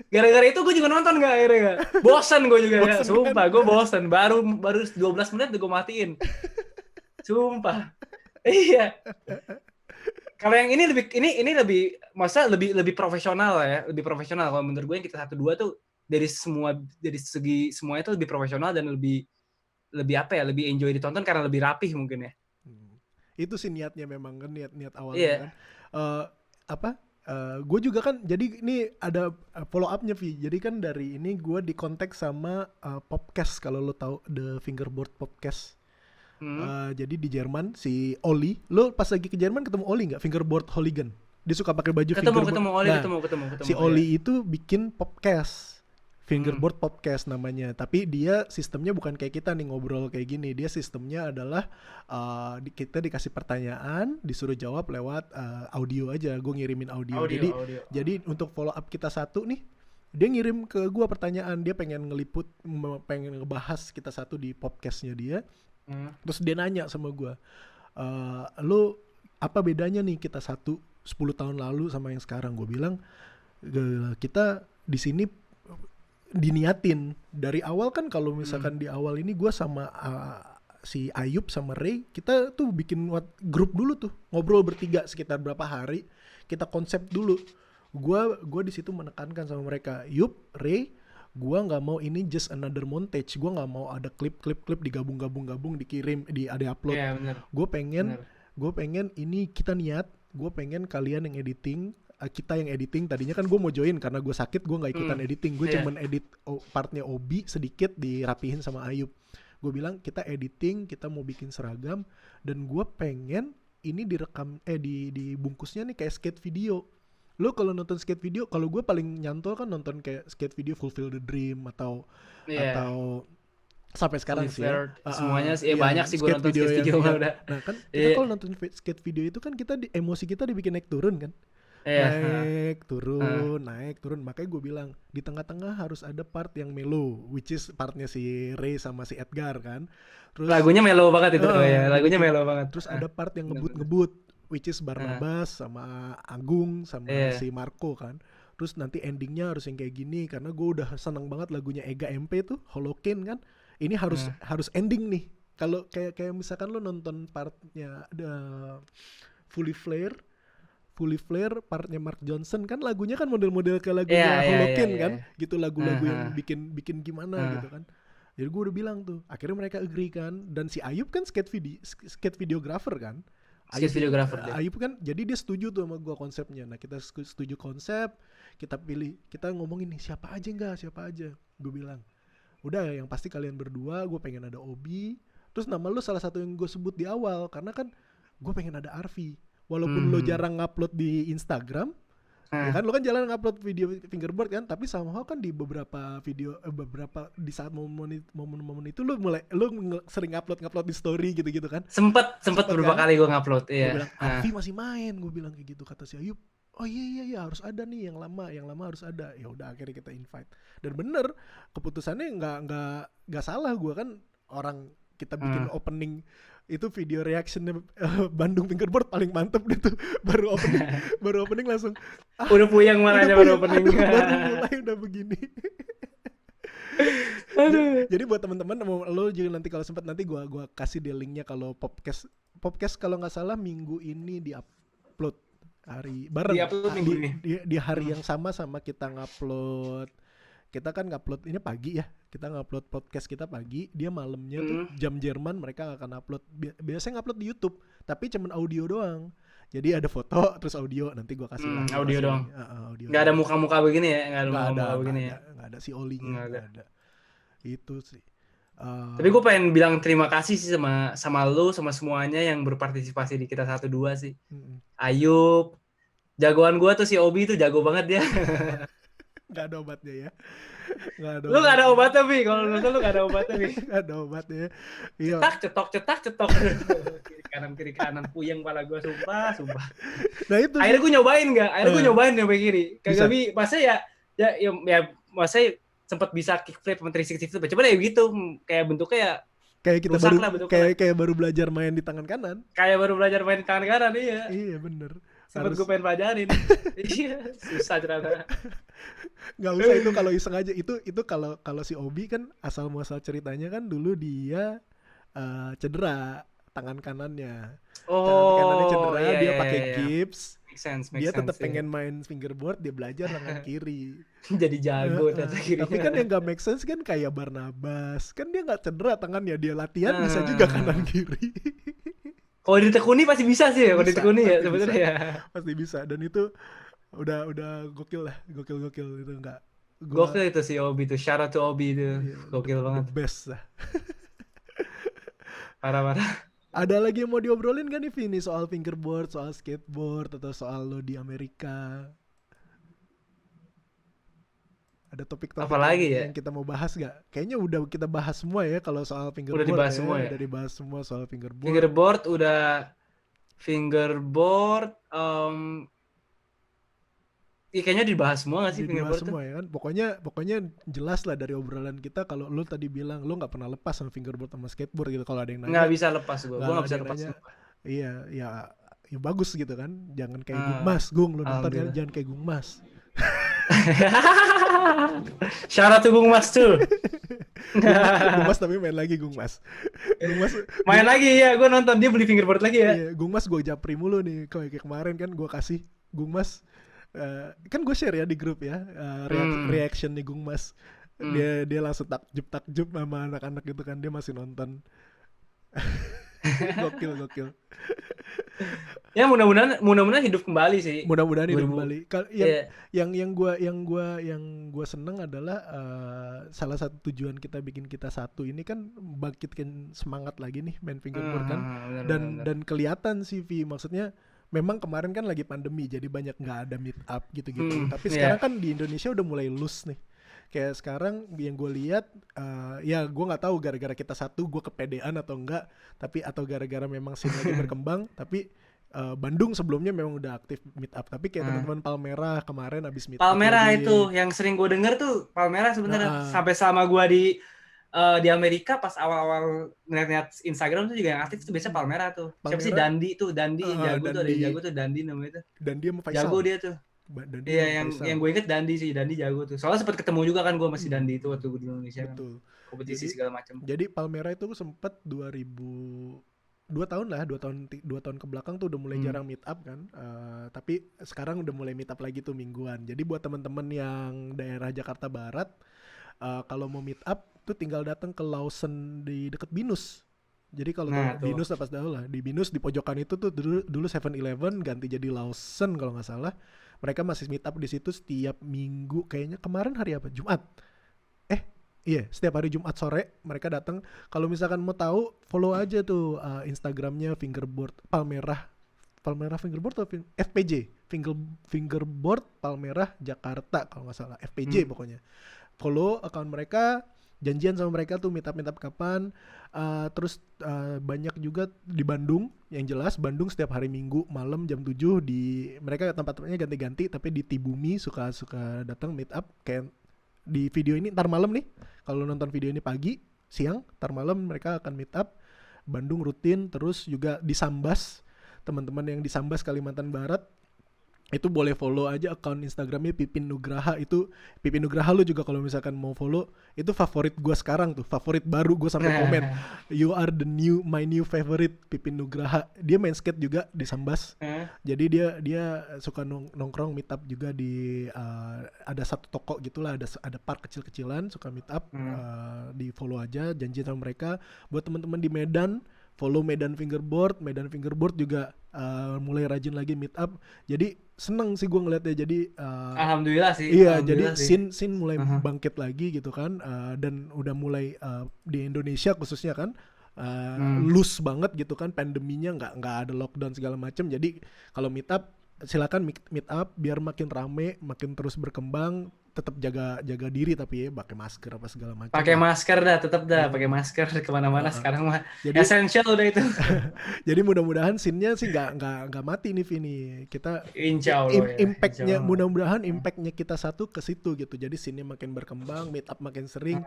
Gara-gara itu gue juga nonton akhirnya. Bosan gue juga ya. Sumpah gue bosan. Baru 12 menit udah gue matiin. Sumpah. Iya. Kalau yang ini lebih maksudnya lebih profesional lah ya. Lebih profesional. Kalau menurut gue yang kita 1-2 tuh dari segi semuanya tuh lebih profesional dan lebih apa ya, lebih enjoy ditonton karena lebih rapih mungkin ya. Itu sih niatnya memang kan, niat awalnya kan. Gue juga kan, jadi ini ada follow up-nya Vi. Jadi kan dari ini gue di kontak sama Popcast, kalau lo tahu The Fingerboard Popcast. Jadi di Jerman si Oli, lo pas lagi ke Jerman ketemu Oli nggak? Fingerboard Hooligan. Dia suka pakai baju fingerboard. Ketemu Oli. Si Oli itu bikin Popcast. Fingerboard Popcast namanya, tapi dia sistemnya bukan kayak kita nih ngobrol kayak gini. Dia sistemnya adalah kita dikasih pertanyaan, disuruh jawab lewat audio aja. Gue ngirimin audio. Jadi untuk follow up kita satu nih, dia ngirim ke gue pertanyaan. Dia pengen ngebahas kita satu di Popcastnya dia. Terus dia nanya sama gue, lo apa bedanya nih kita 10 tahun lalu sama yang sekarang? Gue bilang kita di sini diniatin dari awal kan. Kalau misalkan di awal ini gue sama si Ayub sama Ray, kita tuh bikin grup dulu tuh, ngobrol bertiga sekitar berapa hari, kita konsep dulu. Gue di situ menekankan sama mereka, Yub, Ray, gue nggak mau ini just another montage, gue nggak mau ada klip digabung dikirim ada upload. Gue pengen ini kita niat, gue pengen kalian yang editing, kita yang editing. Tadinya kan gue mau join karena gue sakit, gue nggak ikutan editing, gue cuman edit partnya Obi sedikit, dirapihin sama Ayub. Gue bilang kita editing, kita mau bikin seragam, dan gue pengen ini direkam dibungkusnya nih kayak skate video. Lo kalau nonton skate video, kalau gue paling nyantol kan nonton kayak skate video Fulfill the Dream atau sampai sekarang sih semuanya sih banyak sih gue nonton skate video udah. Nah kan kita kalau nonton skate video itu kan kita emosi kita dibikin naik turun kan. Iya. naik turun. Makanya gue bilang di tengah-tengah harus ada part yang mellow, which is partnya si Ray sama si Edgar kan. Terus Lagunya mellow banget itu ya. Lagunya mellow banget. Terus ada part yang bener. ngebut-ngebut, which is Barnabas sama Agung sama Iya. si Marco kan. Terus nanti endingnya harus yang kayak gini karena gue udah seneng banget lagunya Ega MP tuh Holocaine kan. Ini harus ending nih. Kalau kayak misalkan lo nonton partnya ada Fully Flare partnya Mark Johnson kan lagunya kan model-model kayak lagunya Holocaine kan. Gitu lagu-lagu yang bikin gimana gitu kan. Jadi gue udah bilang tuh, akhirnya mereka agree kan, dan si Ayub kan skate videographer kan. Ayub kan, jadi dia setuju tuh sama gue konsepnya. Nah kita setuju konsep, kita ngomongin nih siapa aja. Gue bilang, udah yang pasti kalian berdua, gue pengen ada Obi. Terus nama lu salah satu yang gue sebut di awal, karena kan gue pengen ada Arfi. Walaupun lo jarang ngupload di Instagram, ya kan lo kan jalan ngupload video fingerboard kan, tapi somehow kan di beberapa video di saat momen itu lo sering ngupload di story gitu kan. Sempet beberapa kan? kali gue ngupload. Iya. Gue bilang Arfi masih main, gue bilang kayak gitu. Kata si Ayub, oh iya harus ada nih yang lama harus ada. Ya udah akhirnya kita invite. Dan bener keputusannya nggak salah. Gue kan orang kita bikin opening itu video reactionnya Bandung Fingerboard paling mantep gitu. Baru opening langsung udah puyeng makanya baru opening. Baru mulai udah begini. Jadi buat teman-teman lo juga nanti kalau sempat nanti gua kasih deh linknya kalau podcast kalau nggak salah minggu ini di-upload hari bareng di hari yang sama kita ngupload. Kita kan ngupload ini pagi ya. Kita ngupload podcast kita pagi, dia malamnya tuh jam Jerman mereka akan upload. Biasanya ngupload di YouTube, tapi cuman audio doang. Jadi ada foto terus audio, nanti gua kasih lah. Audio doang. Audio. Gak ada muka-muka begini ya? Gak ada si Oli-nya, gak ada. Itu sih. Tapi gue pengen bilang terima kasih sih sama lu, sama semuanya yang berpartisipasi di kita 1-2 sih. Ayub, jagoan gue tuh si Obi tuh jago banget dia. Gak ada obatnya ya. Lu gak ada obatnya, Bi. Kalau nonton lu gak ada obatnya, Bi. Gak ada obatnya. Iya. Cetok. Kiri kanan puyeng pala gue, sumpah. Nah itu. Akhirnya gue nyobain sampai kiri. Kagak Bi, masa ya masa sempat bisa kickflip sama 360 itu. Coba deh gitu, kayak bentuknya ya kayak kita kayak baru belajar main di tangan kanan. Iya. Iya bener. Sempet gue pengen pelajarin. Iya, susah ternyata. Gak usah itu kalau iseng aja. Itu kalau si Obi kan asal muasal ceritanya kan dulu dia cedera tangan kanannya. Tangan kanannya cedera, dia pakai gips. Dia tetap pengen main fingerboard, dia belajar tangan kiri. Jadi jago ternyata kiri. Tapi kan yang gak make sense kan kayak Barnabas. Kan dia gak cedera tangannya, dia latihan bisa juga kanan kiri. Kalau ditekuni pasti bisa sih ya, kalau ditekuni ya sebetulnya ya. Pasti bisa, dan itu udah gokil lah, gokil itu enggak. Gokil itu si Obi tuh, shout out to Obi itu, gokil banget. Best lah. Parah. Ada lagi yang mau diobrolin gak nih Vini soal fingerboard, soal skateboard, atau soal lo di Amerika? Ada topik-topik yang kita mau bahas gak? Kayaknya udah kita bahas semua ya kalau soal fingerboard. Udah dibahas semua ya? Udah dibahas semua soal fingerboard. Fingerboard, kayaknya dibahas semua gak sih fingerboard semua ya kan? Pokoknya jelas lah dari obrolan kita kalau lo tadi bilang lo gak pernah lepas sama fingerboard sama skateboard gitu. Kalau ada yang nanya. Gak bisa lepas gue gak bisa lepas. Iya, ya bagus gitu kan. Jangan kayak Gung Mas, Gung lo nonton kan jangan kayak Gung Mas. Syarat tuh Gung Mas tuh. Gung Mas tapi main lagi Gung Mas. Main lagi ya, gue nonton dia beli fingerboard lagi ya. Iya, Gung Mas gue japri mulu nih. Kayak kemarin kan gue kasih Gung Mas. Kan gue share ya di grup ya reaction nih Gung Mas. Dia langsung takjub sama anak-anak gitu kan, dia masih nonton. Gokil. Ya mudah-mudahan hidup kembali sih. Mudah-mudahan hidup kembali. Yang gue seneng adalah salah satu tujuan kita bikin kita satu ini kan bangkitkan semangat lagi nih main fingerboard kan. Dan kelihatan sih Vi, maksudnya memang kemarin kan lagi pandemi jadi banyak nggak ada meet up gitu-gitu. Tapi sekarang kan di Indonesia udah mulai loose nih. Kayak sekarang yang gue lihat, ya gue nggak tahu gara-gara kita satu gue kepedean atau enggak, atau gara-gara memang scene lagi berkembang. Tapi Bandung sebelumnya memang udah aktif meet up, tapi kayak teman-teman Palmerah kemarin abis meet up Palmerah lagi. itu yang sering gue denger tuh Palmerah sebenarnya. Sampai selama gue di Amerika pas awal-awal ngeliat Instagram tuh juga yang aktif tuh biasa Palmerah tuh. Siapa sih Dandi yang jago tuh, ada yang jago tuh Dandi namanya tuh. Dandi sama Faisal. Jago dia tuh. Dandi Iya yang gue inget Dandi sih, Dandi jago tuh. Soalnya sempat ketemu juga kan gue masih Dandi itu waktu gue di Indonesia. Betul. Kan. Kompetisi segala macam. Jadi Palmerah itu sempet 2 tahun lah, 2 tahun ke belakang tuh udah mulai jarang meet up kan, tapi sekarang udah mulai meet up lagi tuh mingguan. Jadi buat teman-teman yang daerah Jakarta Barat, kalau mau meet up tuh tinggal datang ke Lawson di deket Binus. Jadi kalau Binus pas dahulu lah, di Binus di pojokan itu tuh dulu 7-Eleven ganti jadi Lawson kalau nggak salah. Mereka masih meet up di situ setiap minggu, kayaknya kemarin hari apa? Jumat. Iya, setiap hari Jumat sore mereka datang. Kalau misalkan mau tahu, follow aja tuh Instagramnya Fingerboard Palmerah Fingerboard atau FPJ Fingerboard Palmerah Jakarta kalau nggak salah, FPJ pokoknya. Follow account mereka, janjian sama mereka tuh meet up kapan. Terus banyak juga di Bandung, yang jelas Bandung setiap hari Minggu malam jam 7 di mereka tempat-tempatnya ganti-ganti, tapi di Tibumi suka datang meet up kayak di video ini ntar malam nih. Kalau nonton video ini pagi, siang, ntar malam mereka akan meet up. Bandung rutin, terus juga di Sambas. Teman-teman yang di Sambas Kalimantan Barat itu boleh follow aja akun Instagramnya Pipin Nugraha. Itu Pipin Nugraha lu juga kalau misalkan mau follow, itu favorit gue sekarang tuh, favorit baru gue sampai komen you are my new favorite Pipin Nugraha. Dia main skate juga di Sambas, jadi dia suka nongkrong meet up juga di ada satu toko gitulah, ada park kecil-kecilan, suka meet up. Di follow aja, janji sama mereka. Buat teman-teman di Medan, follow Medan Fingerboard juga mulai rajin lagi meet up. Jadi seneng sih gue ngeliatnya. Jadi alhamdulillah sih. Iya, jadi scene mulai bangkit lagi gitu kan, dan udah mulai di Indonesia khususnya kan loose banget gitu kan, pandeminya nggak ada lockdown segala macam. Jadi kalau meet up silakan meet up biar makin rame, makin terus berkembang. Tetap jaga diri tapi ya pakai masker apa segala macam. Pakai masker dah, tetap dah pakai masker kemana-mana sekarang mah. Jadi essential udah itu. Jadi mudah-mudahan scene-nya sih nggak mati nih Vini. Kita insya Allah impact-nya mudah-mudahan impact-nya kita satu ke situ gitu. Jadi scene-nya makin berkembang, meet up makin sering.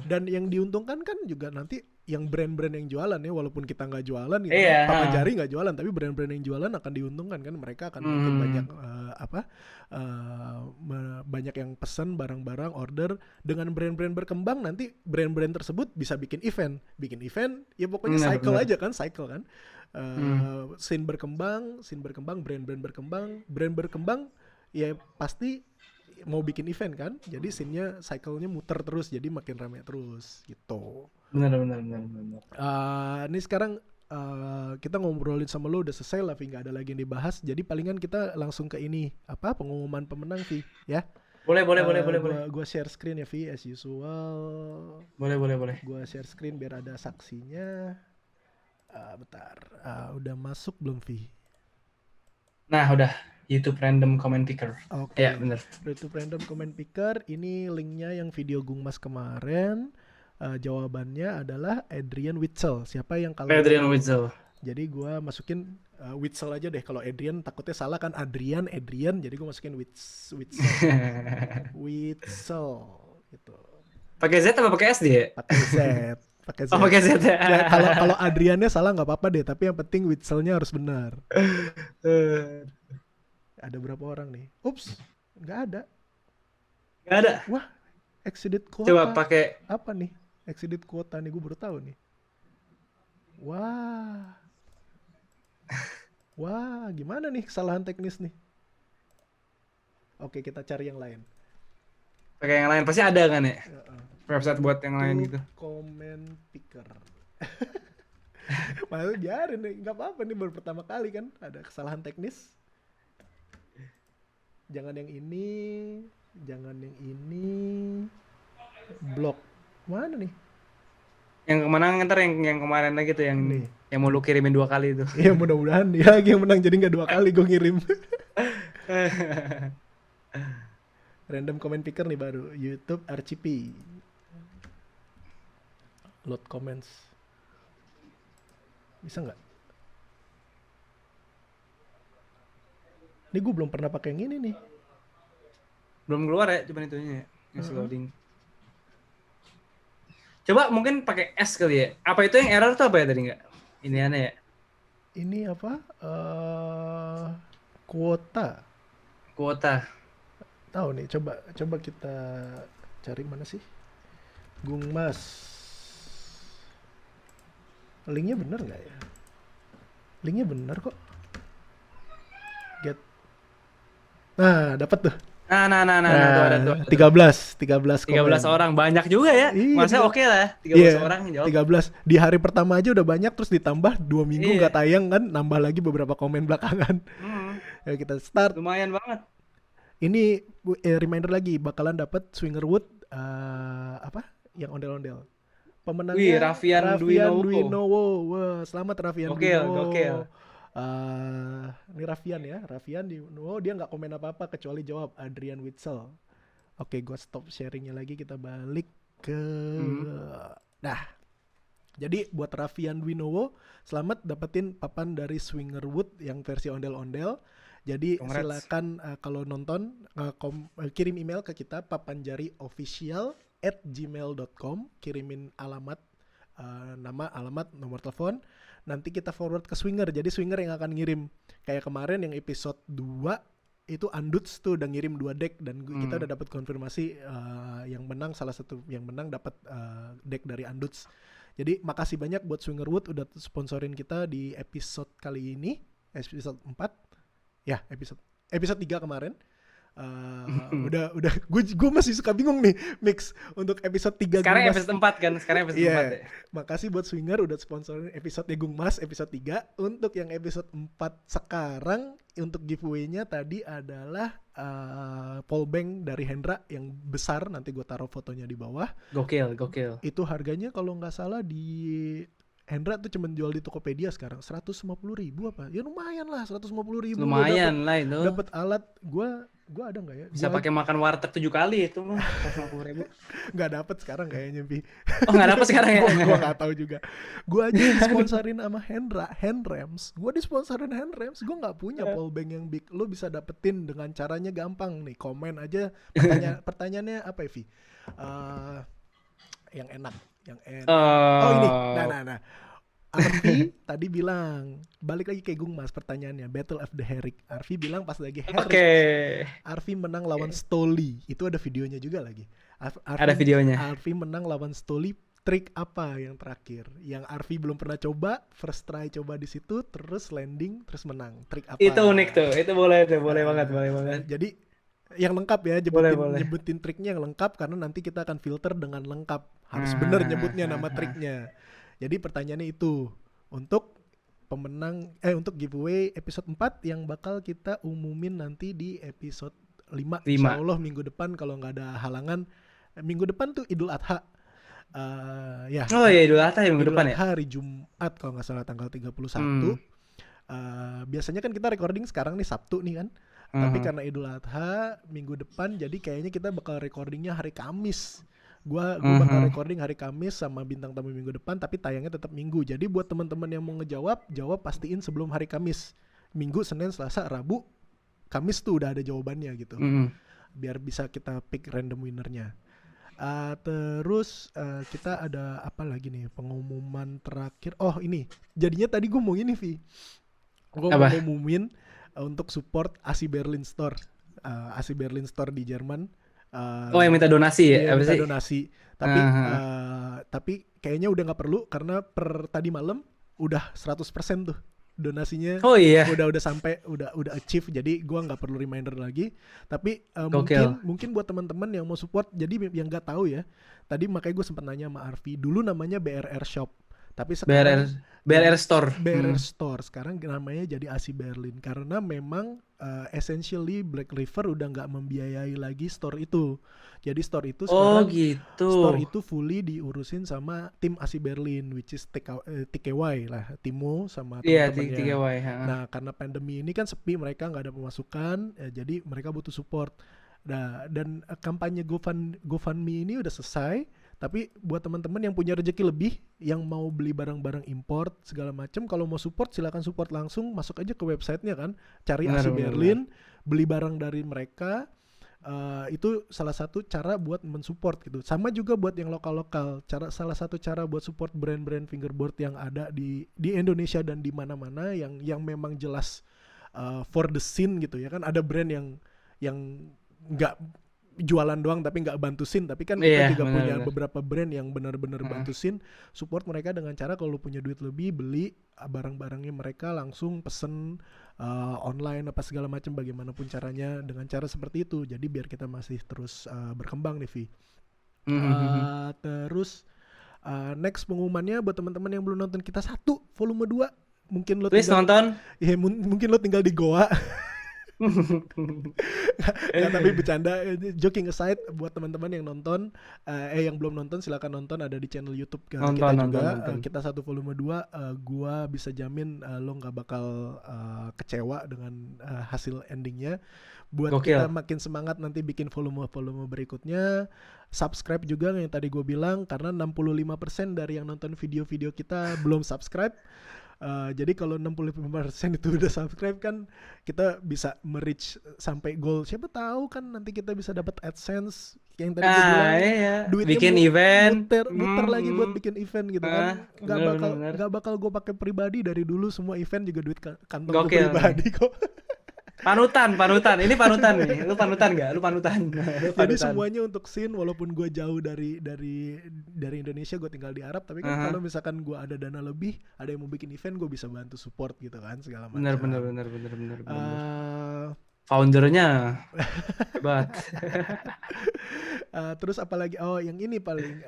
Dan yang diuntungkan kan juga nanti yang brand-brand yang jualan ya, walaupun kita nggak jualan gitu. Papa Jari nggak jualan, tapi brand-brand yang jualan akan diuntungkan kan. Mereka akan makin banyak banyak yang pesan barang-barang, order. Dengan brand-brand berkembang, nanti brand-brand tersebut bisa bikin event ya pokoknya cycle kan. Scene berkembang, brand berkembang ya pasti mau bikin event kan. Jadi scene-nya cycle-nya muter terus, jadi makin ramai terus gitu. Benar. Ini sekarang kita ngobrolin sama lo udah selesai lah, Vi, nggak ada lagi yang dibahas. Jadi palingan kita langsung ke ini, pengumuman pemenang, Vi, ya. Boleh. Gua share screen ya, Vi, as usual. Boleh. Gua share screen biar ada saksinya. Bentar, udah masuk belum, Vi? Nah, udah. YouTube Random Comment Picker. Oke. Ya, benar. YouTube Random Comment Picker, ini linknya yang video Gungmas kemarin. Jawabannya adalah Adrian Witsel. Siapa yang kalau Adrian Witsel. Jadi gue masukin Witsel aja deh. Kalau Adrian takutnya salah kan, Adrian. Jadi gue masukin Witsel. Witsel gitu. Pakai Z apa pakai S dia? Pakai Z. Pakai Z. Ya, kalau Adriannya salah nggak apa-apa deh. Tapi yang penting Witselnya harus benar. Ada berapa orang nih? Ups, nggak ada. Wah, exceeded quota. Coba pakai apa nih? Exceeded quota nih, gue baru tahu nih. Wah, gimana nih kesalahan teknis nih? Oke, kita cari yang lain. Pakai yang lain pasti ada kan ya? Website buat yang lain gitu. Comment picker. Malah biarin nih, nggak apa-apa nih, baru pertama kali kan ada kesalahan teknis. Jangan yang ini. Blok. Mana nih? Yang kemana ntar yang kemarin lagi tuh yang nih. Yang mau lu kirimin 2 kali itu. Iya, mudah-mudahan dia lagi yang menang jadi nggak 2 kali gue ngirim. Random comment picker nih baru, YouTube RCP. Load comments. Bisa nggak? Ini gue belum pernah pakai yang ini nih. Belum keluar ya, cuman itunya ya. Loading. Coba mungkin pakai S kali ya. Apa itu yang error tuh apa ya tadi nggak? Ini aneh ya. Ini apa? Kuota. Tahu nih, coba kita cari mana sih? Gungmas. Linknya bener nggak ya? Linknya bener kok. Get. Nah, dapat tuh. Nah, tuh ada tuh. 13 orang, banyak juga ya. Iya, Masa oke lah, 13 orang yang jawab. 13 di hari pertama aja udah banyak, terus ditambah 2 minggu nggak tayang kan, nambah lagi beberapa komen belakangan. Ya kita start. Lumayan banget. Ini reminder lagi, bakalan dapat Swingerwood apa? Yang ondel-ondel. Pemenangnya Raffian Dwinowo. Wah, selamat Raffian Dwinowo. Gokil. Ini Raffian ya, Raffian dia nggak komen apa-apa kecuali jawab Adrian Witsel. Oke, gue stop sharingnya lagi, kita balik ke Nah, jadi buat Raffian Dwinowo, selamat dapetin papan dari Swingerwood yang versi ondel-ondel. Jadi silakan kalau nonton kirim email ke kita papanjariofficial@gmail.com, kirimin alamat, nama, alamat, nomor telepon. Nanti kita forward ke Swinger. Jadi Swinger yang akan ngirim. Kayak kemarin yang episode 2 itu Anduts tuh udah ngirim 2 deck dan kita udah dapat konfirmasi yang menang, salah satu yang menang dapat deck dari Anduts. Jadi makasih banyak buat Swingerwood udah sponsorin kita di episode kali ini, episode 4. Ya, episode 3 kemarin. Udah gue masih suka bingung nih mix untuk episode 3 sekarang Gungmas. Episode 4 kan, sekarang episode 4 ya. Makasih buat Swinger udah sponsorin episode Gungmas episode 3. Untuk yang episode 4 sekarang, untuk giveaway-nya tadi adalah powerbank dari Hendra yang besar, nanti gue taruh fotonya di bawah. Gokil. Itu harganya kalau nggak salah di Hendra tuh cuma jual di Tokopedia sekarang 150.000 apa? Ya lumayan lah, 150.000. Lumayan lah itu. Dapat alat, gue ada nggak ya? Bisa pakai makan warteg 7 kali itu mah, 150.000. Nggak dapat sekarang kayaknya, Pi. Oh, nggak dapat sekarang ya? Gue nggak tahu juga. Gue aja disponsorin sama Hendra, Handrems. Gue disponsorin Handrems. Gue nggak punya powerbank yang big. Lo bisa dapetin dengan caranya gampang nih. Komen aja. Pertanyaannya apa ya, Vi? Yang enak. Oh ini. Nah. Arfi tadi bilang, balik lagi ke Gungmas pertanyaannya, Battle of the Herrick. Arfi bilang pas lagi Herrick, Arfi menang lawan Stoli. Itu ada videonya juga lagi. Ada videonya. Arfi menang lawan Stoli. Trik apa yang terakhir? Yang Arfi belum pernah coba, first try coba di situ, terus landing, terus menang. Trik apa? Itu unik tuh. Itu boleh banget. Jadi yang lengkap ya, nyebutin triknya yang lengkap, karena nanti kita akan filter dengan lengkap. Harus bener nyebutnya nama triknya. Jadi pertanyaannya itu untuk pemenang untuk giveaway episode 4 yang bakal kita umumin nanti di episode 5. Insyaallah minggu depan kalau nggak ada halangan. Minggu depan tuh Idul Adha. Ya. Oh iya, Idul Adha ya minggu depan ya. Hari Jumat kalau nggak salah tanggal 31. Biasanya kan kita recording sekarang nih Sabtu nih kan. Tapi karena Idul Adha minggu depan, jadi kayaknya kita bakal recordingnya hari Kamis. Gua bakal recording hari Kamis sama bintang tamu minggu depan, tapi tayangnya tetap Minggu. Jadi buat teman-teman yang mau jawab pastiin sebelum hari Kamis. Minggu, Senin, Selasa, Rabu, Kamis tuh udah ada jawabannya gitu. Biar bisa kita pick random winnernya. Terus kita ada apa lagi nih, pengumuman terakhir. Oh ini, jadinya tadi gue mau ini, Vi. Gue mau ngumumin untuk support AC Berlin Store. AC Berlin Store di Jerman. Yang minta donasi ya? Minta donasi. Tapi kayaknya udah nggak perlu karena per tadi malam udah 100% tuh donasinya. Oh iya. Udah sampai, udah achieve. Jadi gua nggak perlu reminder lagi. Tapi mungkin buat teman-teman yang mau support, jadi yang nggak tahu ya. Tadi makanya gue sempat nanya sama Arfi. Dulu namanya BRR Shop. Tapi sekarang BRR Store. BRR Store sekarang namanya jadi AC Berlin karena memang essentially Black River udah nggak membiayai lagi store itu. Jadi store itu sekarang store itu fully diurusin sama tim AC Berlin, which is TKY lah, Timo sama teman-temannya. TKY. Nah karena pandemi ini kan sepi, mereka nggak ada pemasukan, jadi mereka butuh support. Nah dan kampanye GoFundMe ini udah selesai. Tapi buat teman-teman yang punya rezeki lebih, yang mau beli barang-barang import segala macam, kalau mau support silakan support langsung, masuk aja ke websitenya kan, cari AC Berlin, beli barang dari mereka. Itu salah satu cara buat mensupport gitu. Sama juga buat yang lokal-lokal. Salah satu cara buat support brand-brand fingerboard yang ada di Indonesia dan di mana-mana yang memang jelas for the scene gitu ya kan. Ada brand yang nggak jualan doang tapi nggak bantu scene, tapi kan kita juga punya beberapa brand yang benar-benar bantu scene. Support mereka dengan cara kalau lu punya duit lebih, beli barang-barangnya mereka, langsung pesen online apa segala macam, bagaimanapun caranya, dengan cara seperti itu. Jadi biar kita masih terus berkembang nih Vi. Terus next pengumumannya buat teman-teman yang belum nonton kita 1 volume 2, mungkin lo nonton ya, mungkin lo tinggal di Goa. Nggak, tapi bercanda, joking aside, buat teman-teman yang nonton yang belum nonton silakan nonton, ada di channel YouTube kita juga. Kita 1 volume 2, gua bisa jamin lo nggak bakal kecewa dengan hasil endingnya. Buat kita makin semangat nanti bikin volume berikutnya, subscribe juga yang tadi gue bilang, karena 65% dari yang nonton video-video kita belum subscribe. Jadi kalau 65% itu udah subscribe kan, kita bisa merich sampai goal. Siapa tahu kan nanti kita bisa dapat AdSense yang tadi gue bilang. Iya. Duitnya bikin event, muter lagi buat bikin event gitu kan. Gak bakal gue pakai pribadi, dari dulu semua event juga duit kantong gue pribadi kok. Panutan. Ini panutan nih. Lu panutan nggak? Lu panutan. Jadi semuanya untuk scene, walaupun gue jauh dari Indonesia, gue tinggal di Arab, tapi kan kalau misalkan gue ada dana lebih, ada yang mau bikin event, gue bisa bantu support gitu kan, segala macam. Bener. Foundernya hebat. Terus apalagi? Oh, yang ini paling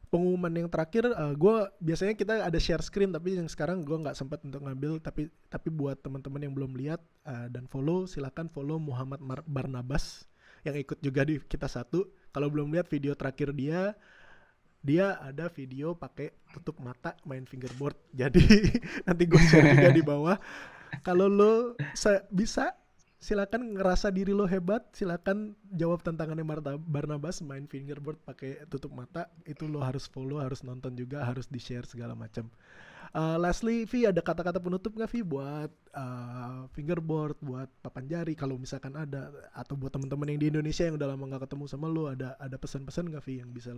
pengumuman yang terakhir, gue biasanya kita ada share screen, tapi yang sekarang gue nggak sempat untuk ngambil, tapi buat teman-teman yang belum lihat dan follow, silakan follow Muhammad Barnabas yang ikut juga di kita 1. Kalau belum lihat video terakhir dia ada video pakai tutup mata main fingerboard. Jadi nanti gue share juga di bawah. Kalau lo bisa, silakan ngerasa diri lo hebat, silakan jawab tantangannya Barnabas main fingerboard pakai tutup mata. Itu lo harus follow, harus nonton juga, harus di-share segala macam. Lastly, Vi, ada kata-kata penutup nggak Vi buat fingerboard, buat papan jari kalau misalkan ada, atau buat teman-teman yang di Indonesia yang udah lama nggak ketemu sama lo, ada pesan-pesan nggak Vi yang bisa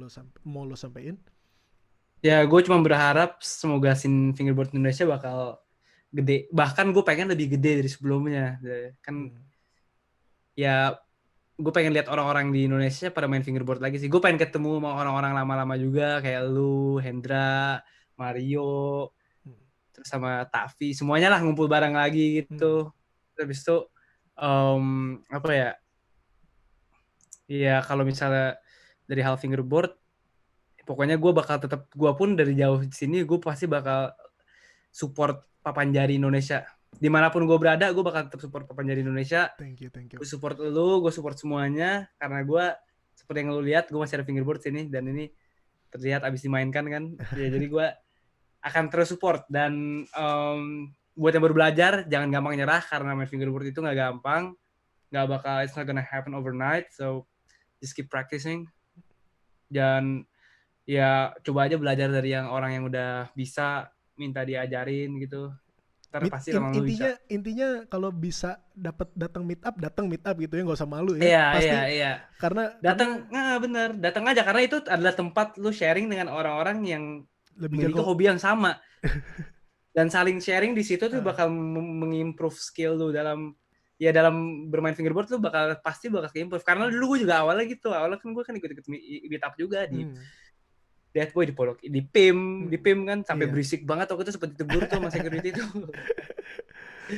mau lo sampein? Ya, gue cuma berharap semoga scene fingerboard Indonesia bakal gede, bahkan gue pengen lebih gede dari sebelumnya kan. Ya gue pengen lihat orang-orang di Indonesia pada main fingerboard lagi sih. Gue pengen ketemu sama orang-orang lama-lama juga, kayak lu, Hendra, Mario, terus sama Tavi, semuanya lah ngumpul bareng lagi gitu. Habis itu apa ya, ya kalau misalnya dari hal fingerboard, pokoknya gue bakal tetap, gue pun dari jauh di sini gue pasti bakal support papan jari Indonesia. Dimanapun gue berada, gue bakal tetap support papan jari Indonesia. Thank you. Gue support lu, gue support semuanya, karena gue seperti yang lu lihat, gue masih ada fingerboard sini, dan ini terlihat abis dimainkan kan. Ya, jadi gue akan terus support. Dan buat yang baru belajar, jangan gampang nyerah, karena main fingerboard itu nggak gampang, nggak bakal, it's not gonna happen overnight. So just keep practicing, dan ya coba aja belajar dari yang orang yang udah bisa, minta diajarin gitu. Ntar pasti lama-lama bisa. Intinya kalau bisa datang meet up gitu ya, nggak usah malu ya. Iya. Karena bener, datang aja, karena itu adalah tempat lu sharing dengan orang-orang yang memiliki hobi yang sama. Dan saling sharing di situ tuh bakal mengimprove skill lu dalam bermain fingerboard. Lu pasti bakal improve. Karena dulu gue juga awalnya kan gue kan ikut meet up juga di Dead Boy, di PIM kan, sampai berisik banget waktu itu, seperti tegur tuh sama security itu.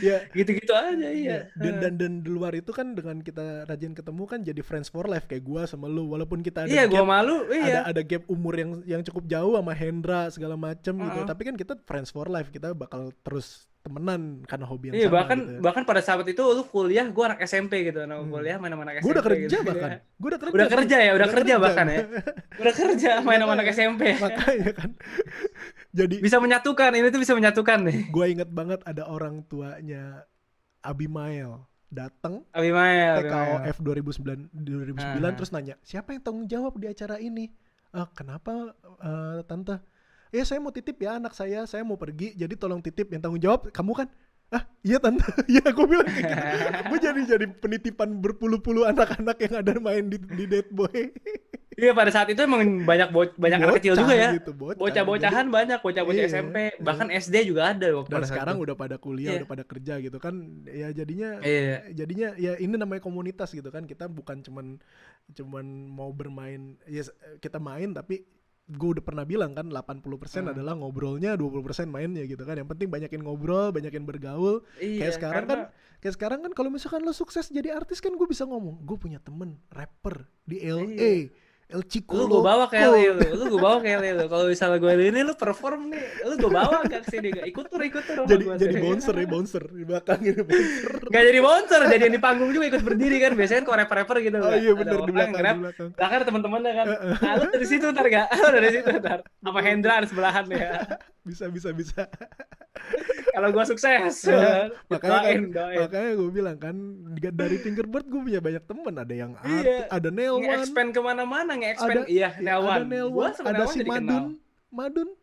Ya, gitu-gitu aja ya. Dan di luar itu kan, dengan kita rajin ketemu kan jadi friends for life, kayak gua sama lu, walaupun kita ada ada gap umur yang cukup jauh sama Hendra segala macem gitu, tapi kan kita friends for life, kita bakal terus temenan karena hobi yang sama gitu. Bahkan pada saat itu lu kuliah, gue anak SMP gitu, kuliah main sama anak SMP. Gue udah kerja gitu, bahkan. Udah kerja bahkan ya. Udah kerja main sama anak SMP. Makanya kan. Jadi bisa menyatukan, ini tuh bisa menyatukan nih. Gue inget banget ada orang tuanya Abimael. datang Abimael. TKOF 2009 terus nanya, siapa yang tanggung jawab di acara ini? Kenapa tante? Ya saya mau titip ya anak saya mau pergi, jadi tolong titip, yang tanggung jawab kamu kan? Iya tante, iya aku bilang kayak gitu. Gue jadi penitipan berpuluh-puluh anak-anak yang ada main di Dead Boy. Iya, pada saat itu emang banyak anak kecil juga ya. Gitu, bocah-bocahan jadi, banyak, bocah-bocah SMP, bahkan SD juga ada waktu dan pada sekarang saat itu. udah pada kuliah, udah pada kerja gitu kan. Ya jadinya ya ini namanya komunitas gitu kan. Kita bukan cuman mau bermain, ya kita main, tapi gue udah pernah bilang kan 80% adalah ngobrolnya, 20% mainnya gitu kan. Yang penting banyakin ngobrol, banyakin bergaul. Kayak sekarang kan kalau misalkan lo sukses jadi artis kan, gue bisa ngomong, gue punya temen rapper di LA. El Chico lu gue bawa ke LA lu. Kalau misalnya gue ini lu perform nih, lu gue bawa ke sini, ikut tur jadi bouncer di belakang ini bouncer. Gak jadi bouncer, jadi yang di panggung juga ikut berdiri kan, biasanya kalau rapper gitu. Iya benar, di belakang. Bahkan teman-temannya kan, lu dari situ ntar gak? Apa Hendra ada sebelahan ya? Bisa. Kalau gue sukses, makanya gue bilang kan, dari Fingerbird gue punya banyak temen. Ada yang ada Nelwan, nge-expand kemana-mana, Nelwan, ada si Madun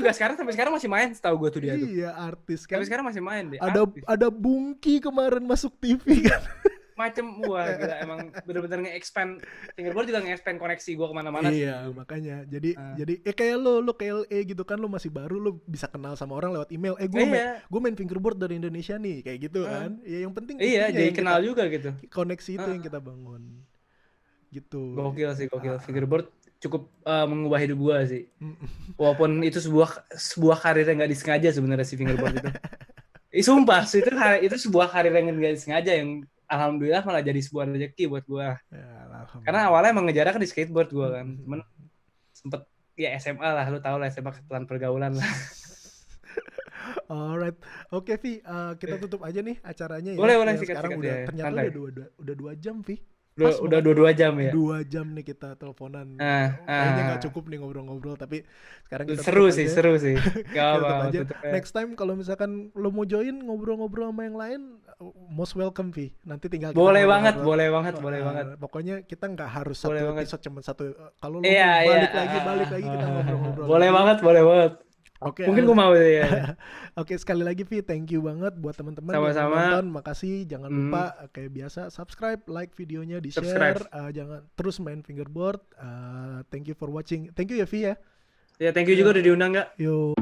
juga sampai sekarang masih main, setahu gue tuh dia tuh. Iya, artis kan. Sampai sekarang masih main dia. Ada Bungki kemarin masuk TV kan. Wah gila, emang bener-bener nge-expand. Fingerboard juga nge-expand koneksi gue kemana-mana sih. Iya, makanya jadi kayak lo ke LA gitu kan, lo masih baru, lo bisa kenal sama orang lewat email. Gue main Fingerboard dari Indonesia nih, kayak gitu kan. Ya yang penting jadi kenal juga gitu. Koneksi itu yang kita bangun. Gitu. Gokil sih. Fingerboard cukup mengubah hidup gue sih. Walaupun itu sebuah karir yang nggak disengaja sebenarnya si Fingerboard itu. Sumpah, itu sebuah karir yang nggak disengaja, yang alhamdulillah malah jadi sebuah rezeki buat gue. Karena awalnya emang ngejarnya kan di skateboard gue kan. Cuman sempet ya SMA lah, lu tau lah SMA ketelan pergaulan lah. Alright, oke Vi, kita tutup aja nih acaranya ya. Boleh Sekarang sikat, ternyata udah 2 jam Vi. Udah 2 jam ya. 2 jam nih kita teleponan. Kayaknya nggak cukup nih ngobrol-ngobrol, tapi sekarang kita seru sih. Aja. Next time kalau misalkan lo mau join ngobrol-ngobrol sama yang lain, most welcome Vi. Nanti tinggal boleh banget. Pokoknya kita nggak harus satu episode cuma satu. Kalau lo balik lagi kita ngobrol-ngobrol. Boleh banget. Oke, mungkin gue mau ya. Oke, sekali lagi Vi, thank you banget buat teman-teman yang nonton. Makasih, jangan lupa kayak biasa subscribe, like videonya, di-share, jangan terus main Fingerboard. Thank you for watching. Thank you ya Vi ya. Ya, thank you juga udah diundang, Kak. Yo.